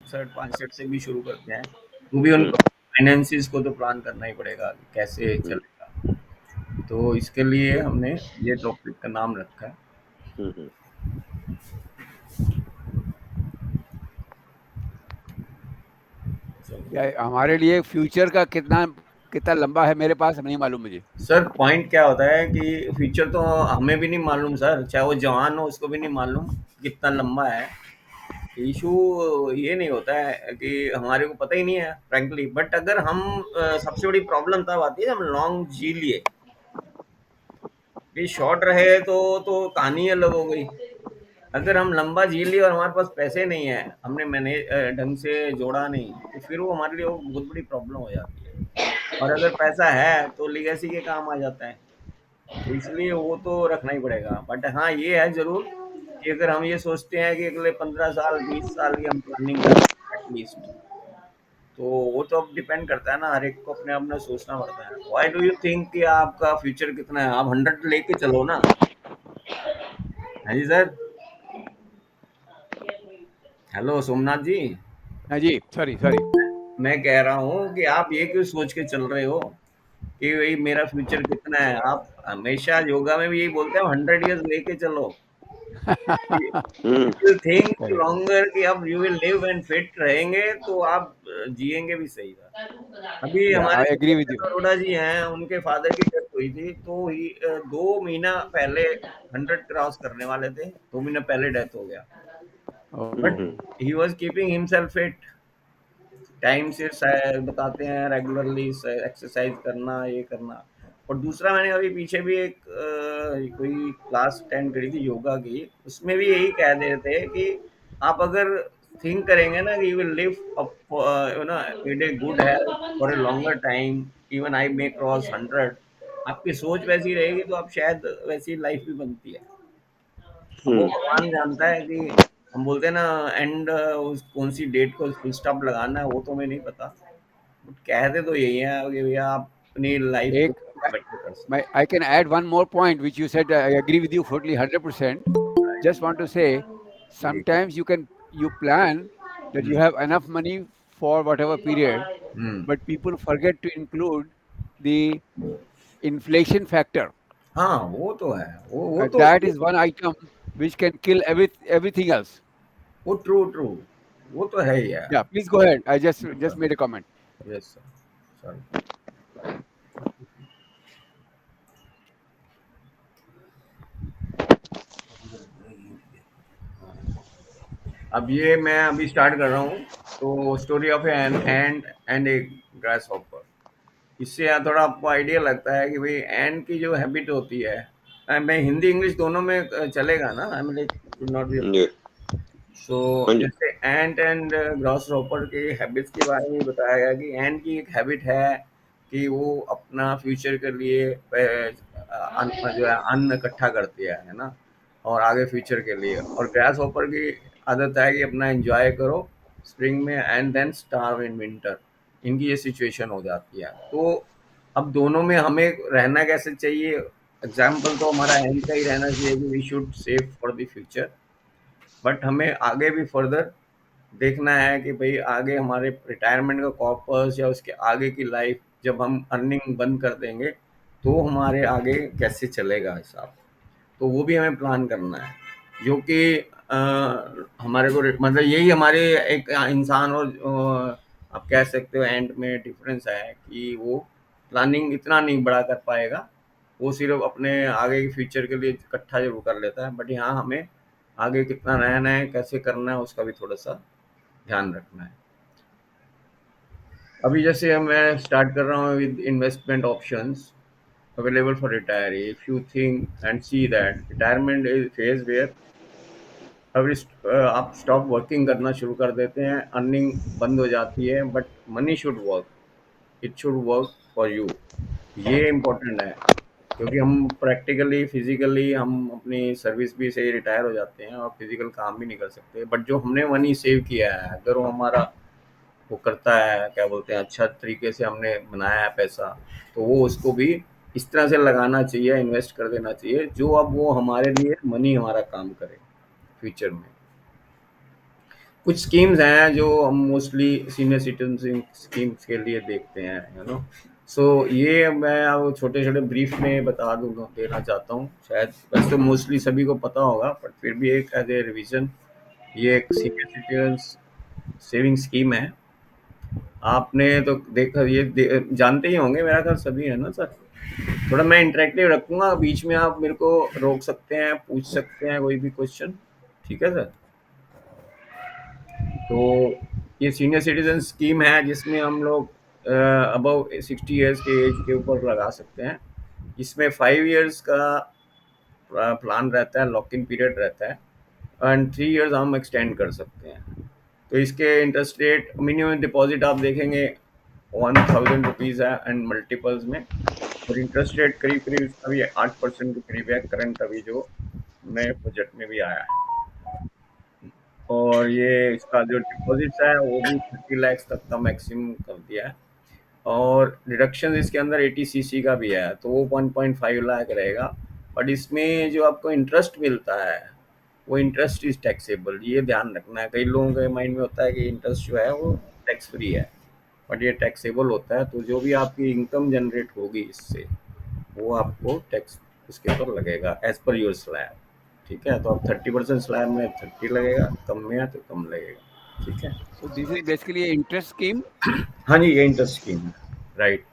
65 65 से भी शुरू करते हैं, वो भी हम्म, उनको फाइनेंसिस को तो प्लान करना ही पड़ेगा कि कैसे हम्म, चलेगा। तो इसके लिए हमने ये टॉपिक का नाम रखा है। हम्म। चलिए। क्या हमारे लिए फ्यूचर का कितना कितना लंबा है, मेरे पास नहीं मालूम मुझे। सर पॉइंट क्या होता है कि फ्यूचर तो हमें भी नहीं मालूम सर, चाहे वो जवान हो उसको भी नहीं मालूम कितना लंबा है। इशू ये नहीं होता है कि हमारे को पता ही नहीं है फ्रैंकली, बट अगर हम सबसे बड़ी प्रॉब्लम तब आती है जब हम लॉन्ग जी लिए। ये शॉर्ट रहे तो कहानी अलग हो गई। अगर हम लंबा जी लिए और हमारे पास पैसे नहीं है, हमने मैनेज ढंग से जोड़ा नहीं, तो फिर वो हमारे लिए वो बहुत बड़ी प्रॉब्लम हो जाती है। और अगर पैसा है तो लीगेसी के काम आ जाता है। तो इसलिए वो तो रखना ही पड़ेगा। बट हाँ, ये है ज़रूर कि अगर हम ये सोचते हैं कि अगले 15 साल 20 साल की हम प्लानिंग कर रहे हैं एटलीस्ट, तो वो तो अब डिपेंड करता है ना, हर एक को अपने अपना सोचना पड़ता है। व्हाई डू यू थिंक कि आपका फ्यूचर कितना है? आप 100 लेके चलो ना। हाँ जी सर। हेलो सोमनाथ जी। हाँ जी, सॉरी सॉरी। मैं कह रहा हूँ कि आप ये क्यों सोच के चल रहे हो कि भाई मेरा फ्यूचर कितना है? आप हमेशा योगा में भी यही बोलते हैं, 100 ईयर्स लेके चलो। Hmm. If you think correct. Longer कि अब you will live and fit रहेंगे तो आप जिएंगे भी सही था। अभी या हमारे I agree with you. Satyendra Arora ji हैं, उनके फादर की डेथ हुई थी, तो ही 2 महीना पहले 100 क्रॉस करने वाले थे, 2 महीना पहले डेथ हो गया। But hmm, he was keeping himself fit. Time से बताते हैं रेगुलरली एक्सरसाइज करना, ये करना। और दूसरा, मैंने अभी पीछे भी एक कोई क्लास अटेंड करी थी योगा की, उसमें भी यही कह रहे थे कि आप अगर थिंक करेंगे ना कि you will live you know with a good health for a longer time, even I may cross 100, आपकी सोच वैसी रहेगी तो आप शायद वैसी लाइफ भी बनती है। अब वो हम्म। भगवान जानता है कि हम बोलते हैं ना एंड उस कौन सी डेट को फुल स्टॉप लगाना है, वो तो हमें नहीं पता। बट कहते तो यही है कि भैया आप अपनी लाइफ को एक बेटर कर मैं सकते I can add one more point which you said, I agree with you fully 100%. Just want to say, हैं। जी। sometimes you plan that you hmm. have enough money for whatever period, hmm. but people forget to include the inflation factor. हाँ, वो तो है, वो तो That is one item which can kill everything else. वो true true, वो तो है ही यार। Yeah, please go ahead. I just made a comment. Yes sir. Sorry. अब ये मैं अभी स्टार्ट कर रहा हूँ। तो story of an ant and a grasshopper. इससे यहाँ थोड़ा आपको आइडिया लगता है कि भाई एंड की जो हैबिट होती है, मैं हिंदी इंग्लिश दोनों में चलेगा ना, I mean it should not be. जी। सो हाँ जी। जैसे एंट एंड ग्रॉस रॉपर के हैबिट्स के बारे में बताया गया कि एंट की एक हैबिट है कि वो अपना फ्यूचर के लिए अन्न जो है अन्न इकट्ठा करती है ना, और आगे फ्यूचर के लिए। और ग्रास हॉपर की आदत है कि अपना एंजॉय करो स्प्रिंग में and then starve in winter. इनकी ये सिचुएशन हो जाती है। तो अब दोनों में हमें रहना कैसे चाहिए? एग्जाम्पल तो हमारा एंड का ही रहना चाहिए कि we should save for the future. But हमें आगे भी फर्दर देखना है कि भाई आगे हमारे रिटायरमेंट का कॉर्पस या उसके आगे की लाइफ, जब हम अर्निंग बंद कर देंगे तो हमारे आगे कैसे चलेगा हिसाब। तो वो भी हमें प्लान करना है, जो कि हमारे को मतलब यही हमारे एक इंसान और आप कह सकते हो एंड में डिफरेंस है कि वो प्लानिंग इतना नहीं बड़ा कर पाएगा। वो सिर्फ अपने आगे के फ्यूचर के लिए इकट्ठा जरूर कर लेता है, बट यहाँ हमें आगे कितना रहना है, कैसे करना है, उसका भी थोड़ा सा ध्यान रखना है। अभी जैसे मैं स्टार्ट कर रहा हूँ with investment options available for retiree. If you think and see that retirement is phase where अभी आप स्टॉप वर्किंग करना शुरू कर देते हैं, अर्निंग बंद हो जाती है, but money should work, it should work for you. ये इम्पोर्टेंट है, क्योंकि हम प्रैक्टिकली फिजिकली हम अपनी सर्विस भी से रिटायर हो जाते हैं और फिजिकल काम भी नहीं कर सकते। बट जो हमने मनी सेव किया है, अगर वो हमारा वो करता है, क्या बोलते हैं, अच्छा तरीके से हमने बनाया है पैसा, तो वो उसको भी इस तरह से लगाना चाहिए, इन्वेस्ट कर देना चाहिए जो अब वो हमारे लिए मनी हमारा काम करे फ्यूचर में। कुछ स्कीम्स हैं जो हम मोस्टली सीनियर सिटीजन स्कीम्स के लिए देखते हैं, सो ये मैं अब छोटे छोटे ब्रीफ में बता दूंगा, देना चाहता हूँ। शायद वैसे तो मोस्टली सभी को पता होगा, बट फिर भी एक एज ए रिविजन, ये एक सीनियर सिटीजन सेविंग स्कीम है। आपने तो देखा, जानते ही होंगे मेरा ख्याल सभी, है ना सर? थोड़ा मैं इंटरेक्टिव रखूंगा, बीच में आप मेरे को रोक सकते हैं, पूछ सकते हैं कोई भी क्वेश्चन। ठीक है सर? तो ये सीनियर सिटीजन स्कीम है जिसमें हम लोग अबव 60 इयर्स के एज के ऊपर लगा सकते हैं। इसमें 5 इयर्स का प्लान रहता है, लॉक इन पीरियड रहता है, एंड 3 इयर्स हम एक्सटेंड कर सकते हैं। तो इसके इंटरेस्ट रेट, मिनिमम डिपॉजिट आप देखेंगे 1000 रुपीज़ है, एंड मल्टीपल्स में, और इंटरेस्ट रेट करीब करीब इसका भी 8% के करीब है, करंट अभी जो नए बजट में भी आया है। और ये इसका जो डिपॉजिट्स है वो भी 30 लाख तक का मैक्सिमम कर दिया है, और डिडक्शन इसके अंदर 80 सीसी का भी है, तो वो 1.5 लाख रहेगा। बट इसमें जो आपको इंटरेस्ट मिलता है वो इंटरेस्ट इज टैक्सेबल, ये ध्यान रखना है। कई लोगों के माइंड में होता है कि इंटरेस्ट जो है वो टैक्स फ्री है, बट ये टैक्सेबल होता है। तो जो भी आपकी इनकम जनरेट होगी इससे, वो आपको टैक्स उसके ऊपर लगेगा एज पर योर स्लैब। ठीक है? तो अब 30% स्लैब में 30 लगेगा, कम में है तो कम लगेगा। ठीक है? So this is basically a interest scheme. हाँ जी, ये इंटरेस्ट स्कीम है, राइट।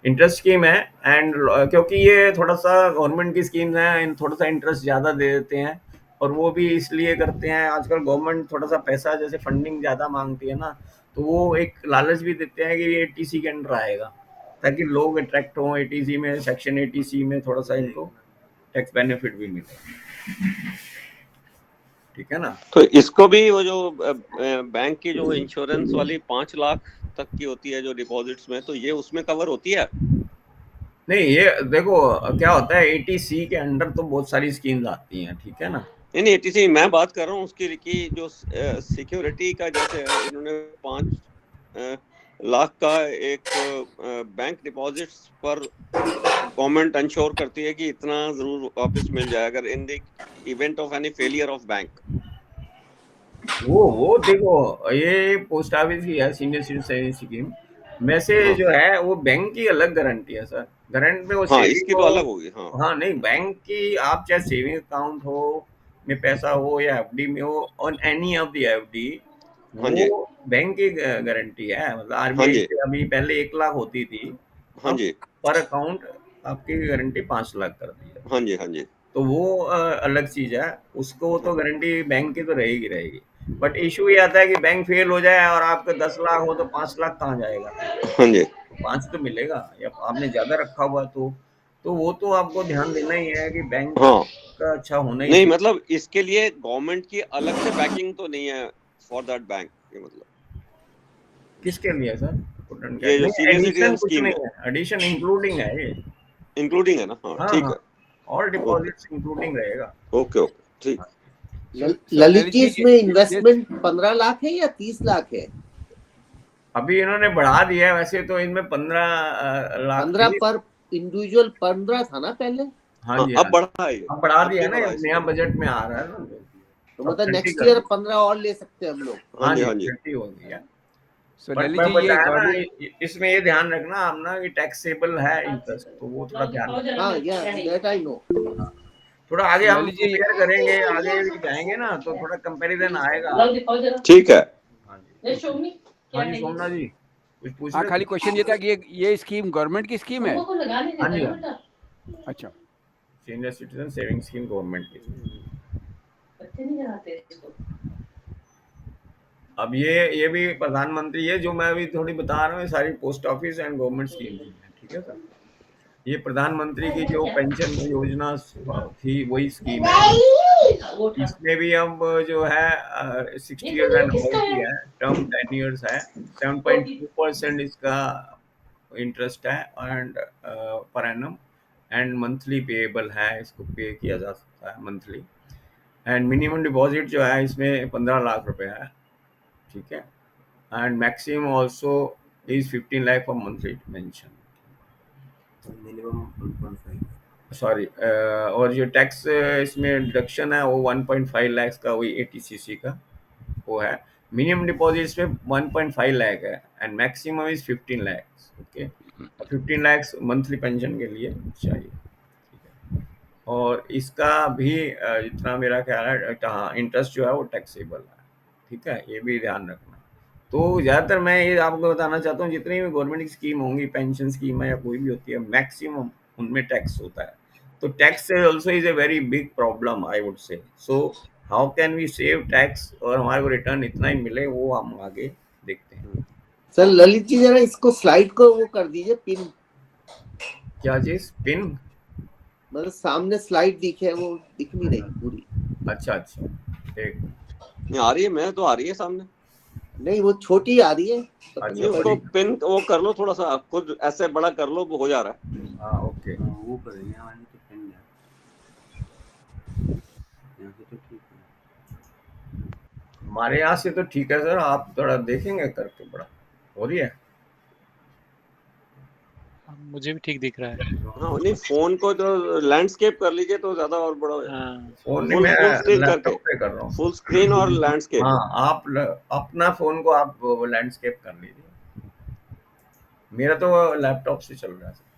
इंटरेस्ट स्कीम है, एंड क्योंकि ये थोड़ा सा गवर्नमेंट की स्कीम्स हैं, थोड़ा सा इंटरेस्ट ज़्यादा दे देते हैं, और वो भी इसलिए करते हैं, आजकल गवर्नमेंट थोड़ा सा पैसा जैसे फंडिंग ज़्यादा मांगती है ना, तो वो एक लालच भी देते हैं कि ये एटीसी के अंडर आएगा, ताकि लोग अट्रैक्ट हों एटीसी में, सेक्शन एटीसी में थोड़ा सा इनको टैक्स बेनिफिट भी मिले। ठीक है ना? तो इसको भी वो जो बैंक की जो इंश्योरेंस वाली 5 लाख तक की होती है जो डिपॉजिट्स में, तो ये उसमें कवर होती है? नहीं, ये देखो क्या होता है, एटीसी के अंडर तो बहुत सारी स्कीम्स आती हैं। ठीक है ना? नहीं नहीं, एटीसी मैं बात कर रहा हूँ उसकी की जो सिक्योरिटी का, जैसे इन्होंने 5 लाख का एक बैंक डिपॉजिट्स पर गवर्नमेंट इंश्योर करती है कि इतना जरूर वापस मिल जाए अगर in the event of any failure of bank. वो देखो, ये पोस्ट ऑफिस की है सीनियर सिटीजन स्कीम में से, हाँ जो है वो बैंक की अलग गारंटी है सर। गारंटी में वो हाँ, सेविंग इसकी तो हो, अलग होगी। हाँ हाँ नहीं, बैंक की आप चाहे सेविंग अकाउंट हो में पैसा हो या एफडी में हो, on any of the FD, हाँ जी, वो बैंक की गारंटी है। मतलब हाँ आरबीआई जी, से अभी पहले 1 लाख होती थी, हाँ अब जी, पर अकाउंट आपकी गारंटी 5 लाख कर दी है। हाँ जी, हाँ जी, तो वो अलग चीज़ है, उसको तो गारंटी बैंक की तो रहेगी रहेगी। बट इशू ये आता है कि बैंक फेल हो जाए और आपका 10 लाख हो तो 5 लाख कहाँ जाएगा? हाँ जी, 5 तो मिलेगा, या आपने ज़्यादा रखा हुआ तो वो तो आपको ध्यान देना ही है कि बैंक हाँ। का अच्छा होना ही नहीं चाहिए। मतलब इसके लिए गवर्नमेंट की अलग से बैकिंग तो नहीं है फॉर दैट बैंक, ये मतलब किसके लिए सर? Couldn't ये get- जो नहीं, सीनियर एडिशन सिटीजन कुछ स्कीम है, नहीं है, एडिशन इंक्लूडिंग है ये। इंक्लूडिंग है ना? हाँ हाँ ठीक हाँ, है। ऑल ओके डिपॉजिट्स इंक्लूडिंग रहेगा। ओके ओके, ठीक। So ललित Lalit जी, ji, इसमें this इन्वेस्टमेंट 15 लाख है या 30 लाख है? अभी इन्होंने बढ़ा दिया है, वैसे तो इनमें 15 लाख 15 थी। पर इंडिविजुअल 15 था ना पहले? हाँ हाँ जी, अब हाँ जी। बढ़ा है ये, अब बढ़ा अब दिया भी है ना, बढ़ा है अब नया इसमें। बजट में आ रहा है ना, तो अब मतलब 30 नेक्स्ट कर ईयर दी। 15 और ले सकते हैं हम लोग? हाँ हाँ जी, जी, हाँ जी, 30 हो गई है। so बट Lalit मैं ji, ये बताया ना, government. इसमें ये ध्यान रखना आप ना कि टैक्सेबल है इंटरेस्ट, तो वो थोड़ा ध्यान रखना। हाँ, या दैट आई नो। हाँ, थोड़ा आगे So हम Lalit ji, कंपेयर करेंगे, आगे भी जाएंगे ना तो थोड़ा कंपैरिजन आएगा। ठीक है। हाँ जी, हाँ जी, सोमनाथ जी कुछ पूछ हाँ रहे खाली थे? क्वेश्चन ये था कि ये स्कीम गवर्नमेंट की स्कीम है? हाँ जी, हाँ, अच्छा। Senior citizen saving scheme government की। अब ये भी प्रधानमंत्री है जो मैं अभी थोड़ी बता रहा हूँ, ये सारी post office and government scheme है। ठीक है सर? ये प्रधानमंत्री की जो पेंशन योजना थी वही स्कीम है। इसमें भी अब जो है 60 इयर्स एंड अबव की है, टर्म 10 इयर्स है, 7.2% इसका इंटरेस्ट है, and per annum, and monthly payable है, इसको पे किया जा सकता है मंथली। एंड मिनिमम डिपॉजिट जो है इसमें 15 लाख रुपए है। ठीक है? And maximum also is 15 lakh for monthly pension, minimum 1.5। Sorry, और जो टैक्स इसमें डिडक्शन है वो 1.5 लाख का, वही 80 सीसी का वो है। मिनिमम डिपॉजिट्स में 1.5 लाख है and maximum is 15 lakhs. Okay, 15 lakhs monthly pension के लिए चाहिए. ठीक है. और इसका भी जितना मेरा ख्याल है, हाँ, इंटरेस्ट जो है वो टैक्सेबल है. ठीक है, ये भी ध्यान रखना. तो ज़्यादातर मैं ये आपको बताना चाहता हूँ, जितनी भी गवर्नमेंट की स्कीम होंगी, पेंशन स्कीम है या कोई भी होती है, मैक्सिमम उनमें टैक्स होता है. तो tax also is a very big problem I would say. So how can we save tax और हमारे को रिटर्न इतना ही मिले, वो हम आगे देखते हैं. सर ललित जी जरा इसको स्लाइड को वो कर दीजिए पिन, क्या चीज? पिन? मतलब सामने स्लाइड दिखे, वो दिख नहीं रही पूरी. अच्छा अच्छा, एक नहीं आ रही है, मैं तो आ रही है सामने. नहीं वो छोटी आ रही है, पता अच्छा, नहीं नहीं उसको बड़ी. पिन वो कर लो थोड़ा सा, खुद ऐसे बड़ा कर लो, वो हो जा रहा है. हाँ, ओके. वो करेंगे हमारे तो पिन है यहाँ से तो ठीक है. हमारे यहाँ से तो ठीक है सर, आप थोड़ा देखेंगे करके, बड़ा हो रही है. मुझे भी ठीक दिख रहा है. हाँ नहीं, फोन को तो लैंडस्केप कर लीजिए तो ज्यादा और बड़ा हो जाएगा. हाँ, फोन नहीं, फुल फुल मैं स्क्रीन करके, लैपटॉप पे कर रहा हूँ. फुल स्क्रीन और लैंडस्केप. हाँ, आप अपना फोन को आप लैंडस्केप कर लीजिए. मेरा तो लैपटॉप से चल रहा है.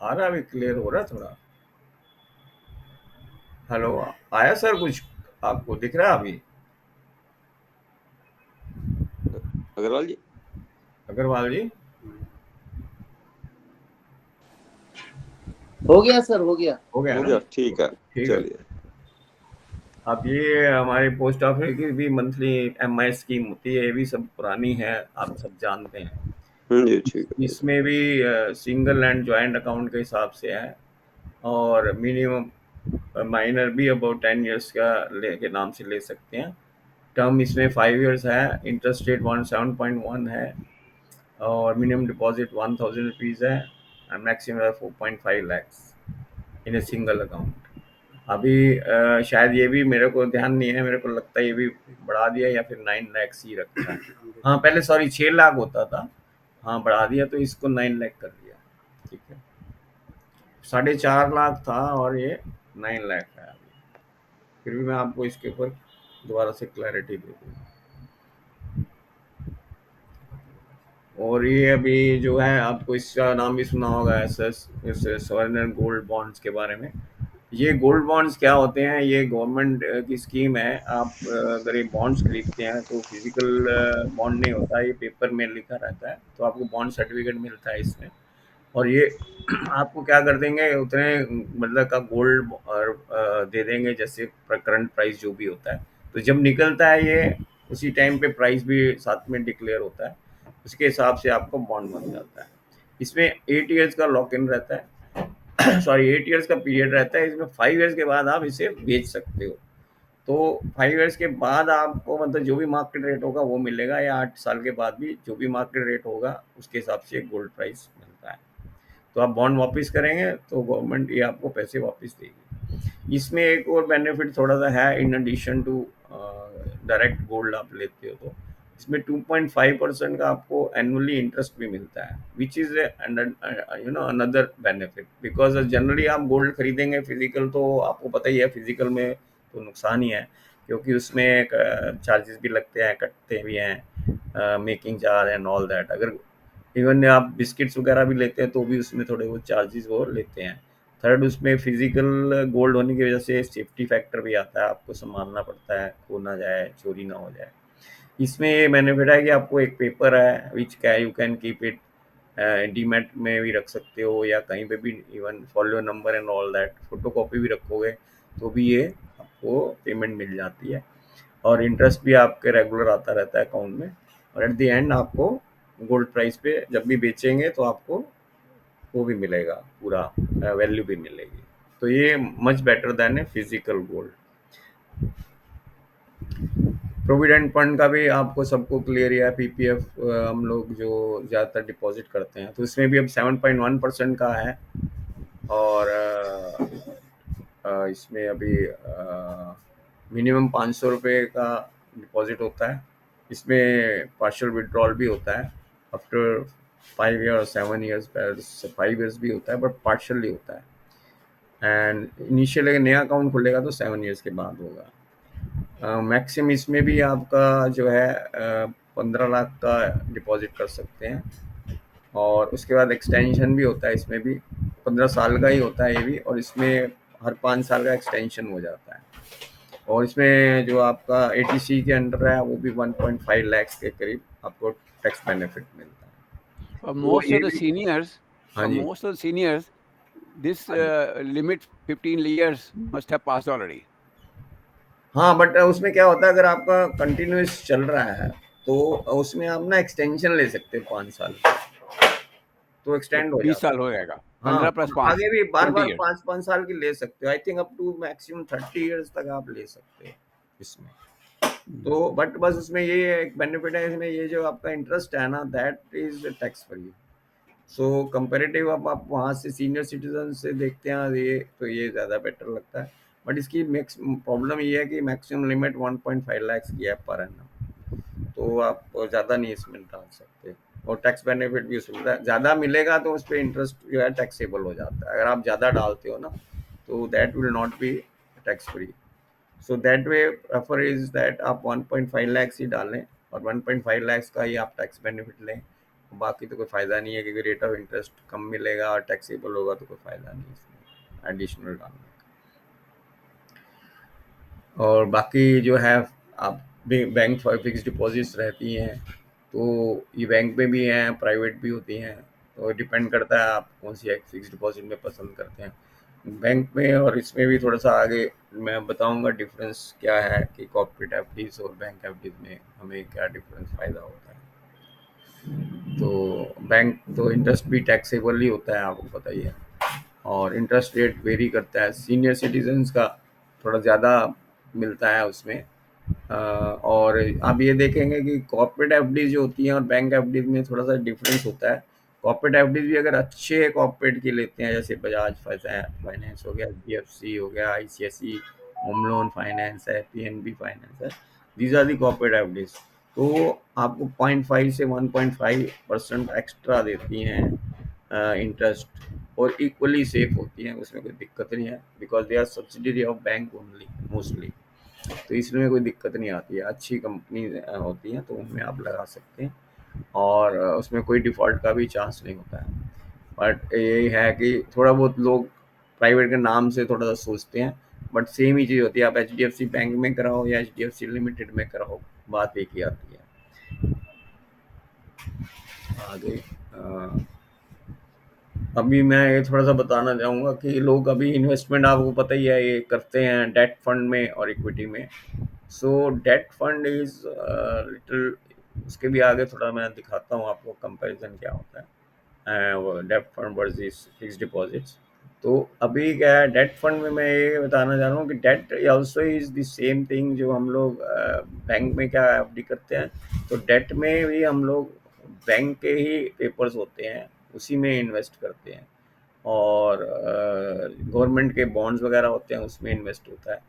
आ रहा है अभी, क्लियर हो रहा है थोड़ा. हेलो, आया सर कुछ आपको दिख रहा है अभी? अग्रवाल जी, अग्रवाल जी, हो गया सर, हो गया. हो गया हो ना? गया, ठीक है. ठीक है. चलिए, अब ये हमारे पोस्ट ऑफिस की भी मंथली एमआई स्कीम होती है, ये भी सब पुरानी है, आप सब जानते हैं. जी ठीक है. इसमें भी सिंगल एंड जॉइंट अकाउंट के हिसाब से है, और मिनिमम माइनर भी अबाउट 10 इयर्स का के नाम से ले सकते हैं. टर्म इसमें 5 इयर्स है, इंटरेस्ट रेट 17.1 है, और मिनिमम डिपॉजिट 1000 रुपीज़ है, and maximum 4.5 lakhs in a single account. अभी शायद ये भी मेरे को ध्यान नहीं है, मेरे को लगता है ये भी बढ़ा दिया या फिर 9 लैक्स ही रखा है. हाँ, पहले सॉरी 6 लाख होता था, हाँ बढ़ा दिया, तो इसको 9 लाख कर दिया. ठीक है, 4.5 लाख था और ये 9 लाख है अभी. फिर भी मैं आपको इसके ऊपर दोबारा से क्लैरिटी दे दूँगा. और ये अभी जो है, आपको इसका नाम भी सुना होगा, एसएस, सवर्णन गोल्ड बॉन्ड्स के बारे में. ये गोल्ड बॉन्ड्स क्या होते हैं? ये गवर्नमेंट की स्कीम है. आप अगर ये बॉन्ड्स खरीदते हैं तो फिजिकल बॉन्ड नहीं होता है, ये पेपर में लिखा रहता है, तो आपको बॉन्ड सर्टिफिकेट मिलता है इसमें. और ये आपको क्या कर देंगे, उतने मतलब का गोल्ड दे देंगे, जैसे करंट प्राइस जो भी होता है. तो जब निकलता है ये, उसी टाइम पे प्राइस भी साथ में डिक्लेयर होता है, उसके हिसाब से आपको बॉन्ड बन जाता है. इसमें 8 इयर्स का लॉक इन रहता है, सॉरी 8 इयर्स का पीरियड रहता है. इसमें 5 इयर्स के बाद आप इसे बेच सकते हो. तो 5 इयर्स के बाद आपको मतलब जो भी मार्केट रेट होगा वो मिलेगा, या 8 साल के बाद भी जो भी मार्केट रेट होगा उसके हिसाब से गोल्ड प्राइस मिलता है. तो आप बॉन्ड वापस करेंगे तो गवर्नमेंट ये आपको पैसे वापस देगी. इसमें एक और बेनिफिट थोड़ा सा है, in addition to direct gold आप लेते हो तो इसमें 2.5% का आपको एनुअली इंटरेस्ट भी मिलता है, which is you know another benefit. Because generally आप गोल्ड खरीदेंगे फिजिकल, तो आपको पता ही है फिजिकल में तो नुकसान ही है, क्योंकि उसमें चार्जेस भी लगते हैं, कटते भी हैं, making charge and all that. अगर इवन आप बिस्किट्स वगैरह भी लेते हैं तो भी उसमें थोड़े बहुत चार्जेस वो लेते हैं. थर्ड, उसमें फिजिकल गोल्ड होने की वजह से सेफ्टी फैक्टर भी आता है, आपको संभालना पड़ता है, खो ना जाए, चोरी ना हो जाए. इसमें ये बेनिफिट है कि आपको एक पेपर है which you can keep it, demat में भी रख सकते हो या कहीं पे भी, even follow number and all that, photo copy भी रखोगे तो भी ये आपको पेमेंट मिल जाती है, और इंटरेस्ट भी आपके रेगुलर आता रहता है अकाउंट में. और एट द एंड आपको गोल्ड प्राइस पे जब भी बेचेंगे तो आपको वो भी मिलेगा, पूरा वैल्यू भी मिलेगी. तो ये much better than a physical gold. Provident fund का भी आपको सबको क्लियर है. पीपीएफ हम लोग जो ज़्यादातर डिपॉजिट करते हैं, तो इसमें भी अब 7.1% का है, और इसमें अभी मिनिमम 500 रुपये का डिपॉजिट होता है, इसमें पार्शियल विड्रॉल भी होता है आफ्टर 5 ईयर 7 ईयर्स, 5 ईयर्स भी होता है बट पार्शियली होता है। एंड इनिशियल अगर नया अकाउंट खुलेगा तो 7 ईयर्स के बाद होगा। मैक्सिमम इसमें भी आपका जो है 15 लाख का डिपॉजिट कर सकते हैं, और उसके बाद एक्सटेंशन भी होता है। इसमें भी 15 साल का ही होता है ये भी, और इसमें हर 5 साल का एक्सटेंशन हो जाता है। और इसमें जो आपका एटीसी के अंडर है वो भी 1.5 लाख के करीब आपको टैक्स बेनिफिट मिलता है। For तो most ये of the भी, seniors, हाँ जी, this हाँ जी, limit 15 years must have passed already. हाँ, बट उसमें क्या होता है, अगर आपका कंटिन्यूस चल रहा है तो उसमें आप ना एक्सटेंशन ले सकते हो 5 साल, तो तो एक्सटेंड हो 20 जाता साल है। हो जाएगा, हाँ, 15 + 5, आगे भी बार 20 बार years. 5 5 साल की ले सकते हो। I think up to maximum 30 years तक आप ले सकते हो इसमें। तो बट बस उसमें ये एक बेनिफिट है, इसमें ये जो आपका इंटरेस्ट है ना, that is tax free. So comparative अब आप वहाँ से सीनियर सिटीजन से देखते हैं ये, तो ये ज़्यादा बेटर लगता है। बट इसकी मैक्स प्रॉब्लम ये है कि मैक्सिमम लिमिट 1.5 लाख की है पर एनम, तो आप ज़्यादा नहीं इसमें डाल सकते। और टैक्स बेनिफिट भी उसमें ज़्यादा मिलेगा, तो उस पर इंटरेस्ट जो है टैक्सेबल हो जाता है। अगर आप ज़्यादा डालते हो ना, तो that will not be tax free. So that way prefer is that आप 1.5 लाख ही डालें, और 1.5 लाख का ही आप टैक्स बेनिफिट लें। बाकी तो कोई फ़ायदा नहीं है, क्योंकि रेट ऑफ इंटरेस्ट कम मिलेगा और टैक्सेबल होगा, तो कोई फ़ायदा नहीं इसमें एडिशनल डालने का। और बाकी जो है, आप बैंक फिक्स डिपॉजिट्स रहती हैं, तो ये बैंक में भी हैं, प्राइवेट भी होती हैं, तो डिपेंड करता है आप कौन सी फिक्स डिपॉजिट में पसंद करते हैं। बैंक में और इसमें भी थोड़ा सा आगे मैं बताऊंगा डिफरेंस क्या है, कि कॉर्पोरेट एफडीज और बैंक एफडीज में हमें क्या डिफरेंस फ़ायदा होता है। तो बैंक तो इंटरेस्ट भी टैक्सेबल ही होता है, आपको पता ही है, और इंटरेस्ट रेट वेरी करता है। सीनियर सिटीजन्स का थोड़ा ज़्यादा मिलता है उसमें। और आप ये देखेंगे कि कॉर्पोरेट एफडी जो होती हैं और बैंक एफडी में थोड़ा सा डिफरेंस होता है। कॉर्पोरेट एफडी भी अगर अच्छे कॉर्पोरेट की लेते हैं, जैसे बजाज फाइनेंस हो गया, एचडीएफसी हो गया, आईसीआईसी होम लोन फाइनेंस है, पीएनबी फाइनेंस है, these are the corporate FDs, तो आपको 0.5 से 1.5% एक्स्ट्रा देती हैं इंटरेस्ट, और इक्वली सेफ होती हैं, उसमें कोई दिक्कत नहीं है, because they are subsidiary of bank only mostly. तो इसमें कोई दिक्कत नहीं आती है, अच्छी कंपनी होती हैं, तो उनमें आप लगा सकते हैं, और उसमें कोई डिफ़ॉल्ट का भी चांस नहीं होता है। बट यही है कि थोड़ा बहुत लोग प्राइवेट के नाम से थोड़ा सा सोचते हैं, बट सेम ही चीज़ होती है, आप एचडीएफसी बैंक में कराओ या एचडीएफसी लिमिटेड में कराओ, बात एक ही आती है। आगे अभी मैं ये थोड़ा सा बताना चाहूँगा कि लोग अभी इन्वेस्टमेंट, आपको पता ही है, ये करते हैं डेट फंड में और इक्विटी में। सो डेट फंड इज लिटिल, उसके भी आगे थोड़ा मैं दिखाता हूँ आपको कंपैरिजन क्या होता है, वो debt fund versus fix deposits. तो अभी क्या है, डेट फंड में मैं ये बताना चाह रहा हूँ कि debt also is the same thing, जो हम लोग बैंक में क्या एफडी करते हैं, तो डेट में भी हम लोग बैंक के ही पेपर्स होते हैं, उसी में इन्वेस्ट करते हैं, और गवर्नमेंट के बॉन्ड्स वगैरह होते हैं, उसमें इन्वेस्ट होता है।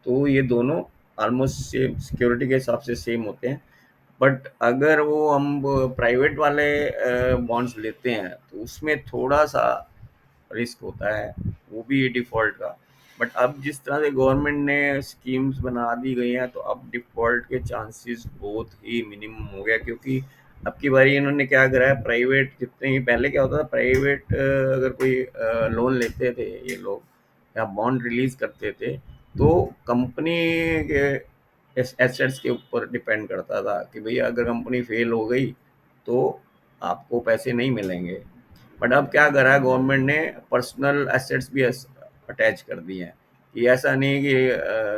तो ये दोनों ऑलमोस्ट सेम, सिक्योरिटी के हिसाब से सेम होते हैं। बट अगर वो हम प्राइवेट वाले बॉन्ड्स लेते हैं, तो उसमें थोड़ा सा रिस्क होता है, वो भी डिफ़ॉल्ट का। बट अब जिस तरह से गवर्नमेंट ने स्कीम्स बना दी गई हैं, तो अब डिफ़ॉल्ट के चांसेस बहुत ही मिनिमम हो गया, क्योंकि अब की बारी इन्होंने क्या करा है, प्राइवेट जितने ही, पहले क्या होता था, प्राइवेट अगर कोई लोन लेते थे ये लोग, या बॉन्ड रिलीज करते थे, तो कंपनी के एसेट्स के ऊपर डिपेंड करता था कि भैया अगर कंपनी फेल हो गई तो आपको पैसे नहीं मिलेंगे। बट अब क्या करा है गवर्नमेंट ने, पर्सनल एसेट्स भी अटैच कर दिए हैं, कि ऐसा नहीं कि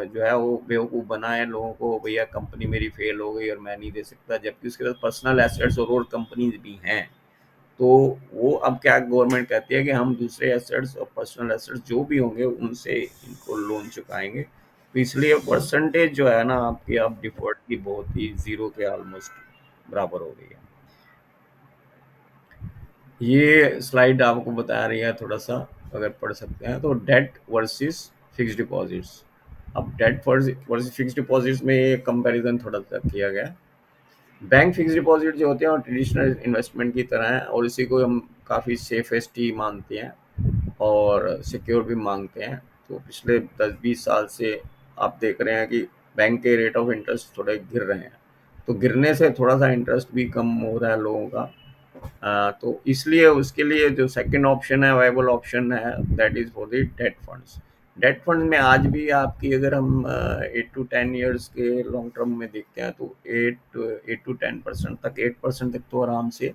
जो है वो बेवकूफ़ बनाए लोगों को, भैया कंपनी मेरी फेल हो गई और मैं नहीं दे सकता, जबकि उसके पास पर्सनल एसेट्स और कंपनीज भी हैं। तो वो अब क्या गवर्नमेंट कहती है कि हम दूसरे एसेट्स और पर्सनल एसेट्स जो भी होंगे उनसे इनको लोन चुकाएंगे। तो इसलिए परसेंटेज जो है ना आपकी, अब डिफॉल्ट की बहुत ही ज़ीरो के ऑलमोस्ट बराबर हो गई है। ये स्लाइड आपको बता रही है थोड़ा सा, अगर पढ़ सकते हैं, तो डेट वर्सेस फिक्स डिपॉजिट्स। अब डेट वर्सेस फिक्स डिपॉजिट्स में ये कंपैरिजन थोड़ा सा किया गया। बैंक फिक्स डिपॉजिट जो होते हैं वो ट्रेडिशनल इन्वेस्टमेंट की तरह है और इसी को हम काफ़ी सेफेस्ट ही मानते हैं और सिक्योर भी मांगते हैं। तो पिछले 10-20 साल से आप देख रहे हैं कि बैंक के रेट ऑफ इंटरेस्ट थोड़े गिर रहे हैं, तो गिरने से थोड़ा सा इंटरेस्ट भी कम हो रहा है लोगों का। तो इसलिए उसके लिए जो सेकंड ऑप्शन है, वायबल ऑप्शन है, that is for the debt funds. Debt fund में आज भी आपकी अगर हम 8 to 10 ईयर्स के लॉन्ग टर्म में देखते हैं तो 8 to 10% तक, 8% तक तो आराम से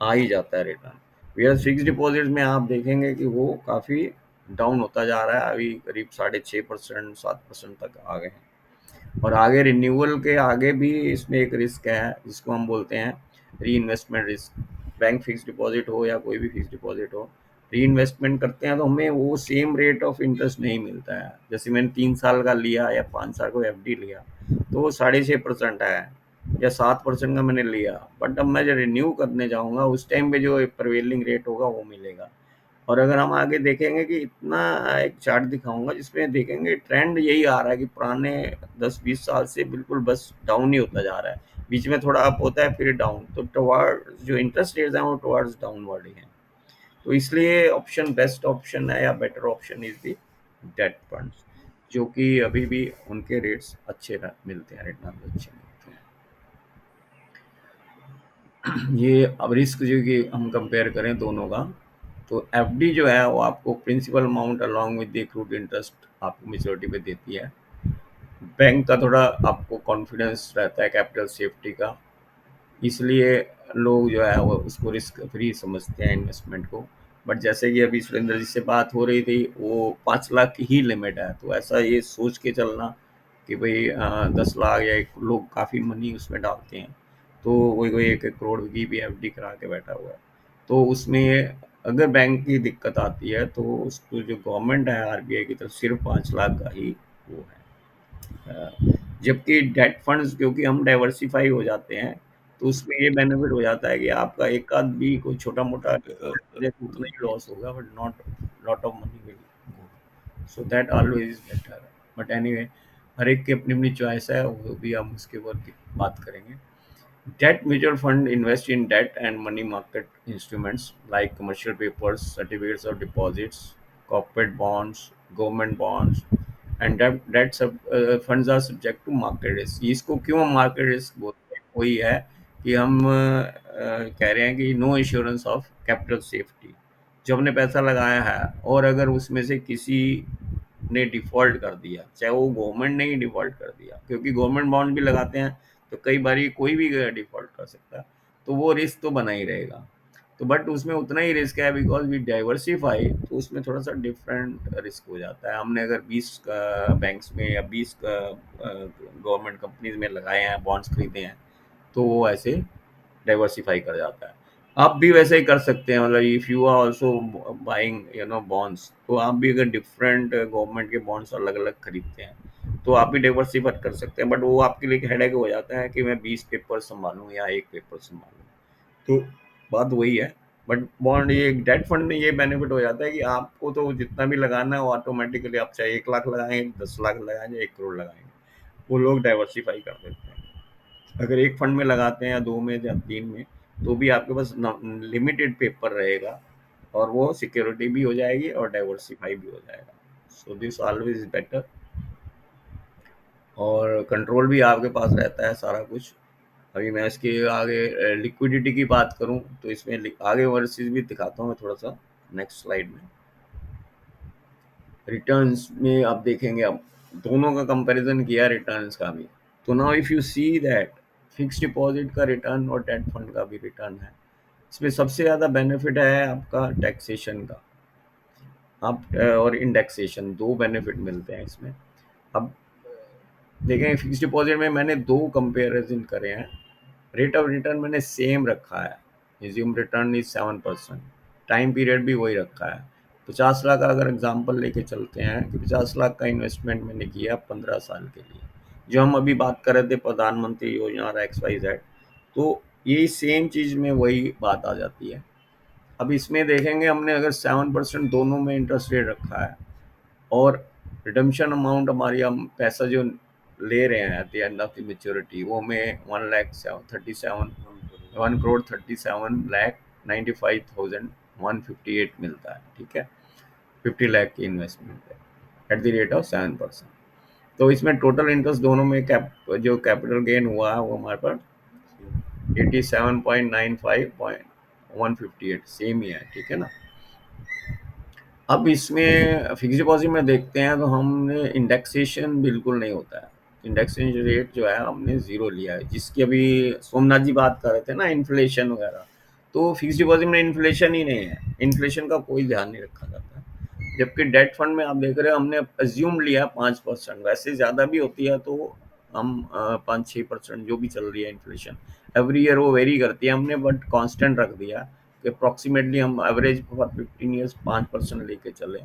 आ ही जाता है रिटर्न। वेयर फिक्स डिपॉजिट में आप देखेंगे कि वो काफ़ी डाउन होता जा रहा है, अभी करीब 6.5% 7% तक आ गए हैं। और आगे रिन्यूअल के आगे भी इसमें एक रिस्क है जिसको हम बोलते हैं री investment risk. Bank fix deposit हो या कोई भी फिक्स डिपॉजिट हो, री इन्वेस्टमेंट करते हैं तो हमें वो सेम रेट ऑफ इंटरेस्ट नहीं मिलता है। जैसे मैंने 3 साल का लिया या 5 साल का एफडी लिया तो वो 6.5% है या 7% का मैंने लिया, बट अब मैं जब रिन्यू करने जाऊंगा उस टाइम पे जो प्रिवेलिंग रेट होगा वो मिलेगा। और अगर हम आगे देखेंगे कि इतना, एक चार्ट दिखाऊंगा जिसमें देखेंगे ट्रेंड यही आ रहा है कि पुराने 10-20 साल से बिल्कुल बस डाउन ही होता जा रहा है, बीच में थोड़ा अप होता है फिर डाउन, तो टुवर्ड जो इंटरेस्ट रेट्स हैं वो टुवर्ड्स डाउनवर्ड ही हैं। तो इसलिए ऑप्शन बेस्ट ऑप्शन है या better option is the date funds, जो कि अभी भी उनके रेट्स अच्छे मिलते हैं, रिटर्न अच्छे मिलते हैं। ये अब रिस्क जो कि हम कंपेयर करें दोनों का, तो एफडी जो है वो आपको principal amount along with the accrued interest आपको मेच्योरिटी पे देती है। बैंक का थोड़ा आपको कॉन्फिडेंस रहता है कैपिटल सेफ्टी का, इसलिए लोग जो है वो उसको रिस्क फ्री समझते हैं इन्वेस्टमेंट को। बट जैसे कि अभी सुरेंद्र जी से बात हो रही थी, वो 5 लाख की ही लिमिट है, तो ऐसा ये सोच के चलना कि भाई 10 लाख या एक, लोग काफ़ी मनी उसमें डालते हैं, तो वही कोई 1-1 करोड़ की भी एफडी करा के बैठा हुआ है। तो उसमें अगर बैंक की दिक्कत आती है तो उसको जो गवर्नमेंट है आरबीआई की तरफ सिर्फ 5 लाख का ही वो है। जबकि डेट फंड्स क्योंकि हम डाइवर्सिफाई हो जाते हैं तो उसमें ये बेनिफिट हो जाता है कि आपका एक आध भी कोई छोटा मोटा उतना ही लॉस होगा, but not lot of money will go, so that always is better. But anyway, हर एक की अपनी अपनी चॉइस है, वो भी हम उसके ऊपर बात करेंगे। Debt mutual fund invest in debt and money market instruments like commercial papers, certificates of deposits, corporate bonds, government bonds, and funds are subject to market risk। इसको क्यों हम market risk बोलते हैं? वही है कि हम कह रहे हैं कि no insurance of capital safety. जो हमने पैसा लगाया है और अगर उसमें से किसी ने डिफ़ॉल्ट कर दिया, चाहे वो गवर्नमेंट ने ही डिफ़ॉल्ट कर दिया, क्योंकि गवर्नमेंट बॉन्ड भी लगाते हैं तो कई बारी कोई भी डिफ़ॉल्ट कर सकता है, तो वो रिस्क तो बना ही रहेगा। तो बट उसमें उतना ही रिस्क है बिकॉज़ वी डाइवर्सिफ़ाई, तो उसमें थोड़ा-सा डिफरेंट रिस्क हो जाता है। हमने अगर 20 बैंक्स में या 20 गवर्नमेंट कंपनीज़ में लगाए हैं, बॉन्ड्स खरीदे हैं, तो वो ऐसे डाइवर्सिफ़ाई कर जाता है। आप भी वैसे ही कर सकते हैं, मतलब if you are also buying bonds, तो आप भी अगर डिफरेंट गवर्नमेंट के बॉन्ड्स अलग-अलग खरीदते हैं, तो आप भी डाइवर्सिफ़ाई कर सकते हैं, बट वो आपके लिए एक हेडेक हो जाता है कि मैं 20 पेपर सँभालूँ या 1 पेपर सँभालूँ। तो बात वही है। बट बॉन्ड, ये डेट फंड में ये बेनिफिट हो जाता है कि आपको तो जितना भी लगाना है वो ऑटोमेटिकली, आप चाहे 1 लाख लगाएँ, 10 लाख लगाएँ या 1 करोड़ लगाएँगे, वो लोग डाइवर्सिफ़ाई कर देते हैं। अगर एक फंड में लगाते हैं या 2 में या 3 में, तो भी आपके पास लिमिटेड पेपर रहेगा और वो सिक्योरिटी भी हो जाएगी और डाइवर्सिफाई भी हो जाएगा। So this always is better, और कंट्रोल भी आपके पास रहता है सारा कुछ। अभी मैं इसके आगे लिक्विडिटी की बात करूं तो इसमें आगे वर्सेस भी दिखाता हूं मैं थोड़ा सा नेक्स्ट स्लाइड में। रिटर्न्स में आप देखेंगे, अब दोनों का कंपैरिजन किया रिटर्न्स का भी, तो now if you see that fixed deposit का रिटर्न और डेट फंड का भी रिटर्न है, इसमें सबसे ज़्यादा बेनिफिट है आपका टैक्सेशन का। आप और इंडेक्सेशन, दो बेनिफिट मिलते हैं इसमें। अब देखें फिक्स्ड डिपॉजिट में मैंने दो कंपेरिजन करे हैं, रेट ऑफ रिटर्न मैंने सेम रखा है, assume return is 7%, time period भी वही रखा है। 50 लाख का अगर एग्जांपल लेके चलते हैं कि 50 लाख का इन्वेस्टमेंट मैंने किया 15 साल के लिए, जो हम अभी बात कर रहे थे प्रधानमंत्री योजना और XYZ, तो ये सेम चीज़ में वही बात आ जाती है। अब इसमें देखेंगे हमने अगर 7% दोनों में इंटरेस्ट रेट रखा है और रिडम्पशन अमाउंट हमारी, हम पैसा जो ले रहे हैं at the end of the maturity, वो हमें 1,37,1,37,95,158 मिलता है, ठीक है, 50 लाख की इन्वेस्टमेंट है एट द रेट ऑफ 7%। तो इसमें टोटल इंटरेस्ट दोनों में जो कैपिटल गेन हुआ है वो हमारे पास 87.95.158 सेम ही है, ठीक है ना। अब इसमें फिक्स डिपॉजिट में देखते हैं तो हमने इंडेक्सेशन बिल्कुल नहीं होता है, इंडेक्सेशन रेट जो है हमने ज़ीरो लिया है, जिसकी अभी सोमनाथ जी बात कर रहे थे ना, इन्फ्लेशन वगैरह, तो फिक्स डिपॉजिट में इन्फ्लेशन ही नहीं है, इन्फ्लेशन का कोई ध्यान नहीं रखा जाता। जबकि डेट फंड में आप देख रहे हो हमने अज्यूम लिया 5%, वैसे ज़्यादा भी होती है तो हम 5-6% जो भी चल रही है इन्फ्लेशन एवरी ईयर वो वेरी करती है, हमने बट कांस्टेंट रख दिया कि अप्रॉक्सीमेटली हम एवरेज फॉर 15 ईयर्स 5% लेके चले,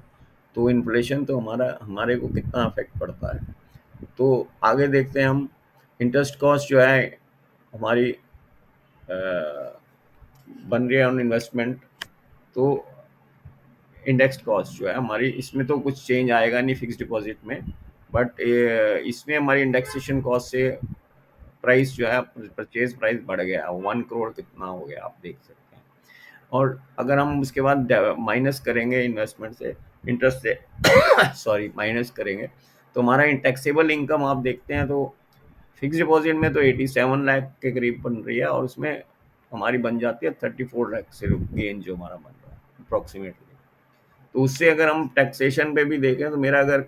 तो इन्फ्लेशन तो हमारे को कितना अफेक्ट पड़ता है। तो आगे देखते हैं हम, इंटरेस्ट कॉस्ट जो है हमारी बन रही है ऑन इन्वेस्टमेंट, तो इंडेक्स्ड कॉस्ट जो है हमारी, इसमें तो कुछ चेंज आएगा नहीं फिक्स डिपॉजिट में, बट इसमें हमारी इंडेक्सेशन कॉस्ट से प्राइस जो है, परचेज प्राइस बढ़ गया, 1 करोड़ कितना हो गया आप देख सकते हैं। और अगर हम उसके बाद माइनस करेंगे इन्वेस्टमेंट से, इंटरेस्ट से सॉरी माइनस करेंगे, तो हमारा टैक्सेबल इनकम आप देखते हैं तो फिक्स डिपॉजिट में तो 87 लाख के करीब बन रही है, और उसमें हमारी बन जाती है 34 लाख सिर्फ गेन जो हमारा बन रहा है अप्रॉक्सीमेटली। तो उससे अगर हम टैक्सेशन पे भी देखें तो मेरा अगर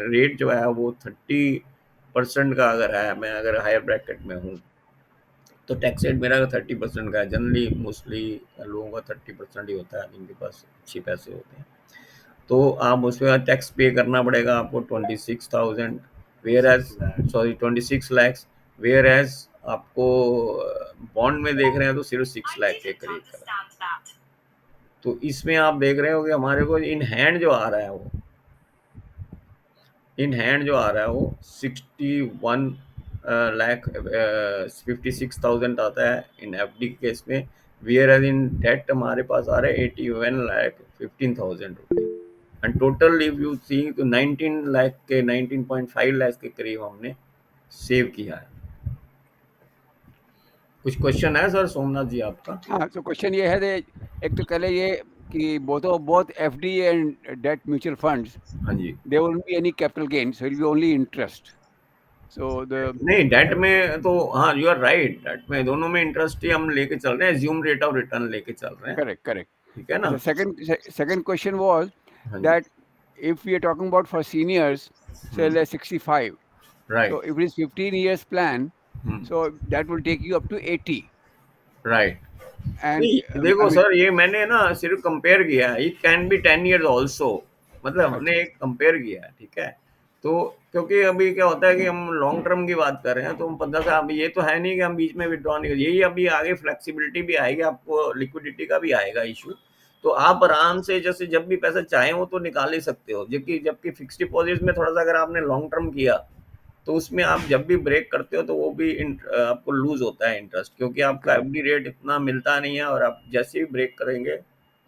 रेट जो है वो 30% का अगर है, मैं अगर हायर ब्रैकेट में हूँ तो टैक्स रेट मेरा 30% का है। जनरली मोस्टली लोगों का 30% ही होता है जिनके पास अच्छे पैसे होते हैं, तो आप उसमें टैक्स पे करना पड़ेगा आपको 26,000, whereas sorry 26 lakhs, whereas आपको बॉन्ड में देख रहे हैं तो सिर्फ 6 लाख के करीब का। तो इसमें आप देख रहे हो कि हमारे को इन हैंड जो आ रहा है वो 61 लाख 56,000 आता है इन एफडी केस में, वेयर एज इन डेट हमारे पास आ रहा है 81 लाख 15,000 रुपये, एंड टोटल इफ यू सी तो 19 लाख के 19.5 लाख के करीब हमने सेव किया है। कुछ क्वेश्चन है सर सोमनाथ जी आपका? हाँ, तो क्वेश्चन ये है एक तो पहले ये कि both FD and debt mutual funds, हाँ जी, there won't be any capital gain, so it will be only interest. So the नहीं डेट में तो हाँ यू आर राइट, डेट में दोनों में इंटरेस्ट ही हम लेके चल रहे हैं, एज्यूम रेट ऑफ रिटर्न लेके चल रहे हैं, correct. ठीक है ना। The second question was हाँ जी, that if we are talking about for seniors, say like 65, right, so if it is 15 years plan, so that will take you up to 80. Right. And नहीं देखो sir, ये मैंने ना सिर्फ compare किया है, it can be 10 years also, मतलब हमने एक कंपेयर किया है, ठीक है। तो क्योंकि अभी क्या होता है कि हम लॉन्ग टर्म की बात कर रहे हैं, तो हम 15 साल, अभी ये तो है नहीं कि हम बीच में विड्रॉ नहीं कर, यही अभी आगे फ्लेक्सिबिलिटी भी आएगी, आपको लिक्विडिटी का भी आएगा इशू, तो आप आराम से जैसे जब भी पैसा चाहें वो तो निकाल ही सकते हो। जबकि फिक्स डिपॉजिट में थोड़ा सा अगर आपने लॉन्ग टर्म किया तो उसमें आप जब भी ब्रेक करते हो तो वो भी आपको लूज होता है इंटरेस्ट, क्योंकि आपका एफडी रेट इतना मिलता नहीं है, और आप जैसे ही ब्रेक करेंगे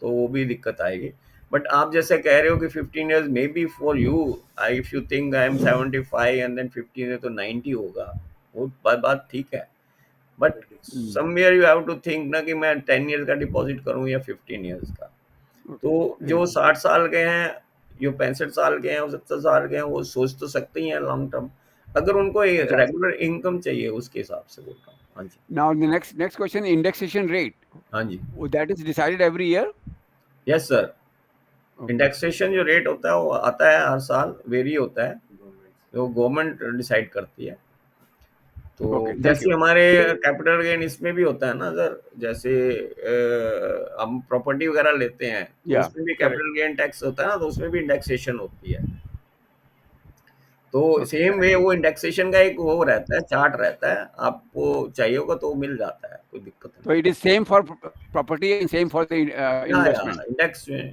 तो वो भी दिक्कत आएगी। बट आप जैसे कह रहे हो कि 15 years may be for you, if you think I am 75 and then 15 है तो 90 होगा, वो बात ठीक है, but somewhere you have to think ना कि मैं 10 इयर्स का डिपॉजिट करूं या 15 इयर्स का। तो जो 60 साल के हैं, जो 65 साल के हैं, 70 साल के हैं, वो सोच तो सकते ही हैं लॉन्ग टर्म, अगर उनको रेगुलर इनकम चाहिए उसके हिसाब से बोल रहा हूँ। हाँ जी, now the next question, indexation rate, हाँ जी, that is decided every year. Yes sir. Indexation जो रेट होता है वो आता है हर साल, वेरी होता है, तो गवर्नमेंट डिसाइड करती है। तो Okay, thank जैसे you. हमारे कैपिटल गेन इसमें भी होता है ना सर, जैसे हम प्रॉपर्टी वगैरह लेते हैं तो Yeah, उसमें भी correct. कैपिटल गेन टैक्स होता है ना, तो उसमें भी इंडेक्सेशन होती है। तो Okay. सेम वे वो इंडेक्सेशन का एक वो रहता है, चार्ट रहता है, आपको चाहिए होगा तो मिल जाता है, कोई दिक्कत So नहीं। it is same for property and same for the investment.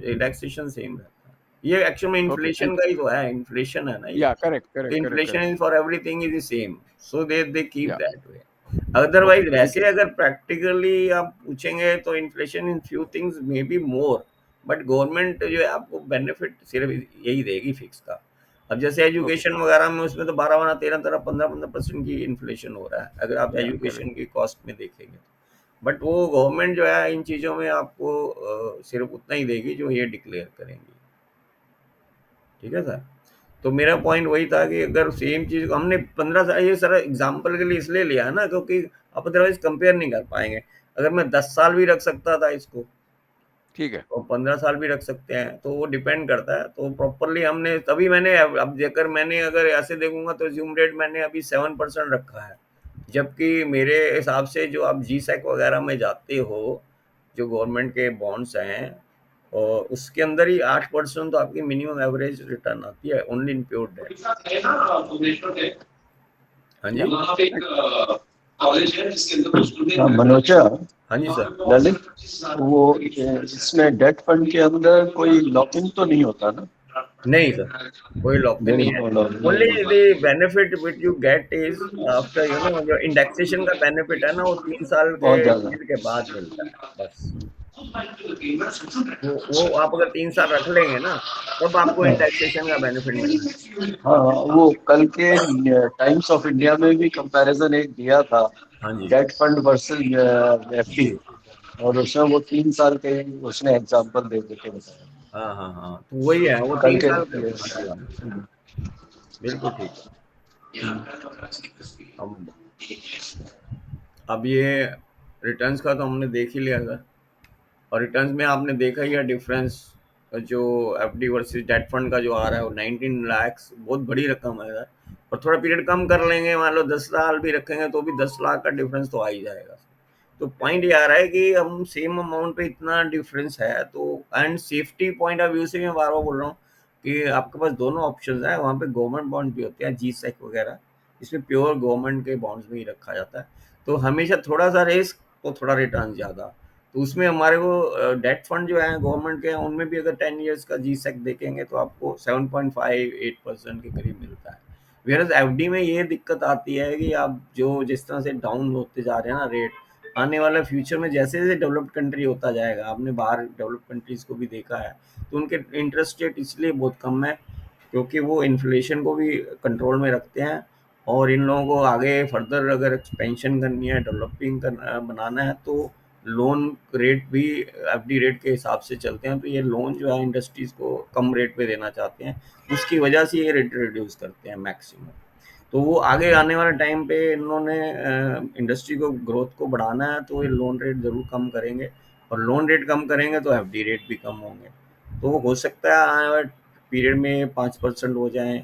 Indexation same रहता है, ये एक्चुअल में Okay, इन्फ्लेशन का ही तो है, इन्फ्लेशन है ना ये, yeah, correct. तो inflation is for everything is the same, so they keep Yeah. That way. Otherwise Okay, वैसे अगर प्रैक्टिकली आप पूछेंगे तो inflation in few things may be more, but government जो है आपको बेनिफिट सिर्फ यही देगी फिक्स का। अब जैसे एजुकेशन वगैरह में उसमें तो 12 13 15% की इन्फ्लेशन हो रहा है अगर आप या एजुकेशन करेक्ट। की कॉस्ट में देखेंगे। बट वो गवर्नमेंट जो है इन चीज़ों में आपको सिर्फ उतना ही देगी जो ये डिक्लेयर करेंगी। ठीक है सर। तो मेरा पॉइंट वही था कि अगर सेम चीज़ हमने 15 साल, ये सर एग्जाम्पल के लिए इसलिए लिया है ना क्योंकि आप अदरवाइज कंपेयर नहीं कर पाएंगे। अगर मैं 10 साल भी रख सकता था इसको ठीक है। और 15 साल भी रख सकते हैं, तो वो डिपेंड करता है। तो प्रॉपरली हमने तभी मैंने अब जेकर मैंने अगर ऐसे देखूंगा तो ज्यूम रेट मैंने अभी 7% रखा है, जबकि मेरे हिसाब से जो आप जी सैक वगैरह में जाते हो जो गवर्नमेंट के बॉन्ड्स हैं और उसके अंदर ही 8% तो आपकी मिनिमम एवरेज रिटर्न आती है ओनली इन प्योर डेट। हाँ जी। या हाँ मनोजा, हाँ जी सर। ललित, वो इसमें डेट फंड के अंदर कोई लॉक इन तो नहीं होता ना? नहीं सर, कोई लॉक इन नहीं है। बिल्कुल ओनली नहीं। The benefit which you get is after जो इंडेक्सेशन का बेनिफिट है ना वो 3 साल के बहुत ज्यादा। पीरियड के बाद मिलता है बस। वो आप अगर 3 साल रख लेंगे ना तब आपको इंडेक्सेशन का बेनिफिट मिलना है। हाँ, वो कल के टाइम्स ऑफ इंडिया में भी कंपैरिजन एक दिया था, हाँ जी। डेट फंड वर्सेस एफडी, और उसमें वो 3 साल के उसने एग्जांपल दे के बताया हाँ हाँ हाँ, तो वही है वो कल तीन के। साल का। हाँ जी हाँ, बिल्कुल ठीक है। अब अब ये रिटर्न्स का तो हमने देख ही लिया था, और रिटर्न्स में आपने देखा ही है डिफरेंस जो एफडी वर्सेस डेट फंड का जो आ रहा है वो 19 लाख, बहुत बड़ी रकम है यार। और थोड़ा पीरियड कम कर लेंगे, मान लो 10 साल भी रखेंगे तो भी 10 लाख का डिफरेंस तो आ ही जाएगा। तो पॉइंट ये आ रहा है कि हम सेम अमाउंट पे इतना डिफरेंस है तो, and safety point of view से मैं बार बार बोल रहा हूँ कि आपके पास दोनों ऑप्शन है। वहाँ पे गवर्नमेंट बॉन्ड भी होते हैं जी सेक वगैरह, इसमें प्योर गवर्नमेंट के बॉन्ड्स में ही रखा जाता है। तो हमेशा थोड़ा सा रिस्क तो थोड़ा रिटर्न ज़्यादा। तो उसमें हमारे को डेट फंड जो है गवर्नमेंट के, उनमें भी अगर 10 ईयर्स का जी सेक देखेंगे तो आपको 7.58% के करीब मिलता है। वेरस एफडी में ये दिक्कत आती है कि आप जो जिस तरह से डाउन होते जा रहे हैं ना रेट, आने वाला फ्यूचर में जैसे जैसे डेवलप्ड कंट्री होता जाएगा, आपने बाहर डेवलप्ड कंट्रीज को भी देखा है, तो उनके इंटरेस्ट रेट इसलिए बहुत कम है क्योंकि वो इन्फ्लेशन को भी कंट्रोल में रखते हैं। और इन लोगों को आगे फर्दर अगर एक्सपेंशन करनी है, डेवलपिंग करना बनाना है, तो लोन रेट भी एफडी रेट के हिसाब से चलते हैं। तो ये लोन जो है इंडस्ट्रीज को कम रेट पे देना चाहते हैं, उसकी वजह से ये रेट रिड्यूस करते हैं मैक्सिमम। तो वो आगे आने वाले टाइम पे इन्होंने इंडस्ट्री को ग्रोथ को बढ़ाना है तो ये लोन रेट ज़रूर कम करेंगे, और लोन रेट कम करेंगे तो एफडी रेट भी कम होंगे। तो वो हो सकता है आने वाले पीरियड में 5% हो जाएं।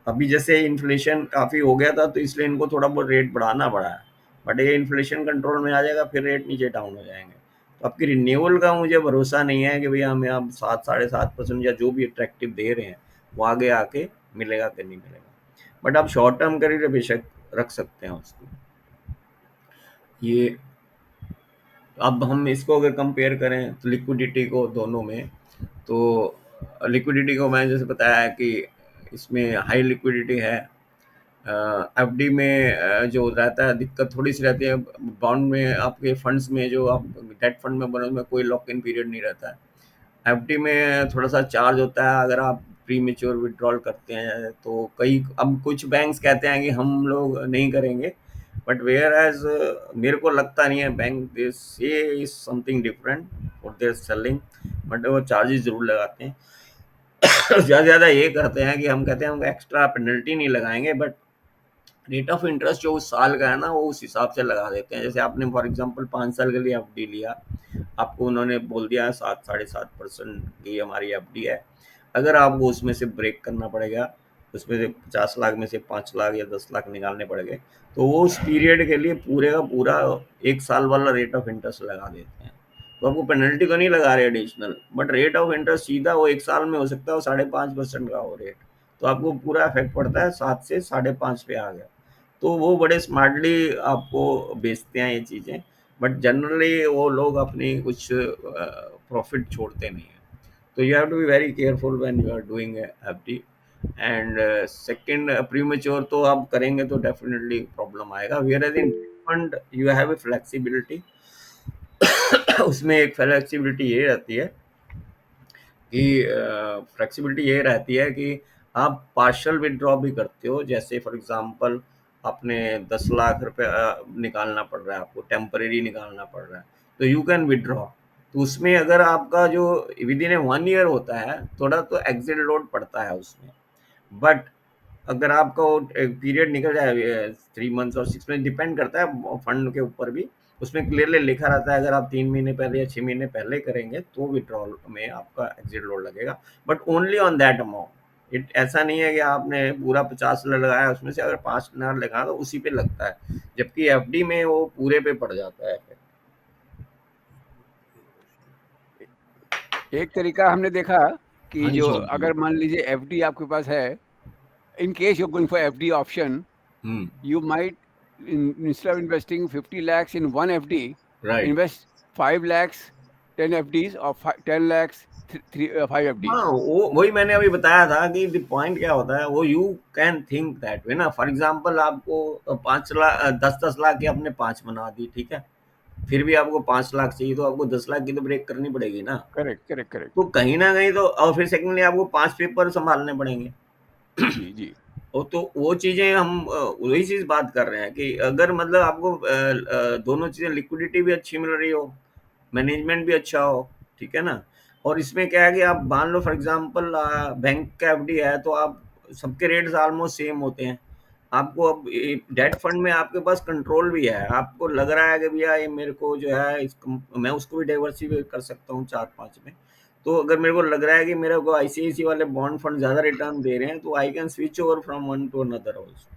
अभी जैसे इन्फ्लेशन काफ़ी हो गया था तो इसलिए इनको थोड़ा बहुत रेट बढ़ाना पड़ा है, बट ये इन्फ्लेशन कंट्रोल में आ जाएगा फिर रेट नीचे डाउन हो जाएंगे। तो आपकी रिन्यूअल का मुझे भरोसा नहीं है कि भैया हमें आप 7 साढ़े 7% या जो भी अट्रैक्टिव दे रहे हैं वो आगे आके मिलेगा कि नहीं मिलेगा। बट आप शॉर्ट टर्म के लिए बेशक रख सकते हैं उसको। ये अब हम इसको अगर कंपेयर करें तो लिक्विडिटी को दोनों में, तो लिक्विडिटी को मैंने जैसे बताया कि इसमें हाई लिक्विडिटी है। एफडी में जो रहता है दिक्कत थोड़ी सी रहती है, बॉन्ड में आपके फंड्स में जो आप डेट फंड में बने उसमें कोई लॉक इन पीरियड नहीं रहता है। एफडी में थोड़ा सा चार्ज होता है अगर आप प्री मेच्योर विड्रॉल करते हैं। तो कई अब कुछ बैंक्स कहते हैं कि हम लोग नहीं करेंगे, बट वेयर एज मेरे को लगता नहीं है बैंक दिस ये इज समथिंग डिफरेंट और देयर सेलिंग, बट वो चार्जेस जरूर लगाते हैं। ज़्यादा ज़्यादा ये करते हैं कि हम कहते हैं हम एक्स्ट्रा पेनल्टी नहीं लगाएंगे, बट रेट ऑफ इंटरेस्ट जो उस साल का है ना वो उस हिसाब से लगा देते हैं। जैसे आपने फॉर एग्जांपल 5 साल के लिए एफडी लिया, आपको उन्होंने बोल दिया 7 साढ़े 7% की हमारी एफडी है। अगर आपको उसमें से ब्रेक करना पड़ेगा, उसमें से 50 लाख में से 5 लाख या 10 लाख निकालने पड़ेंगे, तो वो उस पीरियड के लिए पूरे का पूरा 1 साल वाला रेट ऑफ इंटरेस्ट लगा देते हैं। तो आपको पेनल्टी तो नहीं लगा रहे additional, but rate of interest सीधा वो 1 साल में हो सकता है वो 5.5% का हो रेट। तो आपको पूरा इफेक्ट पड़ता है 7 से 5.5 पे आ गया। तो वो बड़े स्मार्टली आपको बेचते हैं ये चीज़ें, बट जनरली वो लोग अपनी कुछ प्रॉफिट छोड़ते नहीं हैं। तो you have to be very careful when you are doing FD. And second premature तो आप करेंगे तो डेफिनेटली प्रॉब्लम आएगा। Whereas in fund you have a flexibility. उसमें एक फ्लेक्सिबिलिटी ये रहती है कि फ्लेक्सिबिलिटी ये रहती है कि आप पार्शियल विथड्रॉ भी करते हो, जैसे फॉर एग्जांपल आपने 10 लाख रुपए निकालना पड़ रहा है, आपको टेम्परेरी निकालना पड़ रहा है, तो यू कैन विथड्रॉ। तो उसमें अगर आपका जो विद इन ए 1 ईयर होता है, थोड़ा तो एग्जिट लोड पड़ता है उसमें, बट अगर आपका वो एक पीरियड निकल जाए 3 मंथ्स और 6 मंथ, डिपेंड करता है फंड के ऊपर भी, उसमें क्लियरली लिखा रहता है, अगर आप 3 महीने पहले या 6 महीने पहले करेंगे तो विथड्रॉल में आपका एग्जिट लोड लगेगा, but only on that amount. It ऐसा नहीं है कि आपने पूरा 50 लगाया, उसमें से अगर 5 लगा तो उसी पे लगता है, जबकि एफडी में वो पूरे पे पड़ जाता है। एक तरीका हमने देखा कि हाँ जी जो शौक जी। अगर मान लीजिए एफडी आपके पास है, in case you going for FD option, hmm, you might instead of investing 50 lakhs in one FD, right. invest 5 lakhs 10 FDs or 10 lakhs 5 हाँ, FDs. वो वही मैंने अभी बताया था कि द पॉइंट क्या होता है, वो you can think that way ना। फॉर एग्जांपल आपको 5 लाख 10-10 लाख के आपने 5 बना दी, ठीक है, फिर भी आपको 5 लाख चाहिए, तो आपको 10 लाख की तो ब्रेक करनी पड़ेगी ना। Correct. तो कहीं ना कहीं तो, और फिर सेकंडली आपको 5 पेपर संभालने पड़ेंगे। जी. तो वो चीजें हम वही चीज बात कर रहे हैं कि अगर मतलब आपको दोनों चीजें, लिक्विडिटी भी अच्छी मिल रही हो, मैनेजमेंट भी अच्छा हो, ठीक है ना, और इसमें क्या है कि आप मान लो फॉर एग्जांपल बैंक का एफडी है, तो आप सबके रेट्स ऑलमोस्ट सेम होते हैं। आपको अब डेट फंड में आपके पास कंट्रोल भी है, आपको लग रहा है कि भैया ये मेरे को जो है मैं उसको भी डाइवर्सिफाई कर सकता हूँ 4-5 में। तो अगर मेरे को लग रहा है कि मेरे को आईसीआईसी वाले बॉन्ड फंड ज्यादा रिटर्न दे रहे हैं, तो I can switch over from one to another also.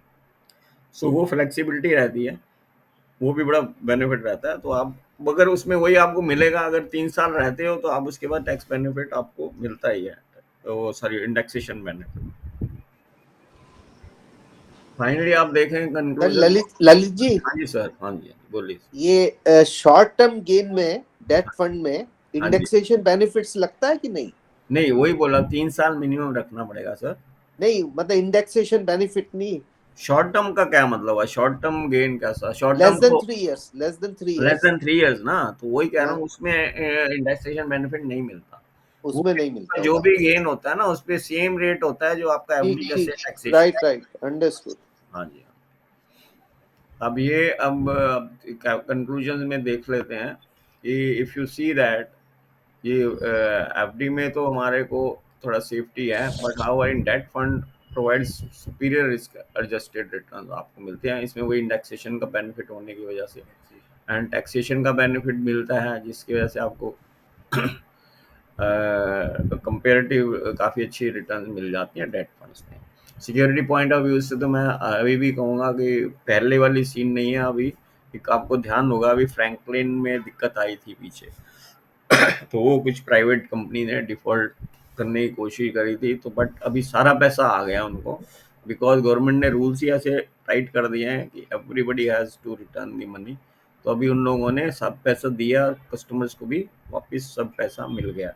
So वो फ्लेक्सिबिलिटी रहती है, वो भी बड़ा बेनिफिट रहता है। तो आप अगर उसमें वही आपको मिलेगा, अगर 3 साल रहते हो तो आप उसके बाद टैक्स बेनिफिट आपको मिलता ही है, तो सॉरी इंडेक्सेशन बेनिफिट। फाइनली आप देखें कंक्लूजन। ललित जी, हाँ जी सर, हाँ जी बोलिए। ये शॉर्ट टर्म गेन में डेट फंड में हाँ जी, इंडेक्सेशन बेनिफिट्स लगता है कि नहीं? नहीं वही बोला, 3 साल मिनिमम रखना पड़ेगा सर। नहीं, मतलब इंडेक्सेशन बेनिफिट नहीं, शॉर्ट टर्म का क्या मतलब है? शॉर्ट टर्म गेन कैसा? शॉर्ट लेस टर्म देन तो 3 years, less than 3 less years. Than 3 years ना, तो वही कह रहा हाँ, हूँ, उसमें इंडेक्सेशन बेनिफिट नहीं मिलता। वो उसमें नहीं मिलता जो होगा। भी गेन होता है ना, उस पे सेम रेट होता है जो आपका ठीक एफडी ठीक, जैसे राइट टैक्सेशन। Right, understood. हाँ जी। अब ये अब कंक्लूजन में देख लेते हैं कि इफ यू सी दैट ये एफडी में तो हमारे को थोड़ा सेफ्टी है, but how in debt fund provides superior risk adjusted return आपको मिलते हैं, इसमें वही इंडेक्सेशन का बेनिफिट होने की वजह से, एंड टैक्सेशन का बेनिफिट मिलता है, जिसकी वजह से आपको कंपेरेटिव काफ़ी अच्छी रिटर्न मिल जाती है डेट फंड्स में। सिक्योरिटी पॉइंट ऑफ व्यू से तो मैं अभी भी कहूँगा कि पहले वाली सीन नहीं है अभी। एक आपको ध्यान होगा, अभी फ्रैंकलिन में दिक्कत आई थी पीछे, तो वो कुछ प्राइवेट कंपनी ने डिफॉल्ट करने की कोशिश करी थी, तो बट अभी सारा पैसा आ गया उनको, बिकॉज गवर्नमेंट ने रूल्स ही ऐसे टाइट कर दिए हैं कि everybody has to return the money. तो अभी उन लोगों ने सब पैसा दिया, कस्टमर्स को भी वापस सब पैसा मिल गया।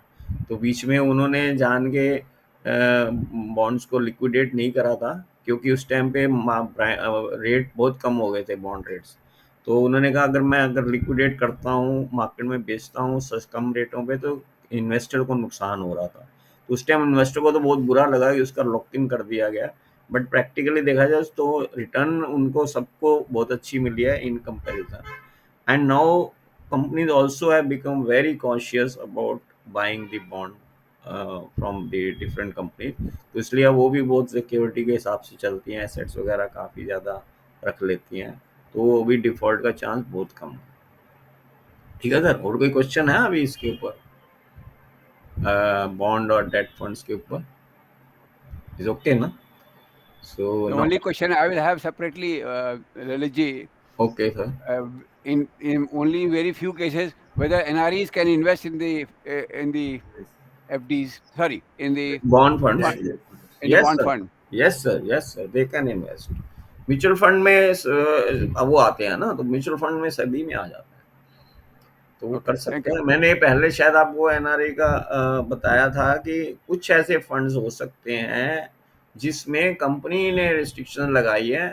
तो बीच में उन्होंने जान के बॉन्ड्स को लिक्विडेट नहीं करा था, क्योंकि उस टाइम पे रेट बहुत कम हो गए थे बॉन्ड रेट्स। तो उन्होंने कहा अगर लिक्विडेट करता हूँ, मार्केट में बेचता हूँ कम रेटों पे, तो इन्वेस्टर को नुकसान हो रहा था। तो उस टाइम इन्वेस्टर को तो बहुत बुरा लगा कि उसका लॉक इन कर दिया गया, बट प्रैक्टिकली देखा जाए तो रिटर्न उनको सबको बहुत अच्छी मिली है in comparison. And now companies also have become very cautious about buying the bond from the different companies। तो इसलिए अब वो भी बहुत सिक्योरिटी के हिसाब से चलती हैं, एसेट्स वगैरह काफ़ी ज़्यादा रख लेती हैं, तो वो भी डिफॉल्ट का चांस बहुत कम है। ठीक है सर, और कोई क्वेश्चन है अभी इसके ऊपर, बॉन्ड और डेट फंड्स के ऊपर? इज ओके ना? सो The now only question I will have separately, Lalit ji, okay sir. in only very few cases, whether NREs can invest in the FDs, sorry, in the bond funds, fund, in the yes bond sir, fund. Yes sir, they can invest. Mutual fund में अब वो आते हैं ना, तो mutual fund में सभी में आ जाता है, तो वो कर Okay, thank सकते you. हैं। मैंने पहले शायद आपको एनआरए का बताया था कि कुछ ऐसे फंड्स हो सकते हैं जिसमें कंपनी ने रिस्ट्रिक्शन लगाई है,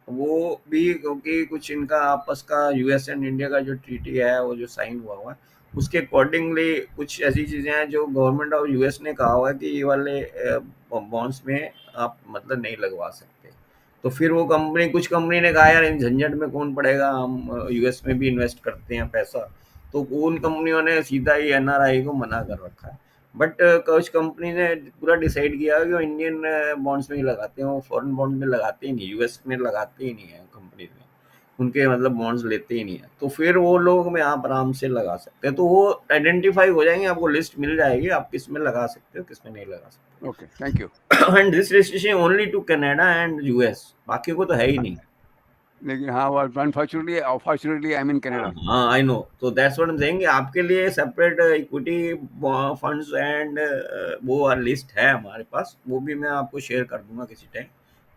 वो भी क्योंकि कुछ इनका आपस का यूएस एंड इंडिया का जो ट्रीटी है, वो जो साइन हुआ है, उसके अकॉर्डिंगली कुछ ऐसी चीज़ें हैं जो गवर्नमेंट ऑफ यूएस ने कहा हुआ है कि ये वाले बॉन्ड्स में आप मतलब नहीं लगवा सकते। तो फिर वो कंपनी, कुछ कंपनी ने कहा यार इन झंझट में कौन पड़ेगा, हम यूएस में भी इन्वेस्ट करते हैं पैसा, तो उन कंपनियों ने सीधा ही एनआरआई को मना कर रखा है। बट कुछ कंपनी ने पूरा डिसाइड किया कि वो इंडियन बॉन्ड्स में ही लगाते हैं, वो फॉरेन बॉन्ड में लगाते ही नहीं, यूएस में लगाते ही नहीं है कंपनी में, उनके मतलब बॉन्ड्स लेते ही नहीं है। तो फिर वो लोग में आप आराम से लगा सकते हैं, तो वो आइडेंटिफाई हो जाएंगे, आपको लिस्ट मिल जाएगी आप किस में लगा सकते हो किस में नहीं लगा सकते। Okay, thank you. And this restriction only to Canada and US, बाकी को तो है ही नहीं। लेकिन हाँ, unfortunately, I'm in Canada. हाँ, आई नो, तो that's what I am saying कि आपके लिए सेपरेट इक्विटी फंड्स एंड वो लिस्ट है हमारे पास, वो भी मैं आपको शेयर कर दूंगा किसी टाइम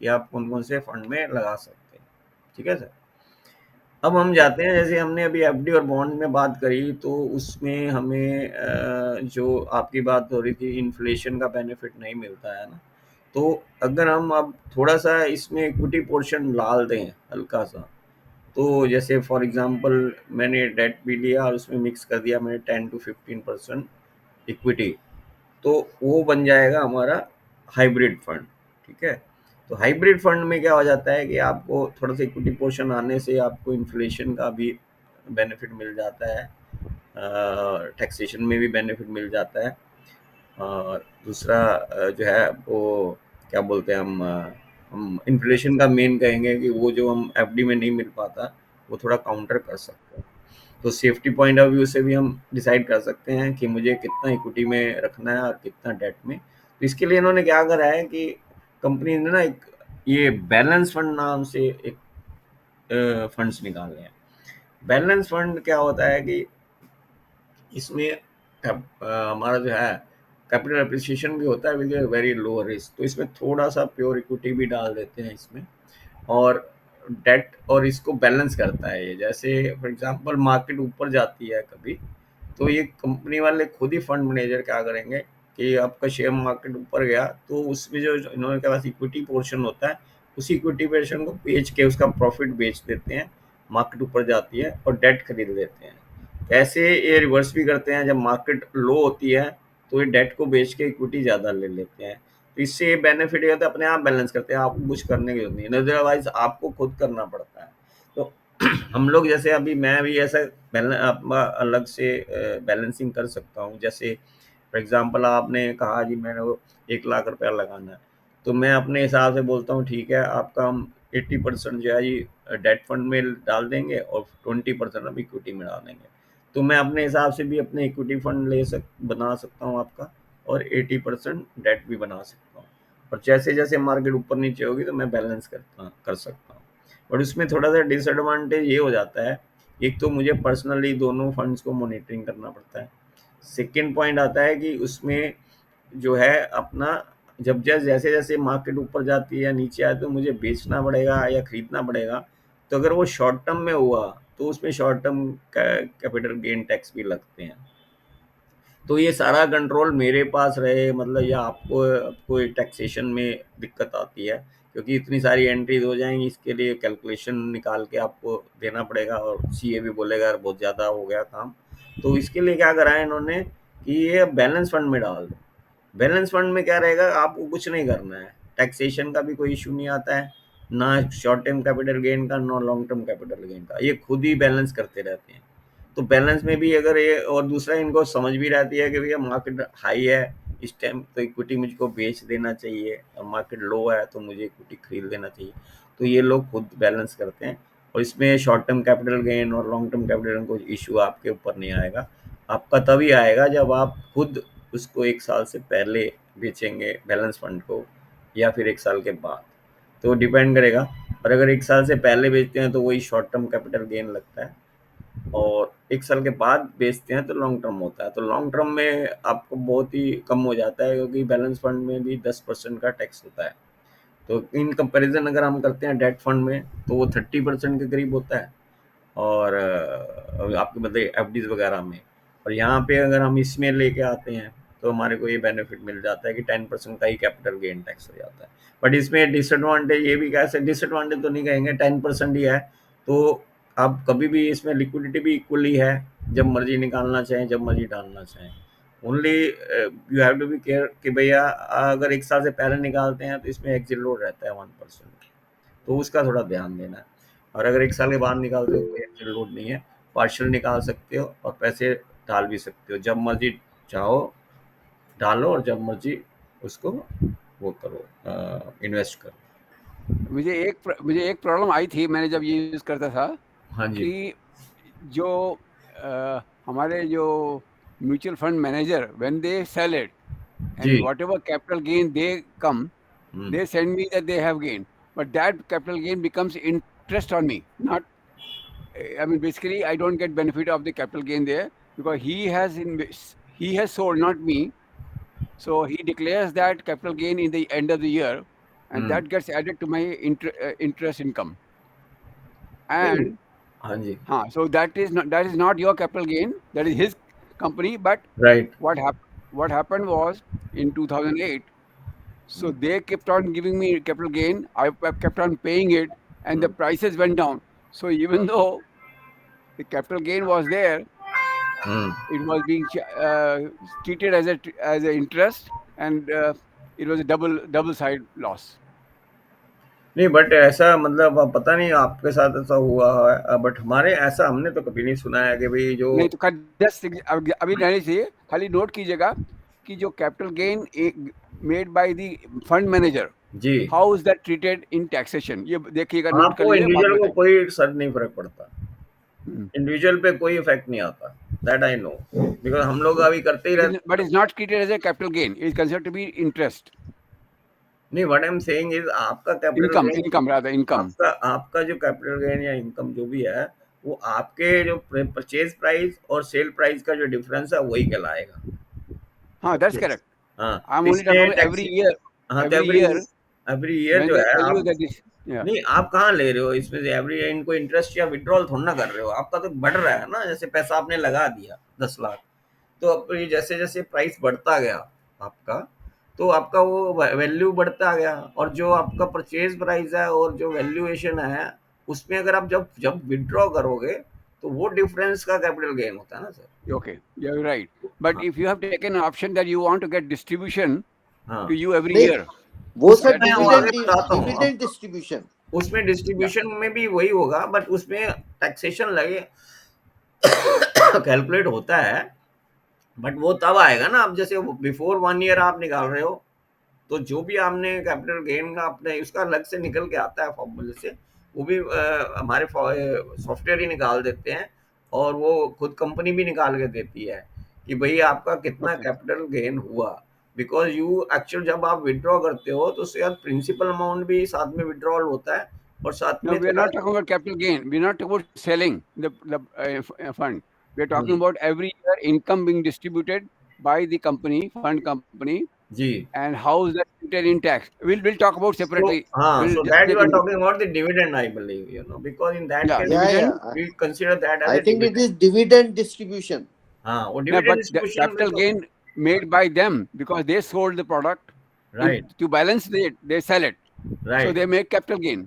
कि आप कौन कौन से फंड में लगा सकते हैं। ठीक है सर। अब हम जाते हैं, जैसे हमने अभी एफडी और बॉन्ड में बात करी, तो उसमें हमें जो आपकी बात हो रही थी इन्फ्लेशन का बेनिफिट नहीं मिलता है ना, तो अगर हम अब थोड़ा सा इसमें इक्विटी पोर्शन डाल दें हल्का सा, तो जैसे फॉर एग्जांपल मैंने डेट भी लिया और उसमें मिक्स कर दिया मैंने 10 to 15% इक्विटी, तो वो बन जाएगा हमारा हाइब्रिड फंड। ठीक है, तो हाइब्रिड फंड में क्या हो जाता है कि आपको थोड़ा सा इक्विटी पोर्शन आने से आपको इन्फ्लेशन का भी बेनिफिट मिल जाता है, टैक्सेशन में भी बेनिफिट मिल जाता है, और दूसरा जो है वो क्या बोलते हैं हम इन्फ्लेशन का मेन कहेंगे कि वो जो हम एफडी में नहीं मिल पाता वो थोड़ा काउंटर कर सकते हैं। तो सेफ्टी पॉइंट ऑफ व्यू से भी हम डिसाइड कर सकते हैं कि मुझे कितना इक्विटी में रखना है और कितना डेट में। तो इसके लिए इन्होंने क्या करा है कि कंपनी ने ना एक ये बैलेंस फंड नाम से एक फंड्स निकाले हैं। बैलेंस फंड क्या होता है कि इसमें हमारा जो है कैपिटल अप्रिसिएशन भी होता है विद वेरी लो रिस्क, तो इसमें थोड़ा सा प्योर इक्विटी भी डाल देते हैं इसमें, और डेट और इसको बैलेंस करता है ये। जैसे फॉर एग्जांपल मार्केट ऊपर जाती है कभी, तो ये कंपनी वाले खुद ही फंड मैनेजर क्या करेंगे कि आपका शेयर मार्केट ऊपर गया तो उसमें जो इन्होंने के पास इक्विटी पोर्शन होता है, उसी इक्विटी पोर्शन को बेच के उसका प्रॉफिट बेच देते हैं, मार्केट ऊपर जाती है, और डेट खरीद लेते हैं। ऐसे ये रिवर्स भी करते हैं, जब मार्केट लो होती है तो ये डेट को बेच के इक्विटी ज़्यादा ले लेते हैं। तो इससे ये बेनिफिट ये होता है, अपने आप बैलेंस करते हैं, आपको कुछ करने की जरूरत नहीं है, अदरवाइज आपको खुद करना पड़ता है। तो हम लोग जैसे अभी मैं भी ऐसा अलग से बैलेंसिंग कर सकता हूँ। जैसे फॉर एग्जांपल आपने कहा जी मैंने वो 1 लाख रुपया लगाना है, तो मैं अपने हिसाब से बोलता हूँ ठीक है आपका हम 80% जो है जी डेट फंड में डाल देंगे और 20% हम इक्विटी में डाल देंगे। तो मैं अपने हिसाब से भी अपने इक्विटी फंड बना सकता हूँ आपका, और 80% डेट भी बना सकता हूँ, और जैसे जैसे मार्केट ऊपर नीचे होगी तो मैं बैलेंस कर सकता हूँ। बट उसमें थोड़ा सा डिसएडवांटेज ये हो जाता है, एक तो मुझे पर्सनली दोनों फंड्स को मॉनिटरिंग करना पड़ता है। सेकेंड पॉइंट आता है कि उसमें जो है अपना जब जैसे जैसे मार्केट ऊपर जाती है या नीचे आए तो मुझे बेचना पड़ेगा या खरीदना पड़ेगा। तो अगर वो शॉर्ट टर्म में हुआ तो उसमें short term capital gain tax भी लगते हैं। तो ये सारा कंट्रोल मेरे पास रहे, मतलब या आपको आपको टैक्सेशन में दिक्कत आती है क्योंकि इतनी सारी एंट्रीज हो जाएंगी, इसके लिए कैलकुलेशन निकाल के आपको देना पड़ेगा, और सीए भी बोलेगा यार बहुत ज़्यादा हो गया काम। तो इसके लिए क्या करा है इन्होंने कि ये बैलेंस फंड में डाल दो। बैलेंस फंड में क्या रहेगा, आपको कुछ नहीं करना है, टैक्सेशन का भी कोई इशू नहीं आता है, ना शॉर्ट टर्म कैपिटल गेन का, ना लॉन्ग टर्म कैपिटल गेन का, ये खुद ही बैलेंस करते रहते हैं। तो बैलेंस में भी अगर ये, और दूसरा इनको समझ भी रहती है कि भैया मार्केट हाई है इस टाइम तो इक्विटी मुझको बेच देना चाहिए, और मार्केट लो है तो मुझे इक्विटी खरीद लेना चाहिए। तो ये लोग खुद बैलेंस करते हैं, और इसमें शॉर्ट टर्म कैपिटल गेन और लॉन्ग टर्म कैपिटल गेन को इशू आपके ऊपर नहीं आएगा। आपका तभी आएगा जब आप खुद उसको 1 साल से पहले बेचेंगे बैलेंस फंड को, या फिर 1 साल के बाद, तो डिपेंड करेगा। और अगर 1 साल से पहले बेचते हैं तो वही शॉर्ट टर्म कैपिटल गेन लगता है, और 1 साल के बाद बेचते हैं तो लॉन्ग टर्म होता है। तो लॉन्ग टर्म में आपको बहुत ही कम हो जाता है क्योंकि बैलेंस फंड में भी 10% का टैक्स होता है। तो इन कंपैरिजन अगर हम करते हैं डेट फंड में तो वो 30% के करीब होता है, और आपके मतलब एफडीज वगैरह में। और यहाँ पे अगर हम इसमें लेके आते हैं तो हमारे को ये बेनिफिट मिल जाता है कि 10% का ही कैपिटल गेन टैक्स हो जाता है। बट इसमें डिसएडवांटेज ये भी, कैसे डिसएडवांटेज तो नहीं कहेंगे, 10% ही है। तो अब कभी भी इसमें लिक्विडिटी भी इक्वली है, जब मर्जी निकालना चाहें, जब मर्जी डालना चाहें। Only you have to be care कि भैया अगर 1 साल से पहले निकालते हैं तो इसमें एक्सिट लोड रहता है 1%, तो उसका थोड़ा ध्यान देना है। और अगर 1 साल के बाद निकालते हो कोई एक्सिट लोड नहीं है, पार्शियल निकाल सकते हो और पैसे डाल भी सकते हो, जब मर्जी चाहो डालो और जब मर्जी उसको वो करो, इन्वेस्ट करो। मुझे एक प्रॉब्लम आई थी मैंने जब ये यूज करता था हाँ जी। कि जो हमारे जो mutual fund manager when they sell it जी। and whatever capital gain they come, hmm, they send me that they have gained, but that capital gain becomes interest on me, not I mean basically I don't get benefit of the capital gain there because he has sold, not me. So he declares that capital gain in the end of the year, and hmm, that gets added to my interest income. नहीं, And हाँ जी, so that is not your capital gain, that is his company. But right. what happened was in 2008. So they kept on giving me capital gain. I kept on paying it, and the prices went down. So even though the capital gain was there, hmm, it was being treated as a interest, and it was a double side loss. नहीं but ऐसा मतलब अब पता नहीं आपके साथ ऐसा हुआ है, बट हमारे ऐसा हमने तो कभी नहीं सुना है कि भाई जो नहीं तो जस्ट अभी नहीं चाहिए, खाली नोट कीजिएगा कि जो capital gain made by the fund manager, जी, how is that treated in taxation, ये देखिएगा, नोट कर आपको लीजिएगा, बाद इंडिविजुअल में को बताएंगे। कोई सर नहीं फर्क पड़ता, हम्म। इंडिविजुअल पे कोई इफेक्ट नहीं आता, दैट आई नो, बिकॉज हम लोग अभी करते ही रहते But it's not treated as a capital gain. It's considered to be interest, नहीं, what I am saying is आपका capital gain, income rather, income. आपका जो कैपिटल गेन या इनकम जो भी है वो आपके जो परचेज प्राइस और सेल प्राइस का जो डिफरेंस है वही कहलाएगा। हाँ, that's correct. हाँ, I'm only talking इसमें about टैक्स, हाँ तो every year every year when जो they है tell you आप, that this, yeah, नहीं आप कहाँ ले रहे हो इसमें से एवरी ईयर, इनको इंटरेस्ट या विड्रॉल थोड़ा ना कर रहे हो, आपका तो बढ़ रहा है ना, जैसे पैसा आपने लगा दिया 10 लाख, तो अब ये जैसे जैसे प्राइस बढ़ता गया आपका, तो आपका वो वैल्यू बढ़ता गया, और जो आपका परचेज प्राइस है और जो वैल्यूएशन है उसमें अगर आप जब जब विड्रॉ करोगे तो वो डिफरेंस का कैपिटल गेन होता है ना sir. okay, you're right. But हाँ, if you have taken an option that you want to get distribution हाँ, to you every नहीं, year, वो उसमें सर मैं वो आगे बताता हूँ डिविडेंड डिस्ट्रीब्यूशन। उसमें yeah, डिस्ट्रीब्यूशन में भी वही होगा, बट उसमें टैक्सेशन लगे कैलकुलेट होता है, बट वो तब आएगा ना, अब जैसे बिफोर 1 ईयर आप निकाल रहे हो तो जो भी आपने कैपिटल गेन का अपने उसका अलग से निकल के आता है फॉर्मूले से, वो भी हमारे सॉफ्टवेयर ही निकाल देते हैं, और वो खुद कंपनी भी निकाल के देती है कि भाई आपका कितना okay. कैपिटल गेन हुआ, बिकॉज यू एक्चुअल जब आप विड्रॉ करते हो तो उसके बाद प्रिंसिपल अमाउंट भी साथ में विड्रॉल होता है और साथ No, में we are चला not talking about capital gain. We are not talking about selling the fund. We are talking about every year income being distributed by the company, fund company, जी। and how is that treated in tax. We'll talk about So, separately. We'll so just that take you are in, talking about the dividend, I believe, because in that yeah, case, dividend. we consider that as I a think it dividend. Is dividend distribution. हाँ, वो No, dividend but the distribution में capital तो gain made by them because they sold the product right, to balance it, they sell it. So right, they make capital gain.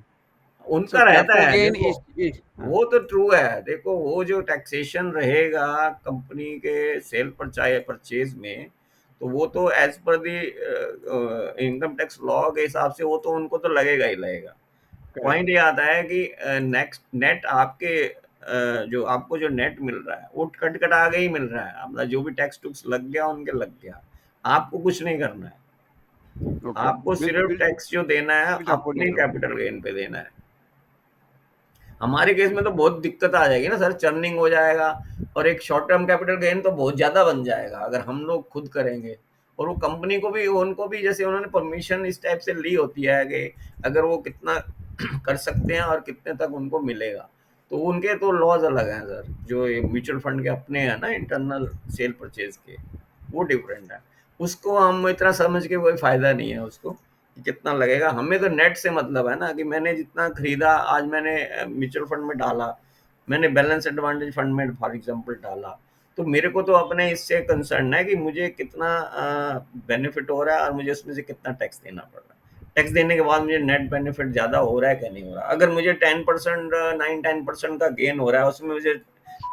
उनका So रहता capital है, gain देखो is वो तो true है, देखो वो जो टैक्सेशन रहेगा कंपनी के सेल पर चाहे परचेज में, तो वो तो एज पर दी इनकम टैक्स लॉ के हिसाब से वो तो उनको तो लगेगा ही लगेगा। correct. पॉइंट ये आता है कि नेक्स्ट नेट आपके जो आपको जो नेट मिल रहा है वो कट कटा के ही मिल रहा है, अपना जो भी टैक्स टुक्स लग गया उनके लग गया, आपको कुछ नहीं करना है, Okay. आपको सिर्फ टैक्स जो देना है We'll talk about अपने later. कैपिटल गेन पे देना है। हमारे केस में तो बहुत दिक्कत आ जाएगी ना सर, चर्निंग हो जाएगा और एक शॉर्ट टर्म कैपिटल गेन तो बहुत ज्यादा बन जाएगा अगर हम लोग खुद करेंगे, और वो कंपनी को भी उनको भी जैसे उन्होंने परमिशन इस टाइप से ली होती है कि अगर वो कितना कर सकते हैं और कितने तक उनको मिलेगा, तो उनके तो लॉज अलग हैं सर, जो ये म्यूचुअल फंड के अपने हैं ना इंटरनल सेल परचेज के, वो डिफरेंट है, उसको हम इतना समझ के कोई फायदा नहीं है उसको कि कितना लगेगा, हमें तो नेट से मतलब है ना कि मैंने जितना खरीदा, आज मैंने म्यूचुअल फंड में डाला, मैंने बैलेंस एडवांटेज फंड में फॉर एग्जांपल डाला, तो मेरे को तो अपने इससे कंसर्न है कि मुझे कितना बेनिफिट हो रहा है और मुझे उसमें से कितना टैक्स देना पड़ रहा है, टैक्स देने के बाद मुझे नेट बेनिफिट ज़्यादा हो रहा है क्या नहीं हो रहा, अगर मुझे 10% 9-10% का गेन हो रहा है उसमें मुझे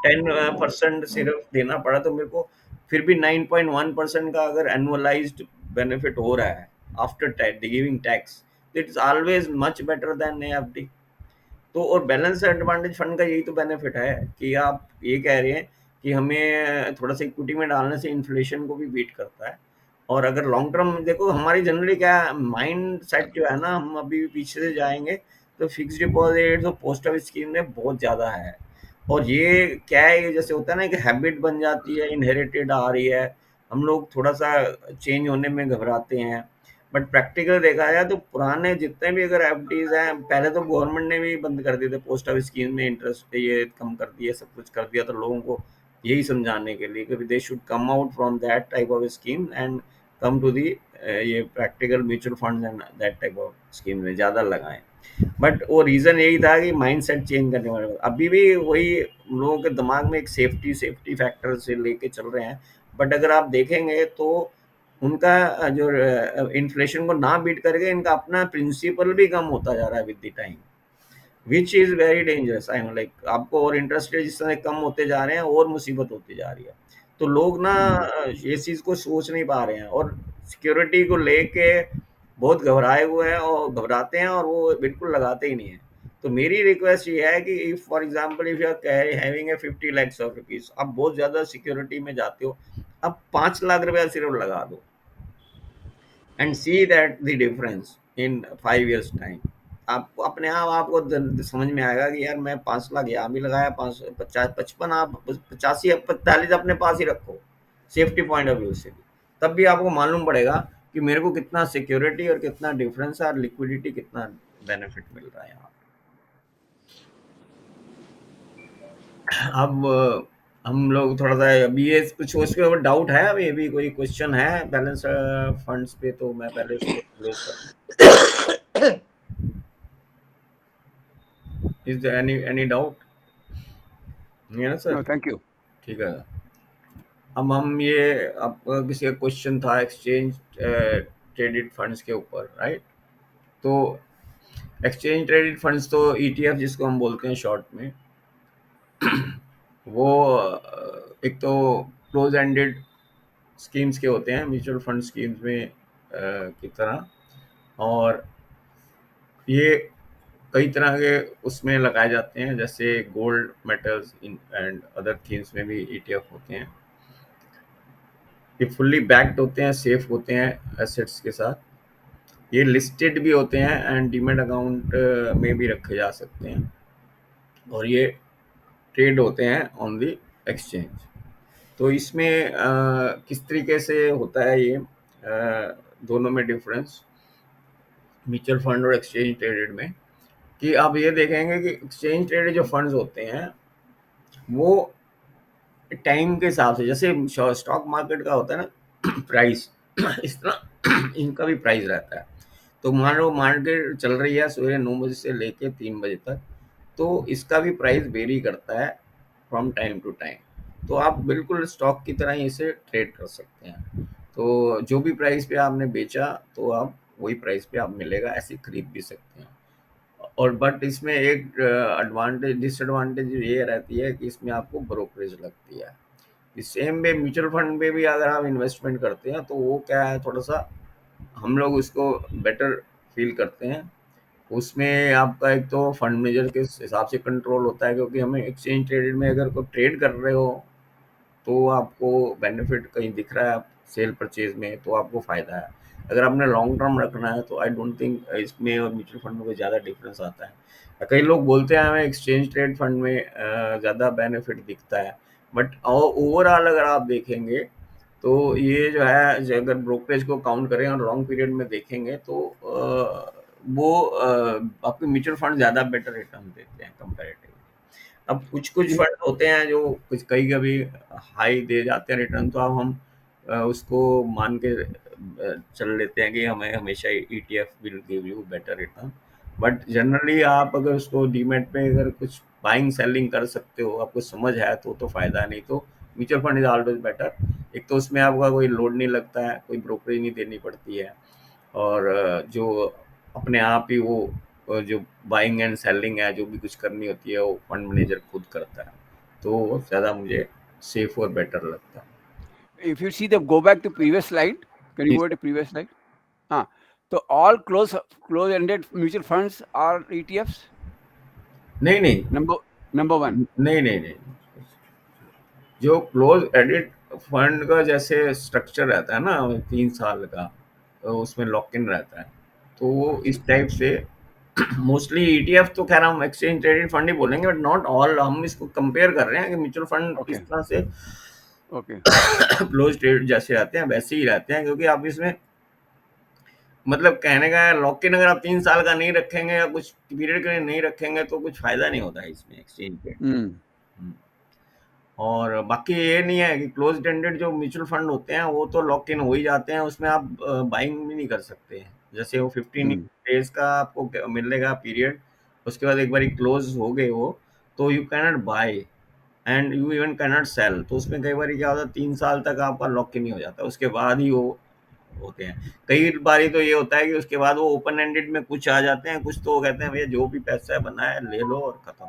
10% सिर्फ देना पड़ा, तो मेरे को फिर भी 9.1% का अगर एनुअलाइज्ड बेनिफिट हो रहा है after giving tax, it's always much better than FD. तो और बैलेंस एडवांटेज फंड का यही तो बेनिफिट है कि आप ये कह रहे हैं कि हमें थोड़ा सा इक्विटी में डालने से इन्फ्लेशन को भी बीट करता है। और अगर लॉन्ग टर्म देखो, हमारी जनरली क्या माइंड सेट जो है ना, हम अभी भी पीछे से जाएंगे तो फिक्स डिपॉजिट और पोस्ट ऑफिस स्कीम में बहुत ज़्यादा है। और ये क्या है, ये जैसे होता है ना कि हैबिट बन जाती है, इनहेरिटेड आ रही है, हम लोग थोड़ा सा चेंज होने में घबराते हैं। बट प्रैक्टिकल देखा जाए तो पुराने जितने भी अगर एफडीज हैं, पहले तो गवर्नमेंट ने भी बंद कर दिए थे पोस्ट ऑफिस स्कीम में, इंटरेस्ट ये कम कर दिया, सब कुछ कर दिया, तो लोगों को यही समझाने के लिए कि they should come out from that type of scheme and come to the ये practical mutual funds and that type of scheme में ज़्यादा लगाएं। बट वो रीज़न यही था कि माइंडसेट चेंज करने वाले, अभी भी वही लोगों के दिमाग में एक सेफ्टी सेफ्टी फैक्टर से लेके चल रहे हैं। बट अगर आप देखेंगे तो उनका जो इन्फ्लेशन को ना बीट करके इनका अपना प्रिंसिपल भी कम होता जा रहा है with the time, which is very dangerous. I am like आपको, और इंटरेस्ट रेट जिस तरह कम होते जा रहे हैं और मुसीबत होती जा रही है। तो लोग ना ये चीज़ को सोच नहीं पा रहे हैं और सिक्योरिटी को लेके बहुत घबराए हुए हैं और घबराते हैं, और वो बिल्कुल लगाते ही नहीं है। तो मेरी रिक्वेस्ट ये है कि if for example if you are having a 50 lakhs of rupees, आप बहुत ज़्यादा सिक्योरिटी में जाते हो, अब 5 लाख रुपया सिर्फ लगा दो and see that the difference in 5 years time. आपको अपने आप आपको समझ में आएगा कि यार मैं 5 लाख यहाँ भी लगाया, 550 55, आप 85 45 अपने पास ही रखो सेफ्टी पॉइंट ऑफ व्यू से भी, तब भी आपको मालूम पड़ेगा कि मेरे को कितना सिक्योरिटी और कितना डिफरेंस है और लिक्विडिटी कितना बेनिफिट मिल रहा है यहाँ। अब हम लोग थोड़ा सा अभी ये कुछ उसके ऊपर डाउट है, अभी अभी कोई क्वेश्चन है बैलेंस फंड्स पे, तो मैं पहले उसको क्लोज कर। Is there any doubt? नहीं है ना सर? No, thank you. ठीक है। अब हम ये, अब किसी का क्वेश्चन था एक्सचेंज ट्रेडेड फंड्स के ऊपर, राइट? तो एक्सचेंज ट्रेडेड फंड्स तो ईटीएफ जिसको हम बोलते हैं शॉर्ट में, वो एक तो क्लोज एंडेड स्कीम्स के होते हैं, म्यूचुअल फंड स्कीम्स में की तरह, और ये कई तरह के उसमें लगाए जाते हैं, जैसे gold metals and other themes में भी ईटीएफ होते हैं। ये फुल्ली बैक्ड होते हैं, सेफ होते हैं एसेट्स के साथ, ये लिस्टेड भी होते हैं एंड डीमेट अकाउंट में भी रखे जा सकते हैं, और ये ट्रेड होते हैं ऑन द एक्सचेंज। तो इसमें किस तरीके से होता है ये दोनों में डिफरेंस म्यूचुअल फंड और एक्सचेंज ट्रेडेड में, कि आप ये देखेंगे कि एक्सचेंज ट्रेडेड जो फंड्स होते हैं वो टाइम के हिसाब से, जैसे स्टॉक मार्केट का होता है ना प्राइस, इस तरह इनका भी प्राइस रहता है। तो मान लो मार्केट चल रही है सुबह 9 बजे से लेके 3 बजे तक, तो इसका भी प्राइस वेरी करता है फ्रॉम टाइम टू टाइम। तो आप बिल्कुल स्टॉक की तरह ही इसे ट्रेड कर सकते हैं। तो जो भी प्राइस पे आपने बेचा, तो आप वही प्राइस पे आप मिलेगा, ऐसे खरीद भी सकते हैं। और बट इसमें एक एडवांटेज डिसएडवांटेज ये रहती है कि इसमें आपको ब्रोकरेज लगती है। इस सेम में म्यूचुअल फंड में भी अगर आप इन्वेस्टमेंट करते हैं, तो वो क्या है, थोड़ा सा हम लोग उसको बेटर फील करते हैं। उसमें आपका एक तो फंड मैनेजर के हिसाब से कंट्रोल होता है, क्योंकि हमें एक्सचेंज ट्रेडेड में अगर कोई ट्रेड कर रहे हो तो आपको बेनिफिट कहीं दिख रहा है, आप सेल परचेज में, तो आपको फ़ायदा है। अगर आपने लॉन्ग टर्म रखना है तो आई डोंट थिंक इसमें और म्यूचुअल फंड में कोई ज़्यादा डिफरेंस आता है। कई लोग बोलते हैं हमें एक्सचेंज ट्रेड फंड में ज़्यादा बेनिफिट दिखता है, बट ओवरऑल अगर आप देखेंगे तो ये जो है, अगर ब्रोकरेज को काउंट करें और लॉन्ग पीरियड में देखेंगे, तो वो आपके म्यूचुअल फंड ज़्यादा बेटर रिटर्न देते हैं कंपैरेटिवली। अब कुछ-कुछ फंड होते हैं जो कुछ कहीं कभी हाई दे जाते हैं रिटर्न, तो अब हम उसको मान के चल लेते हैं कि हमें हमेशा ETF will give you better return. But generally आप अगर उसको डीमैट पे अगर कुछ बाइंग सेलिंग कर सकते हो, आपको समझ है तो फ़ायदा है, नहीं तो mutual fund is always better. एक तो उसमें आपका कोई लोड नहीं लगता है, कोई ब्रोकरेज नहीं देनी पड़ती है, और जो अपने आप ही वो जो बाइंग एंड सेलिंग है, जो भी कुछ करनी होती है, वो फंड मैनेजर खुद करता है। तो ज़्यादा मुझे सेफ और बेटर लगता है। If you see the go back to previous slide, can you जी go sir. to previous slide? हाँ, तो all close-ended mutual funds are ETFs. नहीं, नहीं। Number one. नहीं, नहीं, नहीं। जो क्लोज एंडेड फंड का जैसे स्ट्रक्चर रहता है ना 3 साल का, तो उसमें लॉक इन रहता है। तो वो इस टाइप से मोस्टली ईटीएफ तो खैर हम एक्सचेंज ट्रेडेड फंड ही बोलेंगे, बट नॉट ऑल। हम इसको कंपेयर कर रहे हैं कि म्यूचुअल फंड Okay, इस तरह से okay. क्लोज ट्रेड जैसे रहते हैं वैसे ही रहते हैं, क्योंकि आप इसमें मतलब कहने का है लॉक इन अगर आप 3 साल का नहीं रखेंगे या कुछ पीरियड के लिए नहीं रखेंगे तो कुछ फायदा नहीं होता है इसमें एक्सचेंज पे। Hmm. और बाकी ये नहीं है कि क्लोज्ड एंडेड जो म्यूचुअल फंड होते हैं वो तो लॉक इन हो ही जाते हैं, उसमें आप बाइंग भी नहीं कर सकते हैं। जैसे वो 15 Hmm. डेज का आपको मिलेगा पीरियड, उसके बाद एक बार क्लोज हो गए वो, तो you can not buy and you even can not sell. तो उसमें कई बार क्या होता है 3 साल तक आपका लॉक इन नहीं हो जाता, उसके बाद ही वो होते हैं। कई बारी तो ये होता है कि उसके बाद वो ओपन एंडेड में कुछ आ जाते हैं, कुछ तो वो कहते हैं भैया जो भी पैसा है बना है ले लो और खत्म।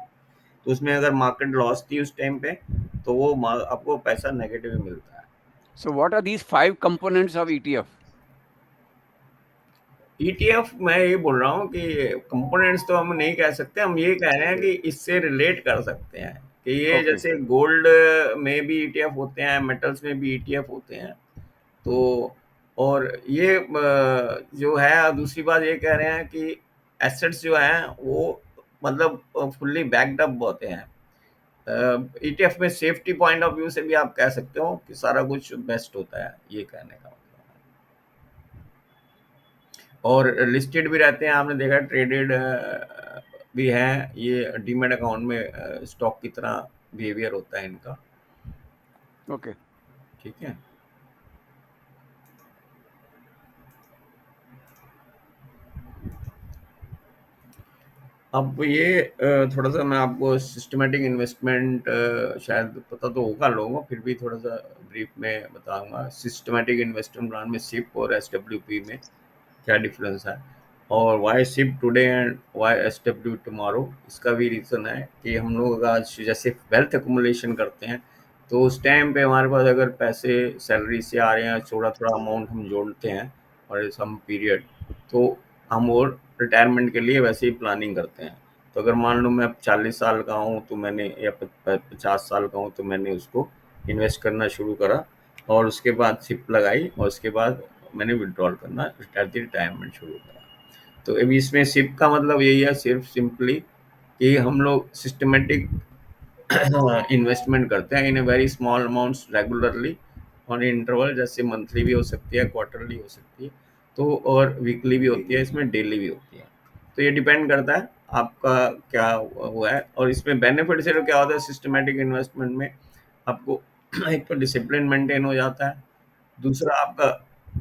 तो उसमें अगर मार्केट लॉस थी उस टाइम पे तो वो आपको पैसा नेगेटिव मिलता है। So what are these 5 components of ETF? ETF मैं ये बोल रहा हूँ कि कंपोनेंट्स तो हम नहीं कह सकते, हम ये कह रहे हैं कि इससे रिलेट कर सकते हैं कि ये Okay. जैसे गोल्ड में भी ईटीएफ होते हैं, मेटल्स में भी ईटीएफ होते हैं। तो और ये जो है दूसरी बात ये कह रहे हैं कि एसेट्स जो हैं वो मतलब फुल्ली बैक्ड अप होते हैं। ईटीएफ में सेफ्टी पॉइंट ऑफ व्यू से भी आप कह सकते हो कि सारा कुछ बेस्ट होता है, ये कहने का मतलब है। और लिस्टेड भी रहते हैं, आपने देखा ट्रेडेड भी हैं, ये डीमैट अकाउंट में स्टॉक की तरह बिहेवियर होता है इनका। Okay. ठीक है। अब ये थोड़ा सा मैं आपको सिस्टमेटिक इन्वेस्टमेंट शायद पता तो होगा लोगों को, फिर भी थोड़ा सा ब्रीफ में बताऊंगा। सिस्टमेटिक इन्वेस्टमेंट प्लान में सिप और एसडब्ल्यूपी में क्या डिफरेंस है, और why SIP today and why SW tomorrow. इसका भी रीज़न है कि हम लोग आज जैसे वेल्थ एक्मुमुलेशन करते हैं तो उस टाइम पे हमारे पास अगर पैसे सैलरी से आ रहे हैं, थोड़ा थोड़ा अमाउंट हम जोड़ते हैं और सम पीरियड, तो हम और रिटायरमेंट के लिए वैसे ही प्लानिंग करते हैं। तो अगर मान लो मैं 40 साल का हूँ तो मैंने, या 50 साल का हूँ तो मैंने उसको इन्वेस्ट करना शुरू करा, और उसके बाद सिप लगाई, और उसके बाद मैंने विड्रॉल करना रिटायरमेंट शुरू करा। तो अभी इसमें सिप का मतलब यही है सिर्फ सिंपली कि हम लोग सिस्टमेटिक इन्वेस्टमेंट करते हैं in a very small amounts regularly on interval, जैसे मंथली भी हो सकती है, क्वार्टरली हो सकती है, तो और वीकली भी होती है, इसमें डेली भी होती है। तो ये डिपेंड करता है आपका क्या हुआ है। और इसमें बेनिफिट सिर्फ क्या होता है सिस्टमेटिक इन्वेस्टमेंट में, आपको एक तो डिसिप्लिन मेंटेन हो जाता है, दूसरा आपका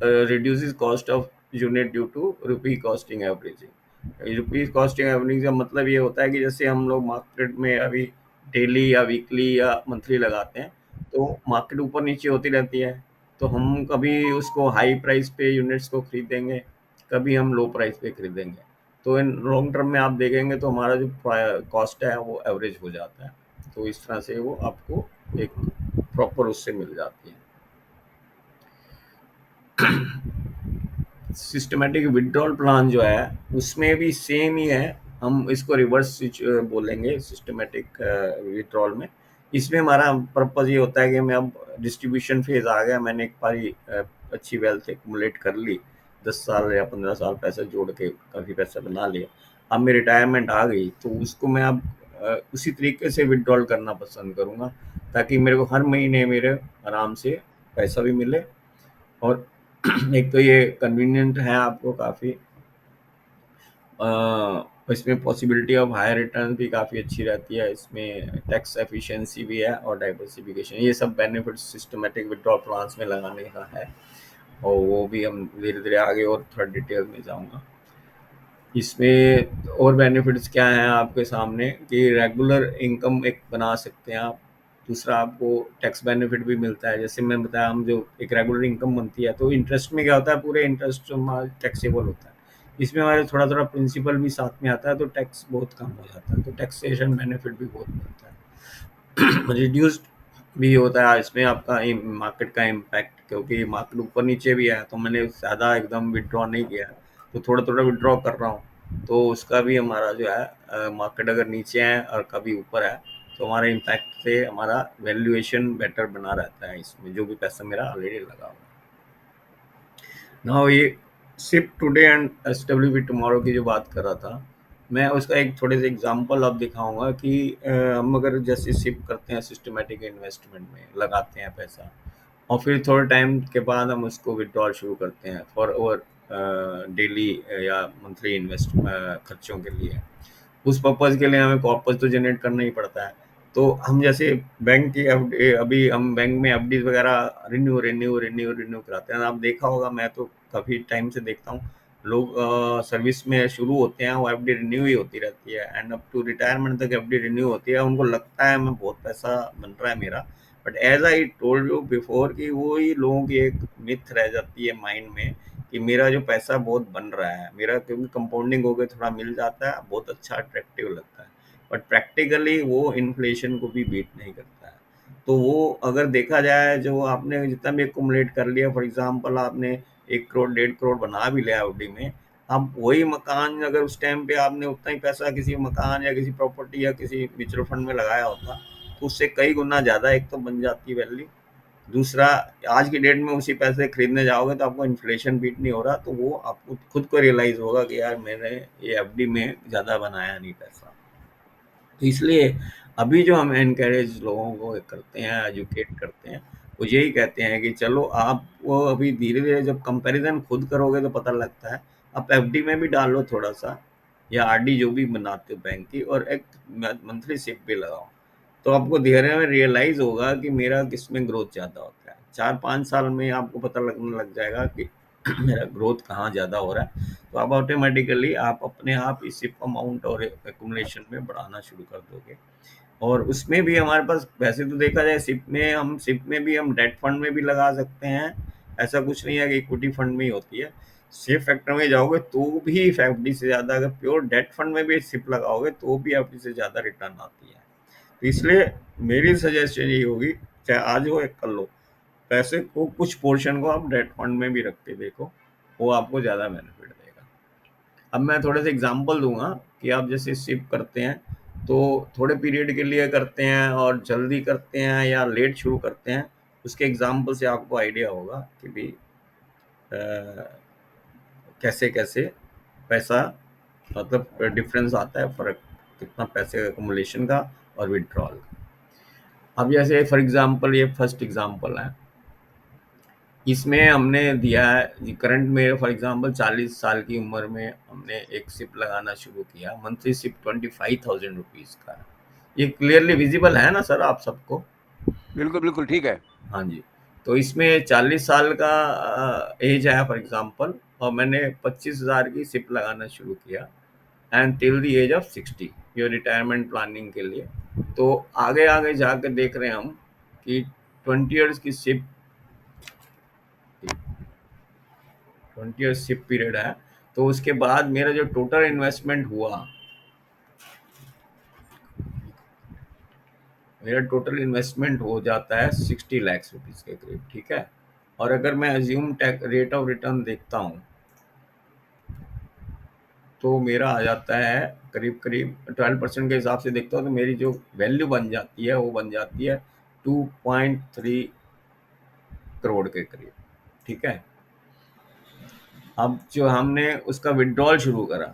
reduces cost of unit due to rupee costing averaging. Rupee costing averaging का मतलब ये होता है कि जैसे हम लोग मार्केट में अभी डेली या वीकली या मंथली लगाते हैं तो मार्केट ऊपर नीचे होती रहती है, तो हम कभी उसको हाई प्राइस पे यूनिट्स को खरीदेंगे, कभी हम लो प्राइस पे खरीदेंगे। तो इन लॉन्ग टर्म में आप देखेंगे तो हमारा जो कॉस्ट है वो एवरेज हो जाता है। तो इस तरह से वो आपको एक प्रॉपर उससे मिल जाती है। सिस्टमेटिक विड्रॉल प्लान जो है उसमें भी सेम ही है, हम इसको रिवर्स बोलेंगे सिस्टमेटिक विड्रॉल में। इसमें हमारा पर्पज़ ये होता है कि मैं अब डिस्ट्रीब्यूशन फेज आ गया, मैंने एक बारी अच्छी वेल्थ एक्मुलेट कर ली, 10 साल या 15 साल पैसा जोड़ के काफ़ी पैसा बना लिया, अब मेरी रिटायरमेंट आ गई तो उसको मैं अब उसी तरीके से विड्रॉल करना पसंद करूँगा, ताकि मेरे को हर महीने मेरे आराम से पैसा भी मिले, और एक तो ये कन्वीनियंट है आपको काफ़ी, इसमें पॉसिबिलिटी ऑफ हायर रिटर्न भी काफ़ी अच्छी रहती है, इसमें टैक्स एफिशिएंसी भी है और डाइवर्सिफिकेशन, ये सब बेनिफिट्स सिस्टमेटिक विड्रॉल प्लान्स में लगाने का है। और वो भी हम धीरे धीरे आगे और थोड़ा डिटेल में जाऊंगा। इसमें और बेनिफिट्स क्या हैं आपके सामने कि रेगुलर इनकम एक बना सकते हैं आप, दूसरा आपको टैक्स बेनिफिट भी मिलता है। जैसे मैं बताया, हम जो एक रेगुलर इनकम बनती है तो इंटरेस्ट में क्या होता है, पूरे इंटरेस्ट जो हमारा टैक्सेबल होता है, इसमें हमारे थोड़ा थोड़ा प्रिंसिपल भी साथ में आता है तो टैक्स बहुत कम हो जाता है, तो टैक्सेशन बेनिफिट भी बहुत मिलता है। रिड्यूस्ड भी होता है इसमें आपका मार्केट का इम्पैक्ट, क्योंकि मार्केट ऊपर नीचे भी है तो मैंने ज़्यादा एकदम विड्रॉ नहीं किया, तो थोड़ा थोड़ा विड्रॉ कर रहा हूँ, तो उसका भी हमारा जो है मार्केट अगर नीचे है और कभी ऊपर है तो हमारे इम्पैक्ट से हमारा वैल्यूएशन बेटर बना रहता है इसमें, जो भी पैसा मेरा ऑलरेडी लगा हुआ है। नाउ ये SIP today and SWP tomorrow की जो बात कर रहा था, मैं उसका एक थोड़े से एग्जांपल अब दिखाऊंगा कि हम अगर जैसे सिप करते हैं सिस्टमेटिक इन्वेस्टमेंट में लगाते हैं पैसा, और फिर थोड़े टाइम के बाद हम उसको विड्रॉल शुरू करते हैं फॉर ओवर डेली या मंथली इन्वेस्ट खर्चों के लिए, उस पर्पज़ के लिए हमें कॉर्पस तो जनरेट करना ही पड़ता है। तो हम जैसे बैंक की अभी हम बैंक में एफडी वगैरह रिन्यू कराते हैं। आप देखा होगा, मैं तो काफ़ी टाइम से देखता हूँ, लोग सर्विस में शुरू होते हैं, वो एफडी रिन्यू ही होती रहती है एंड अप टू रिटायरमेंट तक एफडी रिन्यू होती है। उनको लगता है मैं बहुत पैसा बन रहा है मेरा, but as I told you before कि वो ही लोगों की एक मिथ रह जाती है माइंड में कि मेरा जो पैसा बहुत बन रहा है मेरा, क्योंकि कंपाउंडिंग हो गए थोड़ा मिल जाता है, बहुत अच्छा अट्रैक्टिव लगता है, बट प्रैक्टिकली वो इन्फ्लेशन को भी बीट नहीं करता है। तो वो अगर देखा जाए, जो आपने जितना भी एक्यूमुलेट कर लिया, फॉर एग्जांपल आपने 1 करोड़ 1.5 करोड़ बना भी लिया एफडी में, अब वही मकान अगर उस टाइम पे आपने उतना ही पैसा किसी मकान या किसी प्रॉपर्टी या किसी म्यूचुअल फंड में लगाया होता तो उससे कई गुना ज़्यादा एक तो बन जाती वैल्यू, दूसरा आज की डेट में उसी पैसे खरीदने जाओगे तो आपको इन्फ्लेशन बीट नहीं हो रहा, तो वो आपको खुद को रियलाइज होगा कि यार मैंने ये एफडी में ज़्यादा बनाया नहीं पैसा। तो इसलिए अभी जो हम एनकरेज लोगों को करते हैं, एजुकेट करते हैं, वो यही कहते हैं कि चलो आप वो अभी धीरे धीरे जब कंपैरिजन खुद करोगे तो पता लगता है, आप एफडी में भी डालो थोड़ा सा या आरडी जो भी बनाते हो बैंक की, और एक मंथली सिप भी लगाओ, तो आपको धीरे में रियलाइज होगा कि मेरा किसमें ग्रोथ ज़्यादा होता है। 4-5 साल में आपको पता लगने लग जाएगा कि मेरा ग्रोथ कहाँ ज़्यादा हो रहा है, तो आप ऑटोमेटिकली आप अपने आप इस सिप अमाउंट और एक्यूमुलेशन में बढ़ाना शुरू कर दोगे। और उसमें भी हमारे पास, वैसे तो देखा जाए सिप में भी हम डेट फंड में भी लगा सकते हैं, ऐसा कुछ नहीं है कि इक्विटी फंड में ही होती है। सेफ फैक्टर में जाओगे तो भी एफडी से ज़्यादा, अगर प्योर डेट फंड में भी सिप लगाओगे तो भी एफडी से ज़्यादा रिटर्न आती है। तो इसलिए मेरी सजेशन यही होगी, चाहे आज हो या कल हो, पैसे को कुछ पोर्शन को आप डेट फंड में भी रख के देखो, वो आपको ज़्यादा बेनिफिट देगा। अब मैं थोड़े से एग्जांपल दूंगा कि आप जैसे सिप करते हैं तो थोड़े पीरियड के लिए करते हैं और जल्दी करते हैं या लेट शुरू करते हैं, उसके एग्जांपल से आपको आइडिया होगा कि भी कैसे कैसे पैसा, मतलब डिफरेंस आता है, फ़र्क कितना पैसे का एक्युमुलेशन का और विड्रॉल का। अब जैसे फॉर एग्जांपल ये फर्स्ट एग्जांपल है, इसमें हमने दिया है करंट में, फॉर एग्जांपल 40 साल की उम्र में हमने एक सिप लगाना शुरू किया, मंथली सिप 25,000 रुपीज़ का। ये क्लियरली विजिबल है ना सर आप सबको? बिल्कुल बिल्कुल ठीक है। हाँ जी। तो इसमें 40 साल का एज है फॉर एग्जांपल, और मैंने 25,000 की सिप लगाना शुरू किया and till the age of 60 your retirement planning के लिए। तो आगे आगे जाकर देख रहे हैं हम कि 20 ईयर्स की सिप, 20 ईयर्स सिप पीरियड है, तो उसके बाद मेरा जो टोटल इन्वेस्टमेंट हुआ, मेरा टोटल इन्वेस्टमेंट हो जाता है 60 लाख रुपीज़ के करीब, ठीक है। और अगर मैं अज्यूम रेट ऑफ रिटर्न देखता हूँ तो मेरा आ जाता है करीब करीब 12% के हिसाब से देखता हूँ, तो मेरी जो वैल्यू बन जाती है वो बन जाती है 2.3 करोड़ के करीब, ठीक है। अब जो हमने उसका विड्रॉल शुरू करा,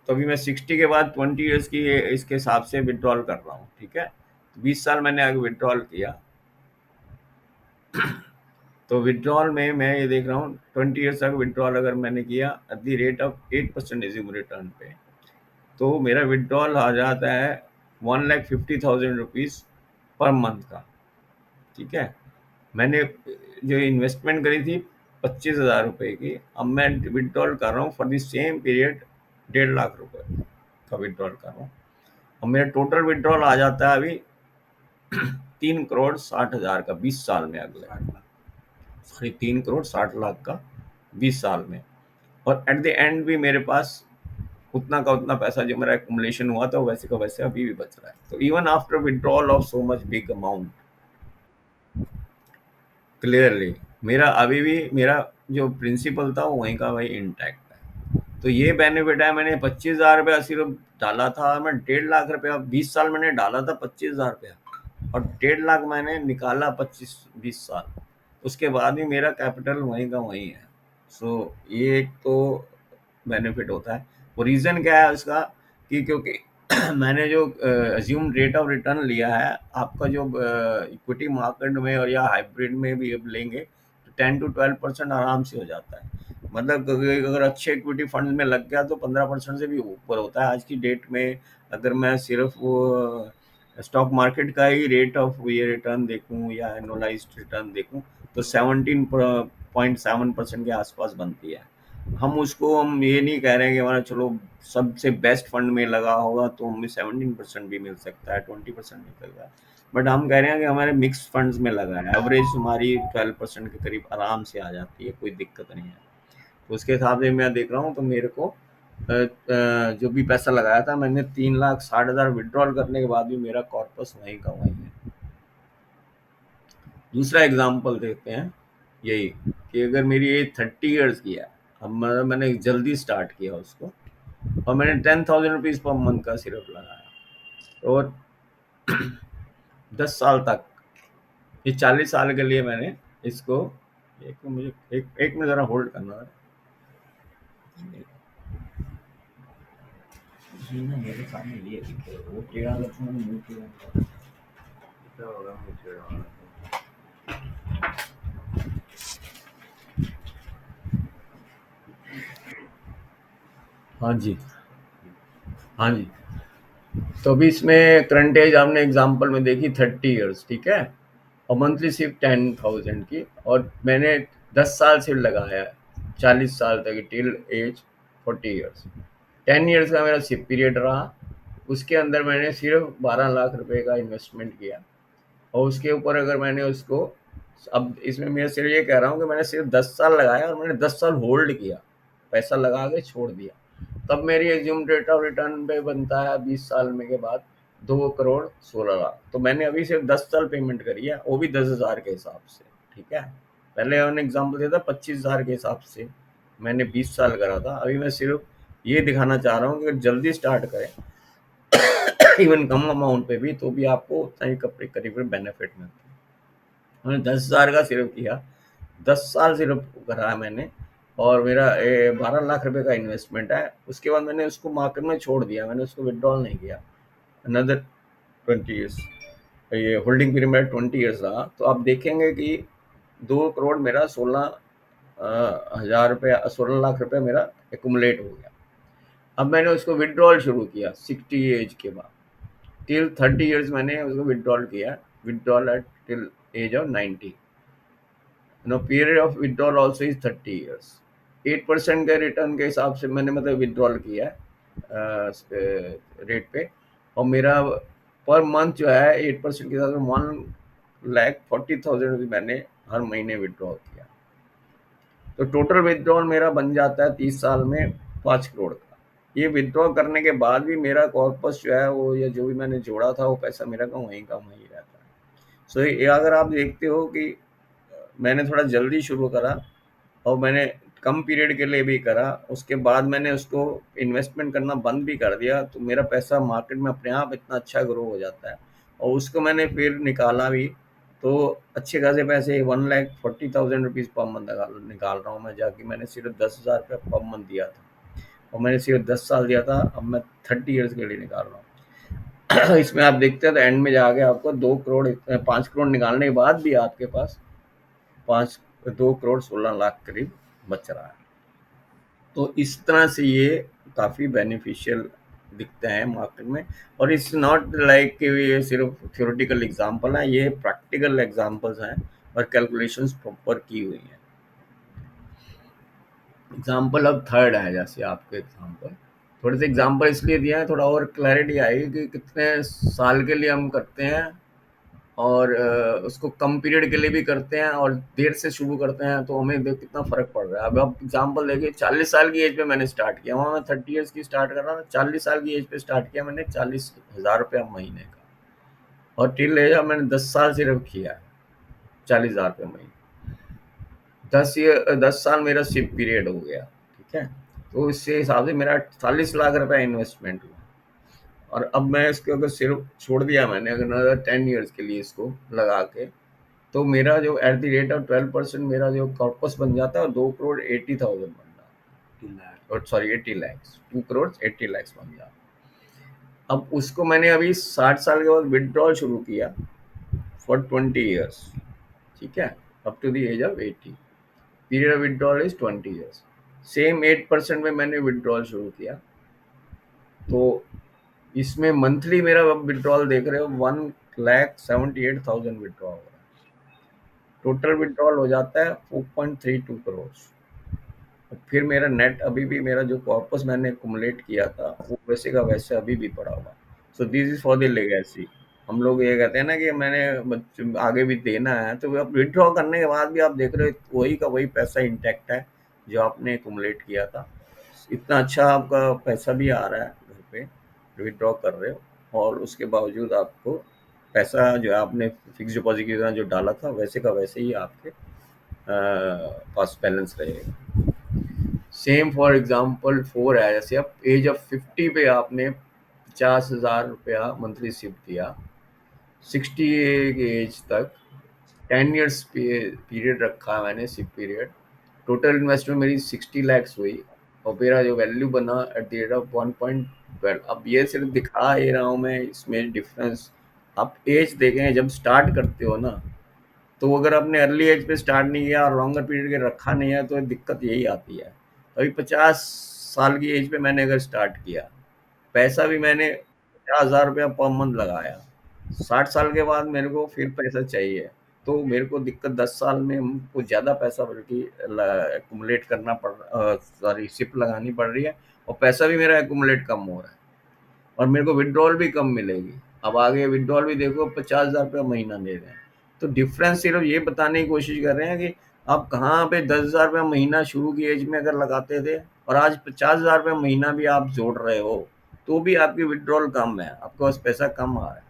तो अभी मैं 60 के बाद 20 ईयर्स की इसके हिसाब से विड्रॉल कर रहा हूँ, ठीक है। 20 साल मैंने आगे विड्रॉल किया, तो विड्रॉल में मैं ये देख रहा हूँ 20 ईयर्स तक विड्रॉल अगर मैंने किया at the rate of 8% assume return पे, तो मेरा विड्रॉल आ जाता है 1,50,000 रुपीज़ पर मंथ का, ठीक है। मैंने जो इन्वेस्टमेंट करी थी 25,000 रुपये की, अब मैं विड्रॉल कर रहा हूँ for the same period 1.5 lakh रुपए का विड्रॉल कर रहा हूँ, और मेरा टोटल विड्रॉल आ जाता है अभी 3,60,00,000 का 20 साल में, अगले 3,60,00,000 का 20 साल में। और एट द एंड भी मेरे पास उतना का उतना पैसा जो मेरा एक्युमुलेशन हुआ था वैसे का वैसे अभी भी बच रहा है। तो even after withdrawal of so much big amount, clearly मेरा अभी भी मेरा जो प्रिंसिपल था वो वहीं का वही इंटैक्ट है। तो ये बेनिफिट है। मैंने 25,000 रुपया सिर्फ डाला था, मैं 1.5 लाख रुपया 20 साल मैंने डाला था 25,000 रुपया, और 1.5 लाख मैंने निकाला 25-20 साल, उसके बाद भी मेरा कैपिटल वहीं का वहीं है। सो ये एक तो बेनिफिट होता है। वो रीज़न क्या है उसका कि क्योंकि मैंने जो अज्यूम रेट ऑफ रिटर्न लिया है, आपका जो इक्विटी मार्केट में और या हाइब्रिड में भी अब लेंगे तो 10 to 12% आराम से हो जाता है। मतलब अगर अच्छे इक्विटी फंड में लग गया तो 15% से भी ऊपर होता है आज की डेट में। अगर मैं सिर्फ वो स्टॉक मार्केट का ही रेट ऑफ ये रिटर्न देखूं या एनुअलाइज्ड रिटर्न देखूं तो 17.7% के आसपास बनती है। हम ये नहीं कह रहे हैं कि हमारा चलो सबसे बेस्ट फंड में लगा होगा तो हमें 17% भी मिल सकता है, 20% मिल सकता है, बट हम कह रहे हैं कि हमारे मिक्स फंड्स में लगा है, एवरेज हमारी 12% के करीब आराम से आ जाती है, कोई दिक्कत नहीं है। तो उसके हिसाब से मैं देख रहा हूँ तो मेरे को जो भी पैसा लगाया था मैंने 3,60,000 विड्रॉल करने के बाद भी मेरा कॉर्पस वहीं का वहीं है। दूसरा एग्जांपल देखते हैं यही कि अगर मेरी एज 30 इयर्स की है, अब मैंने जल्दी स्टार्ट किया उसको और मैंने 10,000 रुपीज़ पर मंथ का सिर्फ लगाया और 10 साल तक, ये 40 साल के लिए मैंने इसको एक मिनट ज़रा होल्ड करना है। मेरे सामने ये दिखे वो टेढ़ा रखूँ मुंह टेढ़ा क्या होगा मुझे वाला हाँ जी, हाँ जी। तो अभी इसमें करंट एज आपने एग्जांपल में देखी 30 इयर्स, ठीक है, और मंथली सिर्फ 10,000 की, और मैंने 10 साल से लगाया है 40 साल तक टिल एज 40 इयर्स। 10 इयर्स का मेरा सिप पीरियड रहा, उसके अंदर मैंने सिर्फ 12 लाख रुपए का इन्वेस्टमेंट किया, और उसके ऊपर अगर मैंने उसको, अब इसमें मैं सिर्फ ये कह रहा हूँ कि मैंने सिर्फ 10 साल लगाया और मैंने 10 साल होल्ड किया, पैसा लगा के छोड़ दिया, तब मेरी एज्यूम रेट ऑफ रिटर्न पे बनता है 20 साल में के बाद 2,16,00,000। तो मैंने अभी सिर्फ 10 साल पेमेंट करी है, वो भी 10,000 के हिसाब से, ठीक है। पहले मैंने एग्जाम्पल दिया था 25,000 के हिसाब से, मैंने 20 साल करा था। अभी मैं सिर्फ ये दिखाना चाह रहा हूँ कि अगर जल्दी स्टार्ट करें इवन कम अमाउंट पे भी तो भी आपको उतना ही करीब बेनिफिट मिलता है। मैंने 10,000 का सिर्फ किया, 10 साल सिर्फ करा है मैंने, और मेरा 12 लाख रुपए का इन्वेस्टमेंट है। उसके बाद मैंने उसको मार्केट में छोड़ दिया, मैंने उसको विड्रॉल नहीं किया। अनदर 20 इयर्स, ये होल्डिंग पीरियड मेरा 20 इयर्स रहा। तो आप देखेंगे कि 2 करोड़ मेरा 16 लाख रुपए मेरा एकुमुलेट हो गया। अब मैंने उसको विड्रॉल शुरू किया 60 एज के बाद, टिल 30 इयर्स मैंने उसको विड्रॉल किया, withdrawal at till age of 90। No period of withdrawal also is 30 years. 8% के रिटर्न के हिसाब से मैंने मतलब विड्रॉल किया है रेट पे, और मेरा पर मंथ जो है 8% के हिसाब से 1,40,000 मैंने हर महीने विड्रॉल किया। तो टोटल विड्रॉल मेरा बन जाता है 30 साल में 5 करोड़ का। ये विड्रॉ करने के बाद भी मेरा कॉर्पस जो है वो, या जो भी मैंने जोड़ा था वो पैसा मेरा का वहीं रहता है। सो ये अगर आप देखते हो कि मैंने थोड़ा जल्दी शुरू करा और मैंने कम पीरियड के लिए भी करा, उसके बाद मैंने उसको इन्वेस्टमेंट करना बंद भी कर दिया, तो मेरा पैसा मार्केट में अपने आप इतना अच्छा ग्रो हो जाता है। और उसको मैंने फिर निकाला भी तो अच्छे खासे पैसे 1,40,000 रुपीज़ पर मंथ निकाल रहा हूँ मैं, जाके मैंने सिर्फ 10,000 रुपये पर मंथ दिया था और मैंने सिर्फ 10 साल दिया था, अब मैं 30 इयर्स के लिए निकाल रहा हूँ। इसमें आप देखते हैं तो एंड में जाके आपको 2 करोड़ 5 करोड़ निकालने के बाद भी आपके पास 2 करोड़ 16 लाख करीब बच रहा है। तो इस तरह से ये काफ़ी बेनिफिशियल दिखते हैं मार्केट में, और इट्स नॉट लाइक कि ये सिर्फ थ्योरेटिकल एग्जांपल है, ये प्रैक्टिकल एग्जांपल्स हैं और कैलकुलेशंस प्रॉपर की हुई हैं। एग्जांपल अब थर्ड है, जैसे आपके एग्जांपल थोड़े से एग्जांपल इसलिए दिए हैं थोड़ा और क्लैरिटी आएगी कि कितने साल के लिए हम करते हैं और उसको कम पीरियड के लिए भी करते हैं और देर से शुरू करते हैं, तो हमें देख कितना फ़र्क पड़ रहा है। अब आप एग्ज़ाम्पल देखिए, 40 साल की एज पे मैंने स्टार्ट किया, वहाँ मैं 30 इयर्स की स्टार्ट कर रहा था, 40 साल की एज पे स्टार्ट किया मैंने, 40,000 रुपया महीने का, और टिल एज अब मैंने 10 साल सिर्फ किया है, 40,000 रुपये महीने। 10 साल मेरा सिप पीरियड हो गया, ठीक है? तो इससे हिसाब से मेरा 40 लाख रुपया इन्वेस्टमेंट हुआ, और अब मैं इसको अगर सिर्फ छोड़ दिया मैंने, अगर अनदर 10 इयर्स के लिए इसको लगा के, तो मेरा जो एट द रेट ऑफ 12% मेरा जो कॉर्पस बन जाता है, 2,80,000 बन जाता है, और सॉरी 80 लैक्स, 2,80,00,000 बन जाता है। अब उसको मैंने अभी 60 साल के बाद विड्रॉल शुरू किया फॉर 20 इयर्स, ठीक है, up to the age of 80, period of withdrawal is 20 years. Same 8% में मैंने विड्रॉल शुरू किया, तो इसमें मंथली मेरा अब विड्रॉल देख रहे हो 1,78,000 विड्रॉल हो रहा है, टोटल विड्रॉल हो जाता है 4.32 करोड़। फिर मेरा नेट अभी भी, मेरा जो कॉर्पस मैंने एक्युमुलेट किया था वो वैसे का वैसे अभी भी पड़ा हुआ। So this is for the legacy. हम लोग ये कहते हैं ना कि मैंने आगे भी देना है, तो अब विड्रॉ करने के बाद भी आप देख रहे हो वही का वही पैसा इंटैक्ट है जो आपने एक्युमुलेट किया था। इतना अच्छा आपका पैसा भी आ रहा है घर पे, विड्रॉ कर रहे हो, और उसके बावजूद आपको पैसा जो है आपने फिक्स डिपॉजिट की तरह जो डाला था वैसे का वैसे ही आपके पास बैलेंस रहेगा। सेम फॉर एग्जाम्पल 4 है, जैसे अब एज ऑफ 50 पे आपने 50,000 रुपया मंथली सिप दिया, 60 की एज तक 10 इयर्स पीरियड रखा है मैंने सिप पीरियड, टोटल इन्वेस्टमेंट मेरी 60 लैक्स हुई, और मेरा जो वैल्यू बना एट द रेट ऑफ 1.12। अब ये सिर्फ दिखा ही रहा हूँ मैं, इसमें डिफरेंस आप एज देखें जब स्टार्ट करते हो ना, तो अगर आपने अर्ली एज पे स्टार्ट नहीं किया और लॉन्गर पीरियड के रखा नहीं है, तो दिक्कत यही आती है। अभी 50 साल की एज पे मैंने अगर स्टार्ट किया, पैसा भी मैंने 50,000 रुपया पर मंथ लगाया, 60 साल के बाद मेरे को फिर पैसा चाहिए, तो मेरे को दिक्कत 10 साल में हमको ज़्यादा पैसा बल्कि एक्यूमुलेट करना सॉरी सिप लगानी पड़ रही है, और पैसा भी मेरा एक्यूमुलेट कम हो रहा है, और मेरे को विड्रॉल भी कम मिलेगी। अब आगे विड्रॉल भी देखो 50,000 रुपया महीना दे रहे हैं, तो डिफरेंस सिर्फ ये बताने की कोशिश कर रहे हैं कि आप कहाँ पे 10,000 रुपया महीना शुरू की एज में अगर लगाते थे, और आज 50,000 रुपया महीना भी आप जोड़ रहे हो, तो भी आपकी विड्रॉल कम है, आपके पास पैसा कम आ रहा है,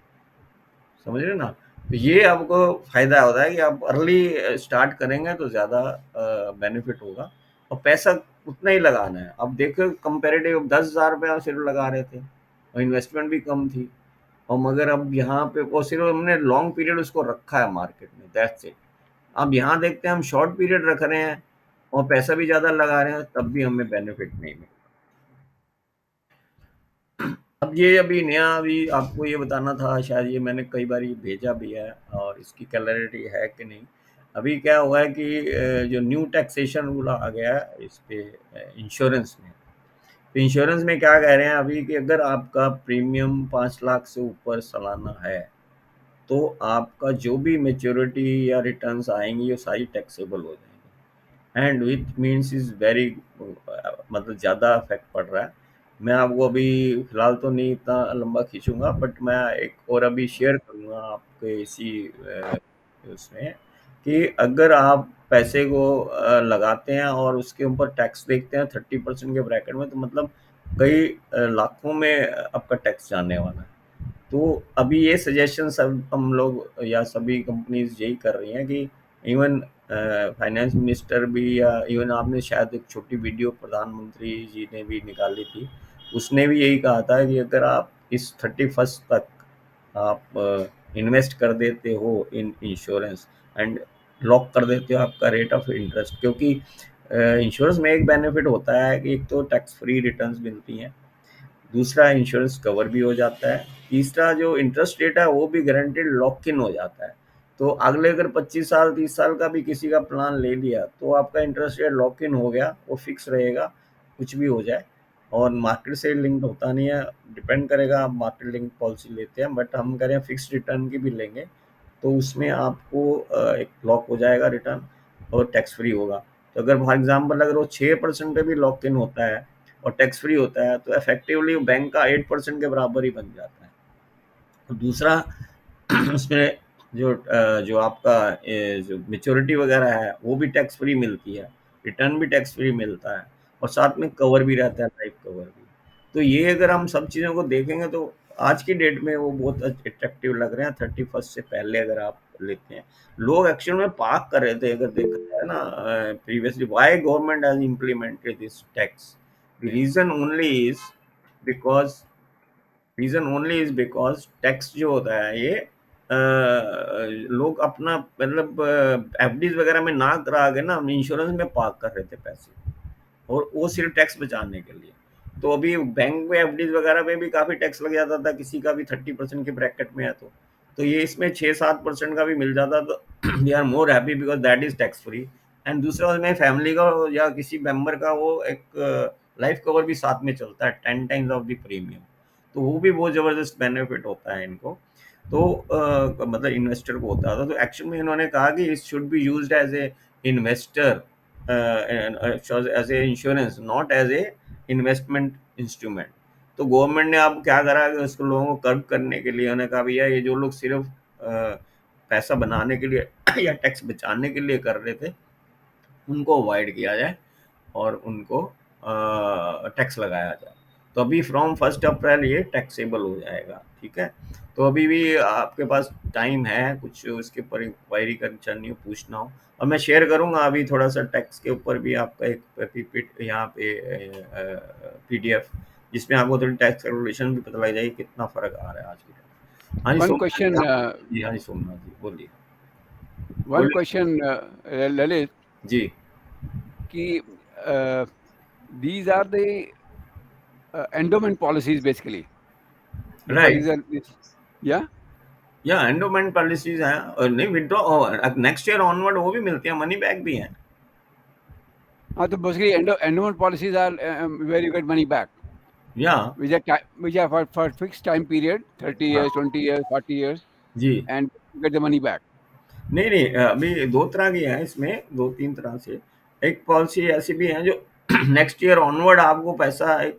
समझ रहे ना? तो ये आपको फायदा होता है कि आप अर्ली स्टार्ट करेंगे तो ज़्यादा बेनिफिट होगा, और पैसा उतना ही लगाना है। अब देखो कंपेरेटिव 10,000 रुपया सिर्फ लगा रहे थे और इन्वेस्टमेंट भी कम थी, और मगर अब यहाँ पे वो सिर्फ हमने लॉन्ग पीरियड उसको रखा है मार्केट में, दैट्स इट। अब यहाँ देखते हैं हम शॉर्ट पीरियड रख रहे हैं और पैसा भी ज़्यादा लगा रहे हैं, तब भी हमें बेनिफिट नहीं मिल। अब ये अभी नया, अभी आपको ये बताना था, शायद ये मैंने कई बार ये भेजा भी है और इसकी क्लैरिटी है कि नहीं। अभी क्या हुआ है कि जो न्यू टैक्सेशन रूल आ गया है इस पे इंश्योरेंस में, तो इंश्योरेंस में क्या कह रहे हैं अभी कि अगर आपका प्रीमियम 5 लाख से ऊपर सालाना है, तो आपका जो भी मैच्योरिटी या रिटर्न्स आएंगी वो सारी टैक्सेबल हो जाएंगी, and which means is very, मतलब ज़्यादा इफेक्ट पड़ रहा है। मैं आपको अभी फ़िलहाल तो नहीं इतना लंबा खींचूँगा, बट मैं एक और अभी शेयर करूँगा आपके इसी उसमें, कि अगर आप पैसे को लगाते हैं और उसके ऊपर टैक्स देखते हैं 30% के ब्रैकेट में, तो मतलब कई लाखों में आपका टैक्स जाने वाला है। तो अभी ये सजेशन सब हम लोग या सभी कंपनीज यही कर रही हैं कि इवन फाइनेंस मिनिस्टर भी, या इवन आपने शायद एक छोटी वीडियो प्रधानमंत्री जी ने भी निकाली थी, उसने भी यही कहा था कि अगर आप इस 31 तक आप इन्वेस्ट कर देते हो इन इंश्योरेंस एंड लॉक कर देते हो आपका रेट ऑफ इंटरेस्ट, क्योंकि इंश्योरेंस में एक बेनिफिट होता है कि एक तो टैक्स फ्री रिटर्न्स मिलती हैं, दूसरा इंश्योरेंस कवर भी हो जाता है, तीसरा जो इंटरेस्ट रेट है वो भी गारंटेड लॉक इन हो जाता है। तो अगले अगर 25 साल 30 साल का भी किसी का प्लान ले लिया, तो आपका इंटरेस्ट रेट लॉक इन हो गया, वो फिक्स रहेगा, कुछ भी हो जाए, और मार्केट से लिंक्ड होता नहीं है, डिपेंड करेगा आप मार्केट लिंक पॉलिसी लेते हैं, बट हम कह रहे हैं फिक्स रिटर्न की भी लेंगे, तो उसमें आपको एक लॉक हो जाएगा रिटर्न और टैक्स फ्री होगा। तो अगर फॉर एग्जांपल अगर वो 6% पे भी लॉक इन होता है और टैक्स फ्री होता है, तो इफेक्टिवली बैंक का 8% के बराबर ही बन जाता है। तो दूसरा उसमें जो आपका जो मैच्योरिटी वगैरह है वो भी टैक्स फ्री मिलती है, रिटर्न भी टैक्स फ्री मिलता है और साथ में कवर भी रहता है, लाइफ कवर भी। तो ये अगर हम सब चीज़ों को देखेंगे तो आज की डेट में वो बहुत अट्रैक्टिव लग रहे हैं 31st से पहले अगर आप लेते हैं। लोग एक्चुअल में पार्क कर रहे थे अगर देखा जाए ना previously, why government has implemented this tax, the because reason only is because tax जो होता है ये लोग अपना मतलब एफडीज वगैरह में ना करा के ना इंश्योरेंस में पार्क कर रहे थे पैसे, और वो सिर्फ टैक्स बचाने के लिए। तो अभी बैंक में एफडीज वगैरह में भी काफी टैक्स लग जाता था, किसी का भी 30% के ब्रैकेट में है तो ये इसमें 6-7% का भी मिल जाता तो they are more happy because that is tax free. And दूसरा उसमें फैमिली का या किसी मेंबर का वो एक लाइफ कवर भी साथ में चलता है 10 टाइम्स ऑफ द प्रीमियम, तो वो भी बहुत जबरदस्त बेनिफिट होता है इनको। तो मतलब इन्वेस्टर को होता था, तो एक्चुअल में इन्होंने कहा कि it should be used as a investor as a insurance, not as a investment instrument. तो गवर्नमेंट ने अब क्या करा कि उसको लोगों को कर्व करने के लिए उन्होंने कहा भैया ये जो लोग सिर्फ पैसा बनाने के लिए या टैक्स बचाने के लिए कर रहे थे उनको अवॉइड किया जाए और उनको टैक्स लगाया जाए। तो अभी फ्रॉम 1 अप्रैल ये टैक्सेबल हो जाएगा, ठीक है। तो अभी भी आपके पास टाइम है कुछ उसके ऊपर इंक्वायरी करनी हो, पूछना हो, और मैं शेयर करूंगा अभी थोड़ा सा टैक्स के ऊपर भी आपका एक पीपीट यहाँ पे पीडीएफ, जिसमें आपको थोड़ी टैक्स कैलकुलेशन भी पता लग जाएगी कितना फर्क आ रहा है आज की डेट में। हाँ जी One सोमनाथ जी, question, जी हाँ जी सोमनाथ जी बोलिए one question, Lalit, जी। कि these are the endowment policies basically. The right, policies are, yeah. या एंडोमेंट पॉलिसीज हैं और नहीं विड्रॉ नेक्स्ट ईयर ऑनवर्ड वो भी मिलती है, मनी बैक भी है। So basically, endowment policies are where you get money back, या which are for fixed time period, 30 हाँ years, 20 years, 40 years, ji, and you get the money back. नहीं नहीं अभी दो तरह की है इसमें, दो तीन तरह से। एक पॉलिसी ऐसी भी है जो नेक्स्ट ईयर ऑनवर्ड आपको पैसा एक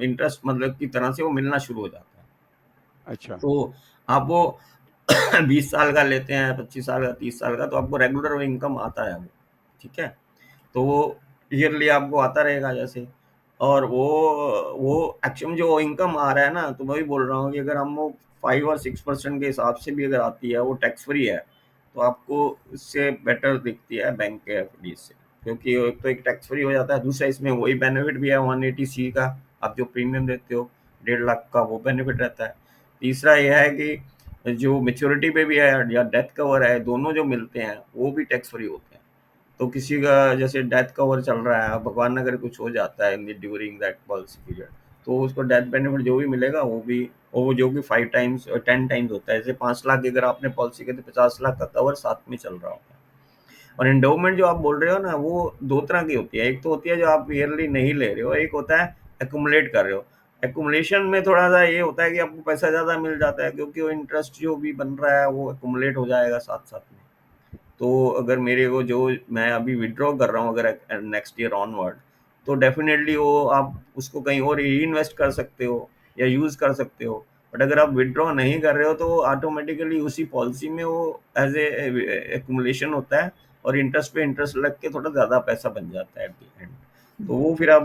इंटरेस्ट मतलब की तरह से वो मिलना शुरू हो जाता है। अच्छा, तो आप वो 20 साल का लेते हैं, 25 साल का, 30 साल का, तो आपको रेगुलर इनकम आता है वो, ठीक है। तो वो ईयरली आपको आता रहेगा जैसे, और वो एक्चुअली जो इनकम आ रहा है ना, तो मैं भी बोल रहा हूँ कि अगर हम वो 5 और 6% के हिसाब से भी अगर आती है वो टैक्स फ्री है, तो आपको इससे बेटर दिखती है बैंक के एफडी से, क्योंकि एक तो एक टैक्स फ्री हो जाता है, दूसरा इसमें वही बेनिफिट भी है 180C का, आप जो प्रीमियम देते हो 1.5 लाख का वो बेनिफिट रहता है। तीसरा यह है कि जो मेच्योरिटी पे भी है या डेथ कवर है, दोनों जो मिलते हैं वो भी टैक्स फ्री होते हैं। तो किसी का जैसे डेथ कवर चल रहा है, भगवान अगर कुछ हो जाता है in during that policy period, तो उसको डेथ बेनिफिट जो भी मिलेगा वो भी, वो जो कि 5 टाइम्स और 10 टाइम्स होता है। जैसे 5 लाख की अगर आपने पॉलिसी की तो 50 लाख का कवर साथ में चल रहा होता है। और एंडोमेंट जो आप बोल रहे हो ना, वो दो तरह की होती है। एक तो होती है जो आप ईयरली नहीं ले रहे हो, एक होता है एक्यूमुलेट कर रहे हो। एक्यूमुलेशन में थोड़ा सा ये होता है कि आपको पैसा ज़्यादा मिल जाता है, क्योंकि वो इंटरेस्ट जो भी बन रहा है वो एक्यूमुलेट हो जाएगा साथ साथ में। तो अगर मेरे को जो मैं अभी विड्रॉ कर रहा हूँ अगर नेक्स्ट ईयर ऑनवर्ड, तो डेफिनेटली वो आप उसको कहीं और री इन्वेस्ट कर सकते हो या यूज़ कर सकते हो। बट अगर आप विड्रॉ नहीं कर रहे हो तो ऑटोमेटिकली उसी पॉलिसी में वो एज ए एक्यूमुलेशन होता है, और इंटरेस्ट पे इंटरेस्ट लग के थोड़ा ज़्यादा पैसा बन जाता है एट द एंड। तो वो फिर आप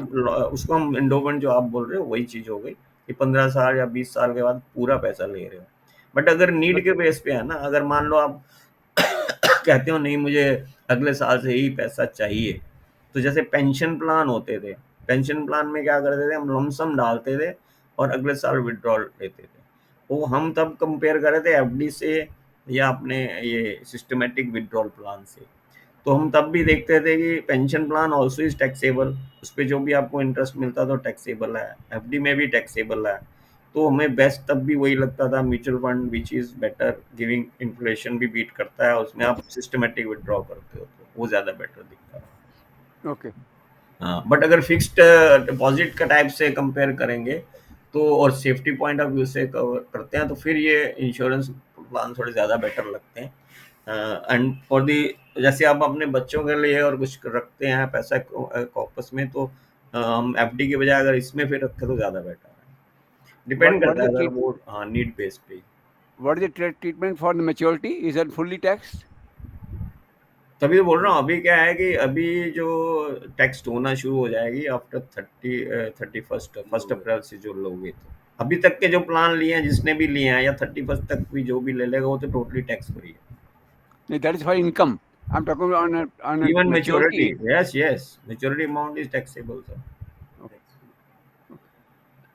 उसको हम एंडोमेंट जो आप बोल रहे हो वही चीज़ हो गई कि 15 साल या 20 साल के बाद पूरा पैसा ले रहे हो। बट अगर नीड के बेस पे है ना, अगर मान लो आप कहते हो नहीं मुझे अगले साल से ही पैसा चाहिए, तो जैसे पेंशन प्लान होते थे, पेंशन प्लान में क्या करते थे, हम लमसम डालते थे और अगले साल विड्रॉल लेते थे। वो हम तब कंपेयर कर रहे थे एफडी से या अपने ये सिस्टमेटिक विड्रॉल प्लान से। तो हम तब भी देखते थे कि pension plan also is taxable, उस पर जो भी आपको इंटरेस्ट मिलता तो टैक्सेबल है, एफडी में भी टैक्सेबल है। तो हमें बेस्ट तब भी वही लगता था mutual fund which is better giving, inflation भी बीट करता है, उसमें आप सिस्टमेटिक विड्रॉ करते हो तो वो ज़्यादा बेटर दिखता है। okay. हाँ, बट अगर फिक्स्ड डिपॉजिट का टाइप से कंपेयर करेंगे तो, और सेफ्टी पॉइंट ऑफ व्यू से कवर करते हैं, तो फिर ये इंश्योरेंस प्लान थोड़े ज़्यादा बेटर लगते हैं। एंड फॉर दी, जैसे आप अपने बच्चों के लिए और कुछ रखते हैं पैसा कॉर्पस में, तो हम एफडी के बजाय अगर इसमें फिर रखें तो ज़्यादा बेटर है। डिपेंड What करता is है the अगर treat? वो, हाँ नीड बेस्ड पे। what is the treatment for the maturity? Is that fully taxed? तभी तो बोल रहा हूँ, अभी क्या है कि अभी जो टैक्स होना शुरू हो जाएगी आफ्टर 31 अप्रैल से जो लोगे, तो अभी तक के जो प्लान लिए हैं, जिसने भी लिए हैं, या 31 तक भी जो भी ले लेगा, वो तो टोटली टैक्स फ्री है। No, that is for income. I'm talking about on a Even maturity. maturity, yes, maturity amount is taxable, sir.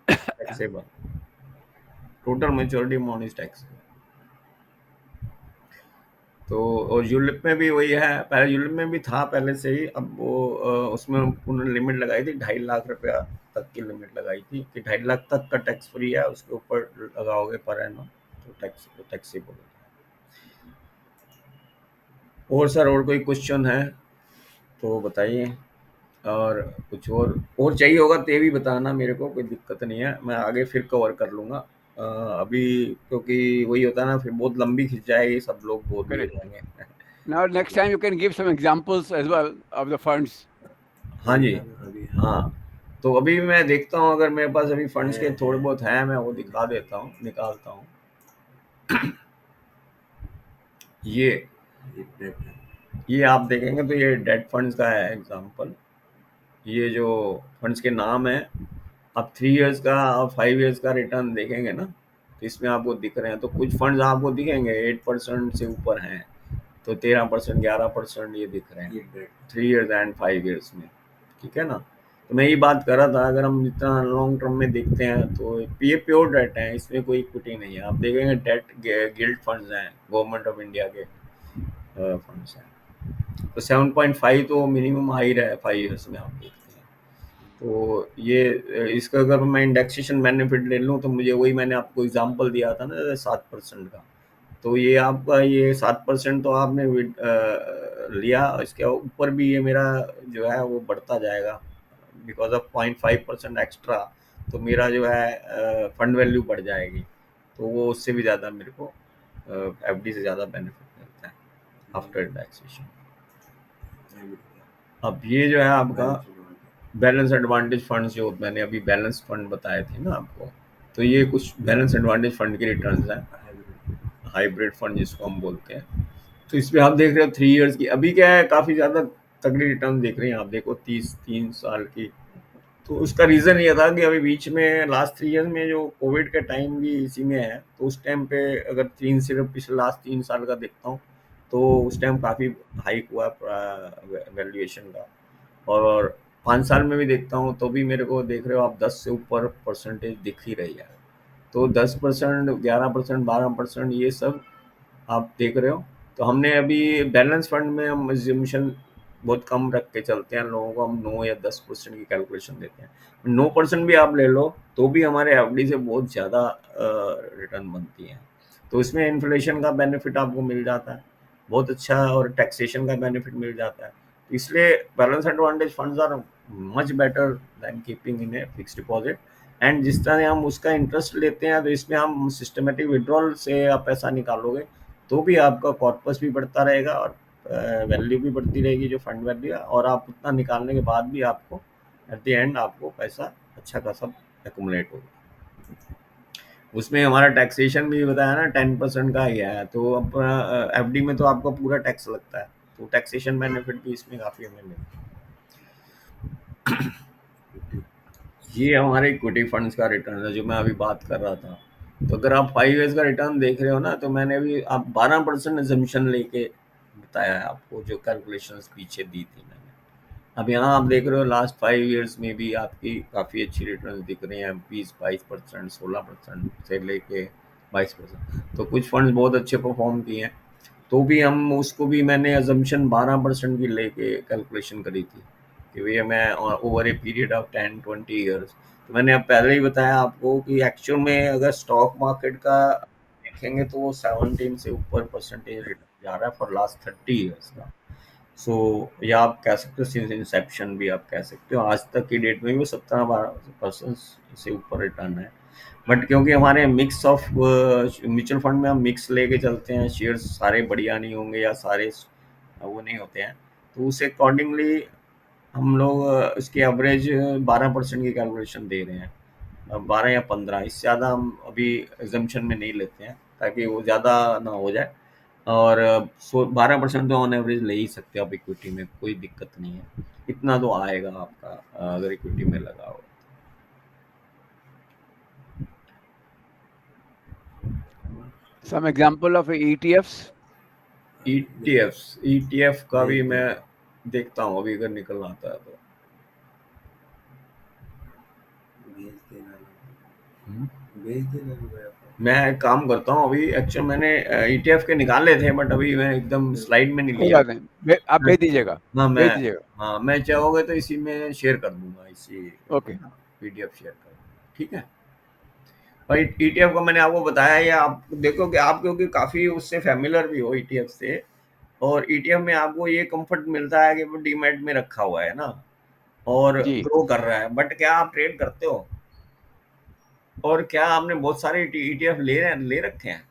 Taxable. Total maturity amount is taxable. तो और यूलिप में भी वही है, पहले यूलिप में भी था पहले से ही, अब वो उसमें उन्होंने लिमिट लगाई थी, 2.5 लाख रुपया तक की लिमिट लगाई थी कि 2.5 लाख तक का टैक्स फ्री है, उसके ऊपर लगाओगे पर एनम तो टैक्सेबल है। और सर और कोई क्वेश्चन है तो बताइए, और कुछ और चाहिए होगा तो ये भी बताना मेरे को, कोई दिक्कत नहीं है, मैं आगे फिर कवर कर लूँगा। अभी क्योंकि वही होता है ना, फिर बहुत लंबी खिंच जाएगी, सब लोग बोर भी हो Correct. जाएंगे। Now next time you can give some examples as well of the funds. हाँ जी, हाँ, तो अभी मैं देखता हूँ, अगर मेरे पास अभी फंड्स के थोड़े बहुत हैं, मैं वो दिखा देता हूँ, निकालता हूँ। ये आप देखेंगे तो ये डेट फंड्स का है एग्जांपल। ये जो फंड्स के नाम है, आप 3 इयर्स का और 5 इयर्स का रिटर्न देखेंगे ना, तो इसमें आपको दिख रहे हैं, तो कुछ फंड्स आपको दिखेंगे 8% से ऊपर हैं, तो 13%, 11% ये दिख रहे हैं 3 इयर्स एंड 5 इयर्स में, ठीक है ना। तो मैं यही बात कर रहा था, अगर हम जितना लॉन्ग टर्म में देखते हैं तो ये प्योर डेट है, इसमें कोई इक्विटी नहीं है। आप देखेंगे डेट गिल्ड फंड्स हैं, गवर्नमेंट ऑफ इंडिया के फंड्स हैं, तो 7.5 तो मिनिमम हाई रहा है 5 इयर्स में, आप देखते हैं। तो ये इसका अगर मैं इंडेक्सेशन बेनिफिट ले लूँ, तो मुझे वही मैंने आपको एग्जांपल दिया था ना 7% का, तो ये आपका ये 7% तो आपने लिया, इसके ऊपर भी ये मेरा जो है वो बढ़ता जाएगा बिकॉज ऑफ 0.5% एक्स्ट्रा, तो मेरा जो है फंड वैल्यू बढ़ जाएगी, तो वो उससे भी ज़्यादा मेरे को एफडी से ज़्यादा बेनिफिट मिलता है आफ्टर इंडेक्सेशन। अब ये जो है आपका बैलेंस एडवांटेज फंड्स, जो मैंने अभी बैलेंस फंड बताए थे ना आपको, तो ये कुछ बैलेंस एडवांटेज फंड के रिटर्न्स हैं, हाइब्रिड फंड जिसको हम बोलते हैं। तो इसमें आप देख रहे हो 3 इयर्स की, अभी क्या है काफ़ी ज़्यादा तगड़ी रिटर्न देख रहे हैं आप, देखो 3 साल की। तो उसका रीज़न ये था कि अभी बीच में लास्ट 3 इयर्स में जो कोविड का टाइम भी इसी में है, तो उस टाइम पे अगर सिर्फ पिछले लास्ट 3 साल का देखता हूँ, तो उस टाइम काफ़ी हाइक हुआ वैल्यूएशन का, और 5 साल में भी देखता हूँ तो भी मेरे को देख रहे हो आप 10 से ऊपर परसेंटेज दिख ही रही है। तो 10%, 11%, 12% ये सब आप देख रहे हो। तो हमने अभी बैलेंस फंड में हम एज्यूम्शन बहुत कम रख के चलते हैं, लोगों को हम 9 या 10% की कैलकुलेशन देते हैं। 9% भी आप ले लो तो भी हमारे एफडी से बहुत ज़्यादा रिटर्न बनती है। तो इसमें इन्फ्लेशन का बेनिफिट आपको मिल जाता है बहुत अच्छा, और टैक्सेशन का बेनिफिट मिल जाता है। तो इसलिए balance advantage funds are much better than keeping in a fixed deposit. And जिस तरह हम उसका इंटरेस्ट लेते हैं, तो इसमें हम सिस्टमेटिक विड्रॉल से आप पैसा निकालोगे तो भी आपका कॉर्पस भी बढ़ता रहेगा, और वैल्यू भी बढ़ती रहेगी जो फंड वैल्यू है, और आप उतना निकालने के बाद भी आपको एट द एंड आपको पैसा अच्छा खासा एक्यूमुलेट होगा। उसमें हमारा टैक्सेशन भी बताया ना 10% का ही है, तो अब एफडी में तो आपको पूरा टैक्स लगता है, तो टैक्सेशन बेनिफिट भी इसमें काफ़ी हमें मिलता है। ये हमारे इक्विटी फंड्स का रिटर्न है जो मैं अभी बात कर रहा था। तो अगर आप 5 इयर्स का रिटर्न देख रहे हो ना, तो मैंने अभी आप 12% एजम्पशन लेके बताया है आपको, जो कैलकुलेशंस पीछे दी थी मैंने। अब यहाँ आप देख रहे हो लास्ट 5 इयर्स में भी आपकी काफ़ी अच्छी रिटर्न दिख रही हैं, 20-22%, 16% से लेके 22%। तो कुछ फंड्स बहुत अच्छे परफॉर्म किए हैं, तो भी हम उसको भी मैंने एजम्पशन 12% की लेके कैलकुलेशन करी थी कि भैया मैं over a period of 10-20 years. तो मैंने अब पहले ही बताया आपको कि एक्चुअल में अगर स्टॉक मार्केट का देखेंगे तो वो 17 से ऊपर परसेंटेज रिटर्न जा रहा है फॉर लास्ट 30 ईयर्स का। सो या आप कह सकते हो सिंस इंसेप्शन भी आप कह सकते हो, आज तक की डेट में भी 17-12% से ऊपर रिटर्न है। बट क्योंकि हमारे मिक्स ऑफ म्यूचुअल फंड में हम मिक्स लेके चलते हैं, शेयर्स सारे बढ़िया नहीं होंगे या सारे वो नहीं होते हैं, तो उस अकॉर्डिंगली हम लोग इसकी एवरेज 12% की कैलकुलेशन दे रहे हैं, 12 या 15, इससे ज़्यादा हम अभी एग्जम्पशन में नहीं लेते हैं। ताकि वो ज़्यादा ना हो जाए। और 12% तो ऑन एवरेज ले ही सकते हो आप इक्विटी में, कोई दिक्कत नहीं है। इतना तो आएगा आपका अगर इक्विटी में लगाओ। Some example of ETFs. ETF का भी मैं देखता हूँ अभी अगर निकल आता है तो। मैं एक काम करता हूँ अभी, एक्चुअली मैंने ईटीएफ के निकाले थे बट अभी मैं एकदम स्लाइड में नहीं कोई लिया। बात नहीं, आप भेज दीजिएगा, हाँ भेज दीजिएगा। हाँ मैं चाहोगे तो इसी में शेयर कर दूंगा, इसी ओके। पीडीएफ शेयर कर दूंगा, ठीक है भाई। ईटीएफ का मैंने आपको बताया, या आप देखो कि आप क्योंकि काफ़ी उससे फैमिलियर भी हो ईटीएफ से, और ईटीएफ में आपको ये कंफर्ट मिलता है कि वो डीमैट में रखा हुआ है ना, और जी। ग्रो कर रहा है। बट क्या आप ट्रेड करते हो? और क्या आपने बहुत सारे ईटीएफ ले रखे हैं?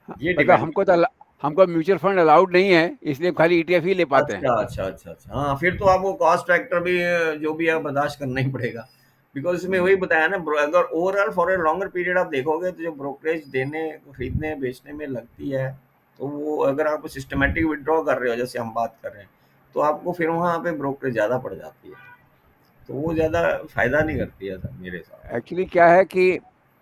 हाँ, ये मतलब डिपेंड। हमको म्यूचुअल फंड अलाउड नहीं है, इसलिए खाली ETF ही ले पाते हैं। अच्छा। हाँ, फिर तो आपको कॉस्ट फैक्टर भी जो भी है बर्दाश्त करना ही पड़ेगा, बिकॉज़ इसमें वही बताया ना, अगर overall for a longer period आप देखोगे तो जो ब्रोकरेज देने, खरीदने, बेचने में लगती है, तो वो अगर आप सिस्टमैटिक विथड्रॉ कर रहे हो जैसे हम बात कर रहे हैं, तो आपको फिर वहाँ पे ब्रोकरेज ज़्यादा पड़ जाती है, तो वो ज़्यादा फ़ायदा नहीं करती है सर मेरे हिसाब से। एक्चुअली क्या है कि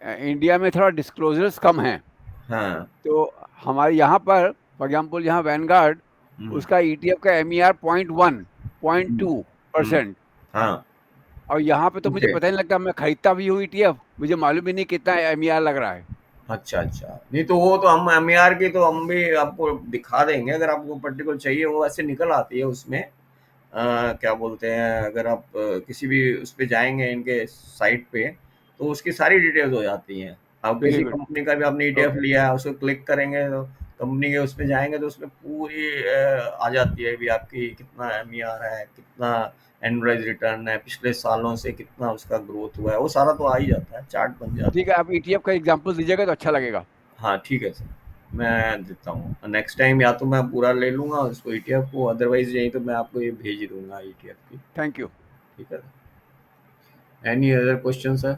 इंडिया में थोड़ा डिस्क्लोजर्स कम हैं, हाँ। तो हमारे यहाँ पर फॉर एग्जांपल यहाँ वैनगार्ड, हुँ, उसका ETF का MER 0.1 हुँ, हुँ। 0.2%, हाँ, और यहाँ पे तो मुझे ओके। पता नहीं लगता, मैं खरीदता भी हूँ ETF, मुझे मालूम भी नहीं कितना MER लग रहा है। अच्छा। नहीं तो वो तो हम एमईआर की तो हम भी आपको दिखा देंगे, अगर आपको पर्टिकुलर चाहिए, वो ऐसे निकल आती है उसमें। क्या बोलते हैं, अगर आप किसी भी उस पे जाएँगे इनके साइट पे, तो उसकी सारी डिटेल्स हो जाती हैं। आप वेरी किसी गुड। कंपनी का भी आपने ईटीएफ ओके। लिया है, उसको क्लिक करेंगे तो कंपनी के उस पे जाएँगे तो उसमें पूरी आ जाती है भी आपकी कितना एमईआर है, कितना एनुअलाइज़ रिटर्न है, पिछले सालों से कितना उसका ग्रोथ हुआ है, वो सारा तो आ ही जाता है, चार्ट बन जाता ठीक है। है, आप ETF का एग्जांपल दीजिएगा तो अच्छा लगेगा। हाँ, ठीक है सर, मैं देता हूँ। नेक्स्ट टाइम या तो मैं पूरा ले लूँगा उसको ईटीएफ को, अदरवाइज़ यहीं तो मैं आपको ये भेज दूँगा ईटीएफ की, थैंक यू। ठीक है? Any other question sir?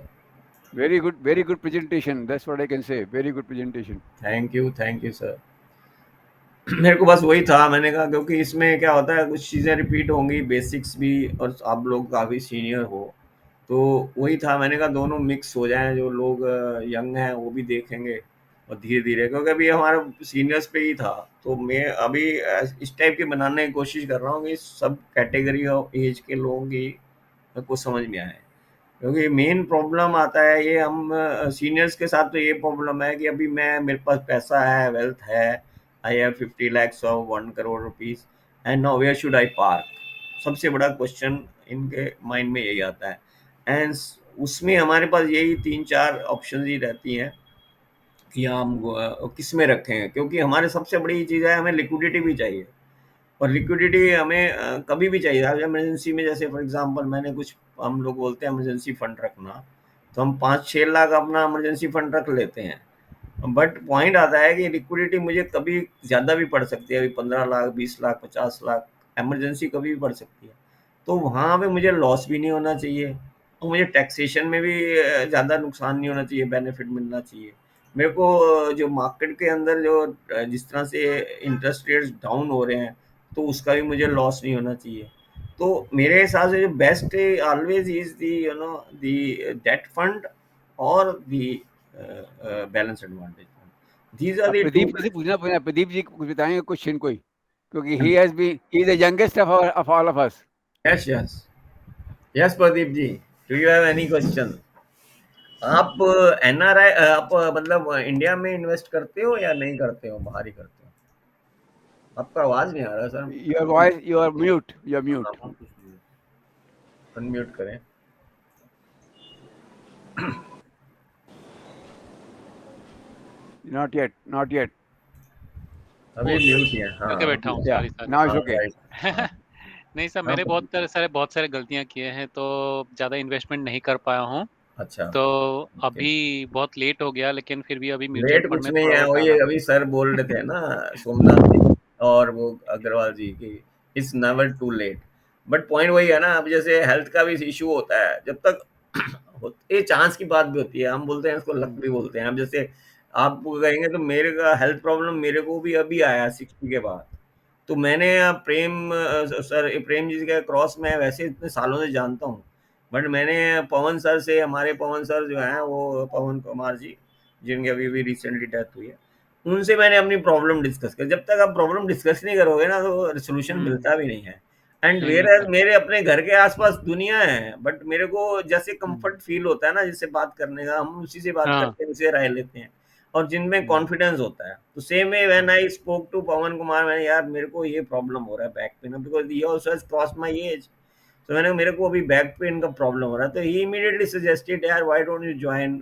Very good presentation, that's what I can say, very good presentation. Thank you sir. मेरे को बस वही था, मैंने कहा क्योंकि इसमें क्या होता है कुछ चीज़ें रिपीट होंगी, बेसिक्स भी, और आप लोग काफ़ी सीनियर हो, तो वही था, मैंने कहा दोनों मिक्स हो जाएँ, जो लोग यंग हैं वो भी देखेंगे, और धीरे-धीरे, क्योंकि अभी हमारा सीनियर्स पे ही था, तो मैं अभी इस टाइप की बनाने की कोशिश कर रहा हूँ कि सब कैटेगरी ऑफ एज के लोगों की को समझ में आए। क्योंकि मेन प्रॉब्लम आता है ये, हम सीनियर्स के साथ तो ये प्रॉब्लम है कि अभी मैं, मेरे पास पैसा है, वेल्थ है, आई हैव 50 lakhs और 1 crore rupees, and now where should I park? सबसे बड़ा क्वेश्चन इनके माइंड में यही आता है, एंड उसमें हमारे पास यही 3-4 ऑप्शन ही रहती हैं कि हम किस में रखें, क्योंकि हमारे सबसे बड़ी चीज़ है, हमें लिक्विडिटी भी चाहिए, और लिक्विडिटी हमें कभी भी चाहिए। अब इमरजेंसी में, जैसे फॉर एग्जांपल मैंने कुछ, हम लोग बोलते हैं इमरजेंसी फंड रखना, तो हम 5-6 लाख अपना इमरजेंसी फंड रख लेते हैं, बट पॉइंट आता है कि लिक्विडिटी मुझे कभी ज़्यादा भी पड़ सकती है, अभी 15 लाख, 20 लाख, 50 लाख इमरजेंसी कभी भी पड़ सकती है, तो वहाँ पे मुझे लॉस भी नहीं होना चाहिए, और मुझे टैक्सेशन में भी ज़्यादा नुकसान नहीं होना चाहिए, बेनिफिट मिलना चाहिए मेरे को। जो मार्केट के अंदर जो जिस तरह से इंटरेस्ट रेट्स डाउन हो रहे हैं, तो उसका भी मुझे लॉस नहीं होना चाहिए। तो मेरे हिसाब से जो best always is the, the debt fund और the balance advantage fund, these are अब दी टू। प्रदीप जी से पूछना पड़ेगा, प्रदीप जी कुछ बताएंगे क्वेश्चन कोई, क्योंकि he is the youngest of all of us. Yes yes yes Pradeep ji, do you have any question? आप एनआरआई, आप मतलब इंडिया में इन्वेस्ट करते हो या नहीं करते हो, बाहर ही करते हो? आपका आवाज नहीं आ रहा sir. Your voice, you are mute. Unmute करें। Not yet. अभी म्यूट ही है, हाँ करके बैठा अभी। हूँ, yeah sorry sir. Now it's हाँ ओके। राइट। हाँ नहीं सर, हाँ मैंने बहुत सारे गलतियां किए हैं, तो ज़्यादा इन्वेस्टमेंट नहीं कर पाया हूँ। अच्छा, तो ओके। अभी बहुत लेट हो गया, लेकिन फिर भी अभी म्यूचुअल लेट फंड कुछ में नहीं थोड़ा है, बहुत वही डाला हूँ। अभी सर बोल रहे थे ना, सोमनाथ जी और वो अग्रवाल जी की, it's never too late. But point वही है ना, अब जैसे हेल्थ का भी इशू होता है, जब तक ये चांस की बात भी होती है, हम बोलते हैं इसको, लक भी बोलते हैं। अब जैसे आप कहेंगे तो मेरे का हेल्थ प्रॉब्लम मेरे को भी अभी आया 60 के बाद। तो मैंने सर प्रेम जी के क्रॉस में वैसे इतने सालों से जानता हूँ, बट मैंने पवन सर से, हमारे पवन सर जो हैं वो पवन कुमार जी, जिनकी अभी भी रिसेंटली डेथ हुई है, उनसे मैंने अपनी प्रॉब्लम डिस्कस कर। जब तक आप प्रॉब्लम डिस्कस नहीं करोगे ना तो सोल्यूशन मिलता भी नहीं है। एंड नहीं वेयर मिलता। मेरे अपने घर के आसपास दुनिया है, बट मेरे को जैसे कंफर्ट फील होता है ना जिससे बात करने का, हम उसी से बात हाँ। करते हैं, उसे राय लेते हैं और जिनमें कॉन्फिडेंस होता है। तो same way when I spoke to Pavan Kumar, मैंने यार मेरे को ये प्रॉब्लम हो रहा है back pain, because he also has cross my age. तो मैंने मेरे को अभी बैक पेन का प्रॉब्लम हो रहा है, तो ही इमीडिएटली सजेस्टेड यार why don't you join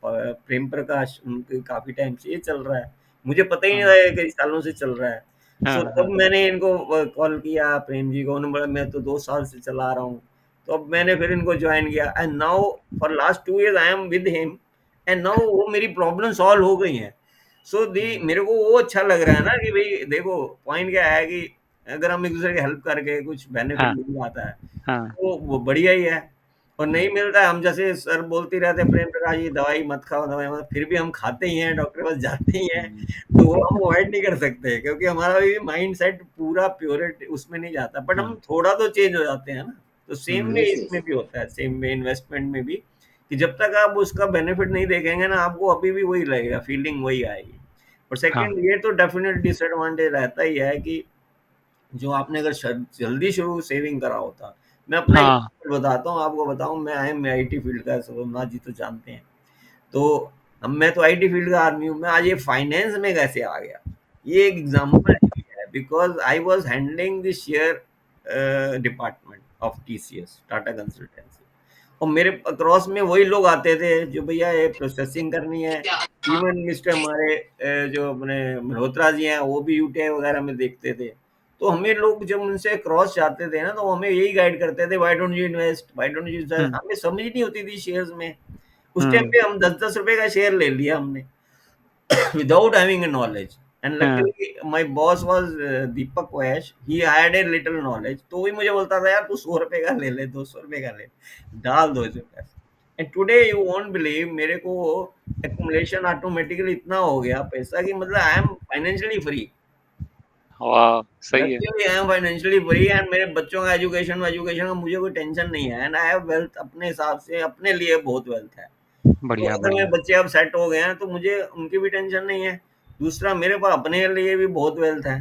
Prem Prakash, उनके काफी टाइम से ये चल रहा है, मुझे पता ही नहीं हाँ। था कई सालों से चल रहा है। सो हाँ। तब हाँ। मैंने इनको कॉल किया, प्रेम जी को, उन्होंने बोला मैं तो 2 साल से चला रहा हूँ। तो अब मैंने फिर इनको ज्वाइन किया and now for last 2 years I am with him and now वो मेरी प्रॉब्लम सॉल्व हो गई है। सो दी मेरे को वो अच्छा लग रहा है ना कि भाई देखो पॉइंट क्या है कि अगर हम एक दूसरे की हेल्प करके कुछ बेनिफिट हाँ। मिल जाता है हाँ। तो वो बढ़िया ही है। और नहीं मिलता है, हम जैसे सर बोलते रहते हैं प्रेम प्रकाश जी दवाई मत खाओ, दवाई मत, फिर भी हम खाते ही हैं, डॉक्टर के पास जाते ही हैं। तो वो हम अवॉइड नहीं कर सकते क्योंकि हमारा भी माइंड सेट पूरा प्योरिटी उसमें नहीं जाता, बट हम थोड़ा तो चेंज हो जाते हैं ना। तो सेम वे यस इसमें यस भी होता है, सेम वे इन्वेस्टमेंट में भी, कि जब तक आप उसका बेनिफिट नहीं देखेंगे ना आपको अभी भी वही लगेगा, फीलिंग वही आएगी। और हाँ। सेकंड ये तो डेफिनेट डिसएडवांटेज रहता ही है कि जो आपने अगर जल्दी शुरू सेविंग करा होता। मैं अपना हाँ। एग्जाम्पल बताता हूँ आपको, बताऊँ मैं आई एम आईटी फील्ड का, सोमनाथ जी तो जानते हैं। तो अब मैं तो आईटी फील्ड का आदमी हूँ, मैं आज ये फाइनेंस में कैसे आ गया, ये एक एग्जाम्पल है because I was handling the share department of TCS Tata consultancy. और मेरे क्रॉस में वही लोग आते थे जो भैया ये प्रोसेसिंग करनी है। इवन मिस्टर हमारे जो अपने मल्होत्रा जी हैं वो भी यूटीआई वगैरह में देखते थे। तो हमें लोग जब उनसे क्रॉस जाते थे ना तो हमें यही गाइड करते थे, why don't you invest, why don't you invest. Hmm. हमें समझ नहीं होती थी शेयर्स में। उस टाइम हम्म। पे हम 10-10 रुपए का शेयर ले लिया हमने without having a knowledge. And हाँ। luckily my boss was Deepak Vash, he had a little knowledge, तो वही मुझे बोलता था यार तू 100 रुपए का ले ले, 200 रुपए का ले, डाल दो इसे पैसे। And today you won't believe, मेरे को एक्यूमुलेशन ऑटोमेटिकली इतना हो गया पैसा कि मतलब आई एम फाइनेंशियली फ्री। वाह, सही है। Luckily I am financially free and मेरे बच्चों का एजुकेशन का मुझे कोई टेंशन नहीं है, एंड आई हैव वेल्थ अपने हिसाब से, अपने लिए बहुत वेल्थ है। तो बढ़िया अगर मेरे बढ़िया। बच्चे अब सेट हो गए हैं तो मुझे उनकी भी टेंशन नहीं है। दूसरा मेरे पास अपने लिए भी बहुत वेल्थ है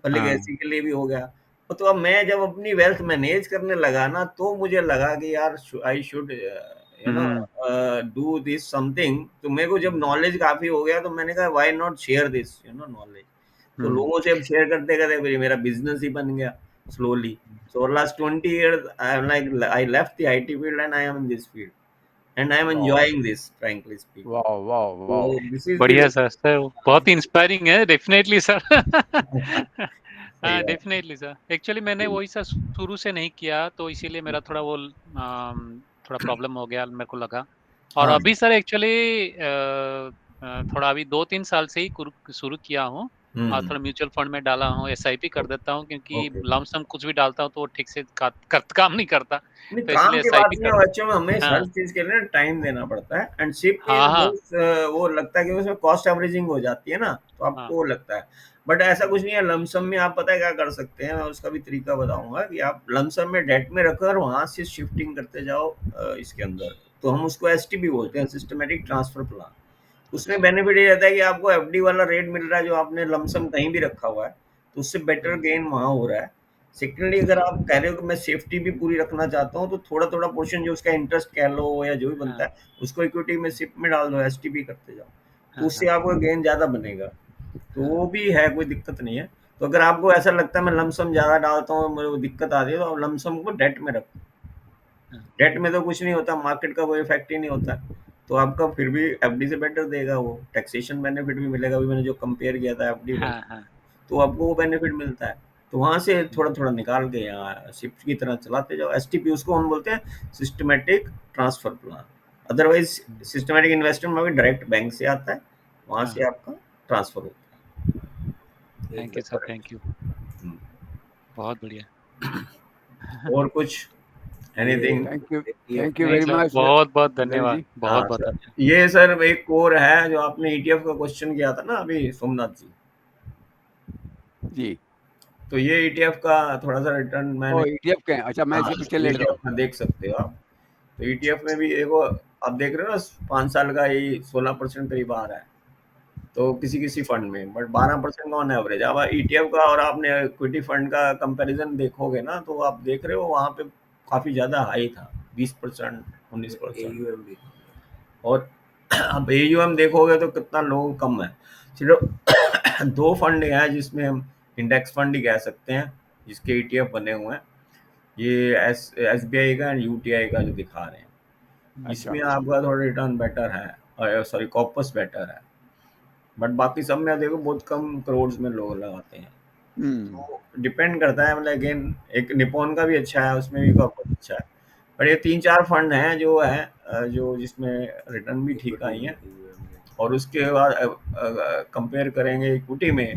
और हाँ। लेगेसी के लिए भी हो गया। तो अब मैं जब अपनी वेल्थ मैनेज करने लगा ना तो मुझे लगा कि यार I should you know hmm. Do this something. तो मेरे को जब नॉलेज काफी हो गया तो मैंने कहा why not share this knowledge. तो हम्म। लोगों से अब शेयर करते करते फिर मेरा बिजनेस ही बन गया slowly. So last 20 years I am like I left the IT field and I am in this field and I'm वाह enjoying this, frankly speaking. वाह वाह So वाह this is the बढ़िया सर, सर बहुत ही inspiring है definitely sir. सही हाँ बात डेफिनेटली सर, एक्चुअली मैंने वही सर शुरू से नहीं किया तो इसीलिए मेरा थोड़ा वो थोड़ा प्रॉब्लम हो गया मेरे को लगा। और हाँ अभी सर एक्चुअली थोड़ा अभी 2-3 साल से ही शुरू किया हूँ। और थोड़ा म्यूचुअल फंड में डाला हूँ, एसआईपी कर देता हूँ क्योंकि ओके। लमसम कुछ भी डालता हूँ तो वो ठीक से काम नहीं करता। नहीं तो काम इसलिए की बात एसआईपी नहीं कर है दे। बच्चों में, हमें हर हाँ चीज के लिए टाइम देना पड़ता है एंड शिप हाँ। इज हाँ वो लगता है कि उसमें कॉस्ट एवरेजिंग हो जाती है ना तो हाँ। आपको वो लगता है। बट ऐसा कुछ नहीं है, लमसम में आप पता है क्या कर सकते हैं, मैं उसका भी तरीका बताऊंगा कि आप लमसम में डेट में रखकर वहां से शिफ्टिंग करते जाओ इसके अंदर। तो हम उसको एसटीपी बोलते हैं, सिस्टमेटिक ट्रांसफर प्लान। उसमें अच्छा। बेनिफिट ये रहता है कि आपको एफडी वाला रेट मिल रहा है जो आपने लमसम कहीं भी रखा हुआ है, तो उससे बेटर हम्म। गेन वहां हो रहा है। सेकेंडली अगर आप कह रहे हो कि मैं सेफ्टी भी पूरी रखना चाहता हूँ तो थोड़ा थोड़ा पोर्शन जो उसका इंटरेस्ट कह लो या जो भी बनता हाँ है उसको इक्विटी में सिप में डाल दो, एसटीपी करते जाओ, तो हाँ। उससे हाँ आपको गेन ज्यादा बनेगा। तो हाँ। वो भी है, कोई दिक्कत नहीं है। तो अगर आपको ऐसा लगता है मैं लमसम ज्यादा डालता हूँ मेरे को दिक्कत आती है तो आप लमसम को डेट में रखो। हाँ। डेट में तो कुछ नहीं होता, मार्केट का कोई इफेक्ट ही नहीं होता, तो आपका फिर भी एफडी से बेटर देगा, वो टैक्सेशन बेनिफिट भी मिलेगा। अभी मैंने जो कंपेयर किया था एफडी हाँ वर्सेस, हाँ। तो आपको वो बेनिफिट मिलता है। तो वहां से थोड़ा थोड़ा निकाल के यहाँ शिफ्ट की तरह चलाते जाओ। एसटीपी उसको हम बोलते हैं, systematic transfer plan. Otherwise systematic investment में भी डायरेक्ट बैंक से आता है, वहां हाँ। से आपका ट्रांसफर होता है, थैंक एकदम you sir, correct. Thank you. बहुत बढ़िया। और कुछ एनीथिंग? थैंक यू नहीं वेरी सर, मच बहुत बहुत ललित धन्यवाद, जी। बहुत हाँ बहुत सर, धन्यवाद। ये सर एक और है जो आपने ईटीएफ का क्वेश्चन किया था ना अभी सोमनाथ जी, जी तो ये ईटीएफ का थोड़ा सा रिटर्न मैंने, ओ ईटीएफ के हैं। अच्छा मैं हाँ इसके पीछे लेट रहा ईटीएफ हूँ। में देख सकते हो आप। तो ईटीएफ में भी देखो, आप देख रहे हो ना 5 साल का ये 16% करीब आ रहा है, तो किसी किसी फंड में, बट 12% ऑन एवरेज। अब ईटीएफ का और आपने इक्विटी फंड का कंपैरिजन देखोगे ना, तो आप देख रहे हो वहाँ पे काफी ज्यादा हाई था, 20%, 19%। AUM भी और अब एयूएम देखोगे तो कितना लोग कम है। सिर्फ दो फंड हैं जिसमें हम इंडेक्स फंड ही कह सकते हैं, जिसके ईटीएफ बने हुए हैं, ये एसबीआई का एंड यूटीआई का जो दिखा रहे हैं। अच्छा इसमें आपका थोड़ा रिटर्न बेटर है, और सॉरी कॉपस बेटर है, बट बाकी सब में देखो बहुत कम करोड़ में लोग लगाते हैं। तो डिपेंड करता है, मतलब अगेन एक निपॉन का भी अच्छा है, उसमें भी कॉपस अच्छा है, पर ये 3-4 फंड हैं जो है जो जिसमें रिटर्न भी ठीक आई है। और उसके बाद कंपेयर करेंगे इक्विटी में,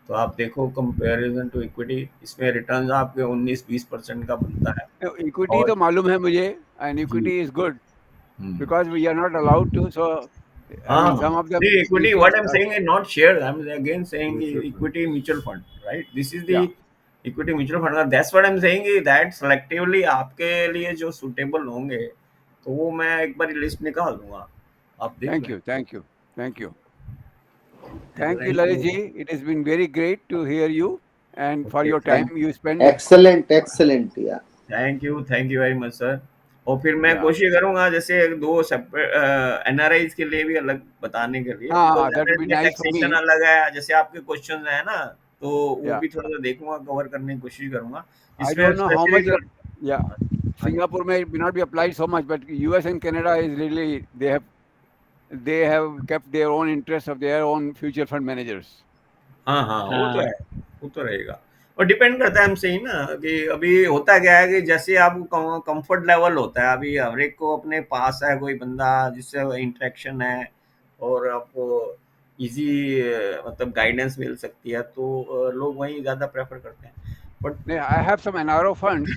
तो आप देखो कंपैरिजन टू इक्विटी, इसमें रिटर्न्स आपके 19-20% का बनता है। इक्विटी और तो मालूम है मुझे एंड जी, equity is good hmm, because we are not allowed to. So, I हाँ mean, some of the नहीं, equity people what I am saying is not share, I am again saying mutual fund. Equity mutual fund, right, this is the yeah. Equity mutual fund, that's what I am saying that selectively आपके लिए जो suitable होंगे, तो वो मैं एक बार list निकाल दूंगा, आप देख Thank लें। you, thank you, thank you, thank you, thank Lalit you, ji. It has been very great to hear you and for okay, your time thank you spend. Excellent yeah thank you very much sir. और फिर मैं Yeah. कोशिश करूंगा जैसे दो separate NRIs के लिए भी अलग बताने के लिए, because That would be NRI का nice for टैक्सेशन me. अलग है, जैसे आपके क्वेश्चन है ना, तो वो Yeah. भी थोड़ा सा देखूंगा, कवर करने की कोशिश करूंगा I इसमें don't know how much. Specific. Yeah. हाँ जी, Singapore may not be applied so much, but US and Canada is really they have kept their own interests of their own future fund managers. हाँ हाँ, वो तो हाँ, है, वो तो रहेगा। और डिपेंड करता है हमसे ही ना, कि अभी होता क्या है कि जैसे आपको कंफर्ट लेवल होता है, अभी हर एक को अपने पास है कोई बंदा जिससे इंटरेक्शन है, और आपको इजी मतलब गाइडेंस मिल सकती है, तो लोग वही ज़्यादा प्रेफर करते हैं, but I have some NRO funds,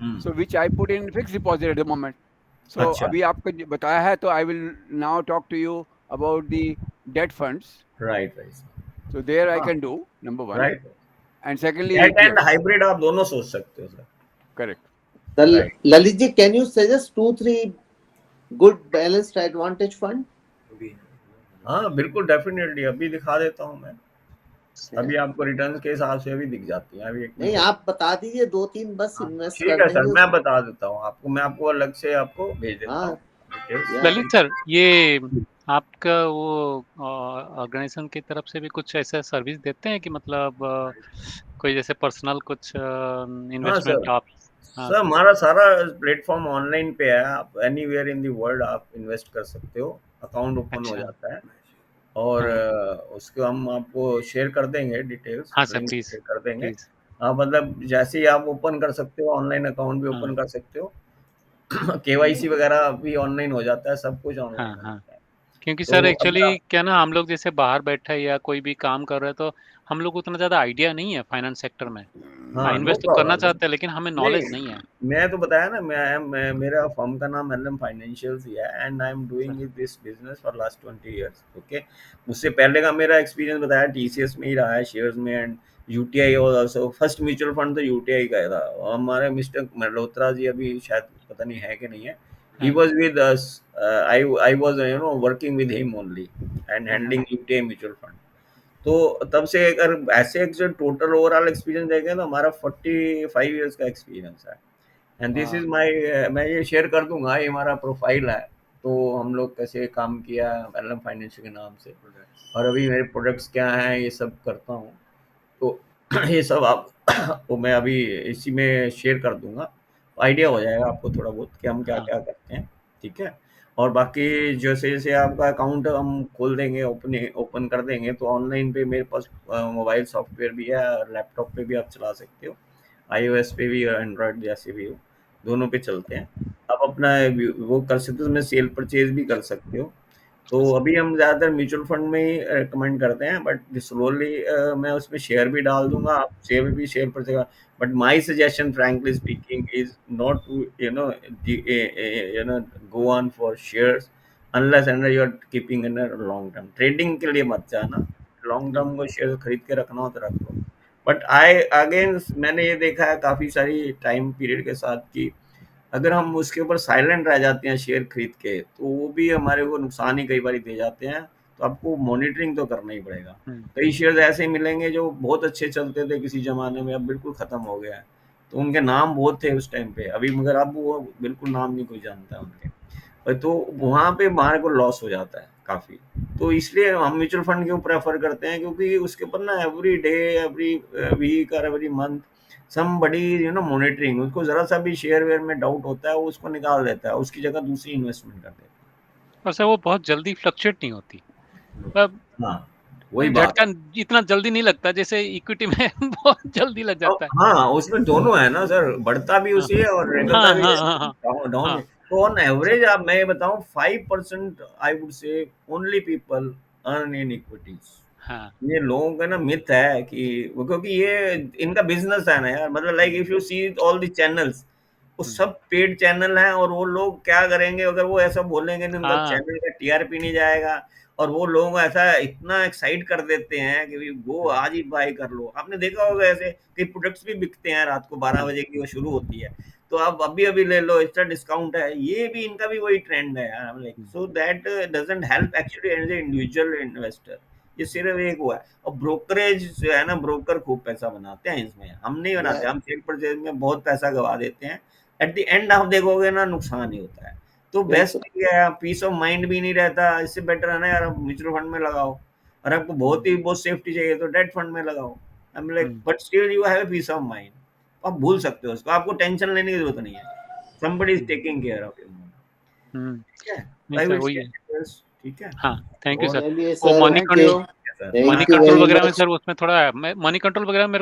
hmm, so which I put in fixed deposit at the moment. So अच्छा, अभी आपको जो बताया है, तो I will now talk to you about the debt funds. Right right, So there I हाँ, can do number one, right, and secondly debt and ETFs. Hybrid आप दोनों सोच सकते हो sir, Correct. Right. Lalit ji, can you suggest 2-3 good balanced advantage fund? अभी हाँ बिल्कुल, definitely अभी दिखा देता हूँ मैं, अभी आपको रिटर्न के हिसाब से अभी दिख जाती है, अभी एक नहीं, मिनट। आप बता दीजिए, 2-3 बस हाँ, इन्वेस्ट ठीक कर है सर, देंगे मैं उसमें। बता देता हूँ आपको, मैं आपको अलग से आपको भेज देता हाँ हूँ डिटेल्स। या ललित सर, ये आपका वो ऑर्गेनाइजेशन की तरफ से भी कुछ ऐसा सर्विस देते हैं कि मतलब कोई जैसे पर्सनल कुछ हाँ इन्वेस्टमेंट सर, आप? हाँ सर हमारा सारा प्लेटफॉर्म ऑनलाइन पे है, आप एनीवेयर इन द वर्ल्ड आप इन्वेस्ट कर सकते हो, अकाउंट ओपन हो अच्छा, जाता है, और हाँ उसको हम आपको शेयर कर देंगे, डिटेल्स हाँ सर, लिंक प्लीज शेयर कर देंगे। प्लीज। आप मतलब जैसे ही आप ओपन कर सकते हो, ऑनलाइन अकाउंट भी हाँ ओपन कर सकते हो, केवाईसी वगैरह भी ऑनलाइन हो जाता है, सब कुछ हाँ ऑनलाइन हो हाँ, जाता है। क्योंकि सर तो अगर एक्चुअली आप, क्या ना, हम लोग जैसे बाहर बैठे हैं या कोई भी काम कर रहे हैं, तो हम लोग को उतना ज़्यादा आइडिया नहीं है फाइनेंस सेक्टर में। हाँ, हाँ नो इन्वेस्ट तो करना प्रॉब्लम, चाहते हैं, लेकिन हमें नॉलेज नहीं, नहीं है। मैं तो बताया ना, मैं मेरा फर्म का नाम एलएम फाइनेंशियल्स ही है, and I am sir doing this business for last 20 years, okay. उससे पहले का मेरा एक्सपीरियंस बताया टीसीएस में ही रहा है शेयर्स में, एंड यूटीआई और आल्सो फर्स्ट म्यूचुअल फंड तो यूटीआई का ही था। और हमारे मिस्टर मल्होत्रा जी अभी शायद पता नहीं है कि नहीं है, ही हाँ was with us, I was working with him only and हाँ हाँ हैंडलिंग यूटीआई म्यूचुअल फंड। तो तब से अगर ऐसे एक जो टोटल ओवरऑल एक्सपीरियंस देखें, तो हमारा 45 इयर्स का एक्सपीरियंस है, एंड दिस इज हाँ माय, मैं ये शेयर कर दूंगा, ये हमारा प्रोफाइल है, तो हम लोग कैसे काम किया एलएम फाइनेंशियल के नाम से, और अभी मेरे प्रोडक्ट्स क्या हैं, ये सब करता हूँ, तो ये सब आप तो मैं अभी इसी में शेयर कर दूंगा, आइडिया हो सर जाएगा आपको थोड़ा बहुत कि हम क्या हाँ क्या करते हैं, ठीक है। और बाकी जैसे जैसे आपका अकाउंट हम खोल देंगे, ओपन कर देंगे, तो ऑनलाइन पे मेरे पास मोबाइल सॉफ्टवेयर भी है, और लैपटॉप पे भी आप चला सकते हो, आईओएस पे भी और एंड्रॉयड जैसे भी हो, दोनों पे चलते हैं। आप अपना वो कर सकते हो, उसमें सेल परचेज भी कर सकते हो, तो अभी हम ज़्यादातर म्यूचुअल फंड में ही रिकमेंड करते हैं, बट स्लोली मैं उसमें शेयर भी डाल दूंगा, आप शेयर भी शेयर पर सेगा। But my suggestion frankly speaking is not to go on for shares unless and you are keeping in long term. Trading के लिए मत जाना, लॉन्ग टर्म को शेयर खरीद के रखना हो तो रख लो। बट आई अगेन मैंने ये देखा है काफ़ी सारी टाइम पीरियड के साथ कि अगर हम उसके ऊपर साइलेंट रह जाते हैं शेयर खरीद के, तो वो भी हमारे को नुकसान ही कई बार दे जाते हैं। तो आपको मॉनिटरिंग तो करना ही पड़ेगा। कई शेयर्स ऐसे मिलेंगे जो बहुत अच्छे चलते थे किसी ज़माने में, अब बिल्कुल ख़त्म हो गया है। तो उनके नाम बहुत थे उस टाइम पे, अभी मगर अब वो बिल्कुल नाम नहीं कोई जानता उनके। तो वहाँ पे हमारे को लॉस हो जाता है काफ़ी। तो इसलिए हम म्यूचुअल फंड क्यों प्रेफर करते हैं, क्योंकि उसके ऊपर ना एवरी डे, एवरी वीक और एवरी मंथ समबडी मॉनिटरिंग, उसको जरा सा भी शेयर वेयर में डाउट होता है वो उसको निकाल देता है, उसकी जगह दूसरी इन्वेस्टमेंट कर देता और सर वो बहुत जल्दी फ्लक्चुएट नहीं होती, मतलब है। हाँ, वही बात। झटका इतना जल्दी नहीं लगता जैसे इक्विटी में बहुत जल्दी लग अब जाता है। हाँ, उसमें दोनों है ना सर, बढ़ता भी हाँ उसी है और निकलता हाँ भी हाँ हाँ हाँ डाउन डाउन। हाँ तो ऑन एवरेज आप मैं ये बताऊं 5% आई वुड से only people earn in equities. हाँ ये लोगों का ना मिथ है कि क्योंकि ये इनका बिजनेस है ना यार, मतलब like if you see all the channels, वो सब पेड चैनल हैं, और वो लोग क्या करेंगे अगर वो ऐसा बोलेंगे नहीं, उनका हाँ चैनल का टीआरपी नहीं जाएगा। और वो लोगों को ऐसा इतना एक्साइट कर देते हैं कि वो आज ही बाय कर लो। आपने देखा होगा ऐसे कई प्रोडक्ट्स भी बिकते हैं रात को 12 बजे की वो शुरू होती है, तो आप अभी अभी ले लो, एक्स्ट्रा डिस्काउंट है। ये भी इनका भी वही ट्रेंड है यार, like so that doesn't help actually as a individual investor. ये सिर्फ एक हुआ है। और ब्रोकरेज जो है ना, ब्रोकर खूब पैसा बनाते हैं इसमें, हम नहीं बनाते। Yeah. हम शेयर परचेज में बहुत पैसा गवा देते हैं, एट द एंड आप देखोगे ना नुकसान ही होता है। तो बेस्ट बिल्कुल। ये है, पीस ऑफ माइंड भी नहीं रहता। इससे बेटर है ना यार, आप म्यूचुअल फंड में लगाओ, और आपको बहुत सेफ्टी चाहिए तो डेट फंड में लगाओ। I am like but still you have piece of mind. आप भूल सकते हो उसको, आपको टेंशन लेने की जरूरत नहीं है। somebody is taking care of you। ठीक है, नहीं I सर will वही say है। this, ठीक है। हाँ थैंक यू और सर। चलिए वो sir, money thank you. Sir thank money you control very वगैरह में मच। सर, उसमें थोड़ा मनी कंट्रोल वगैरह में मेरे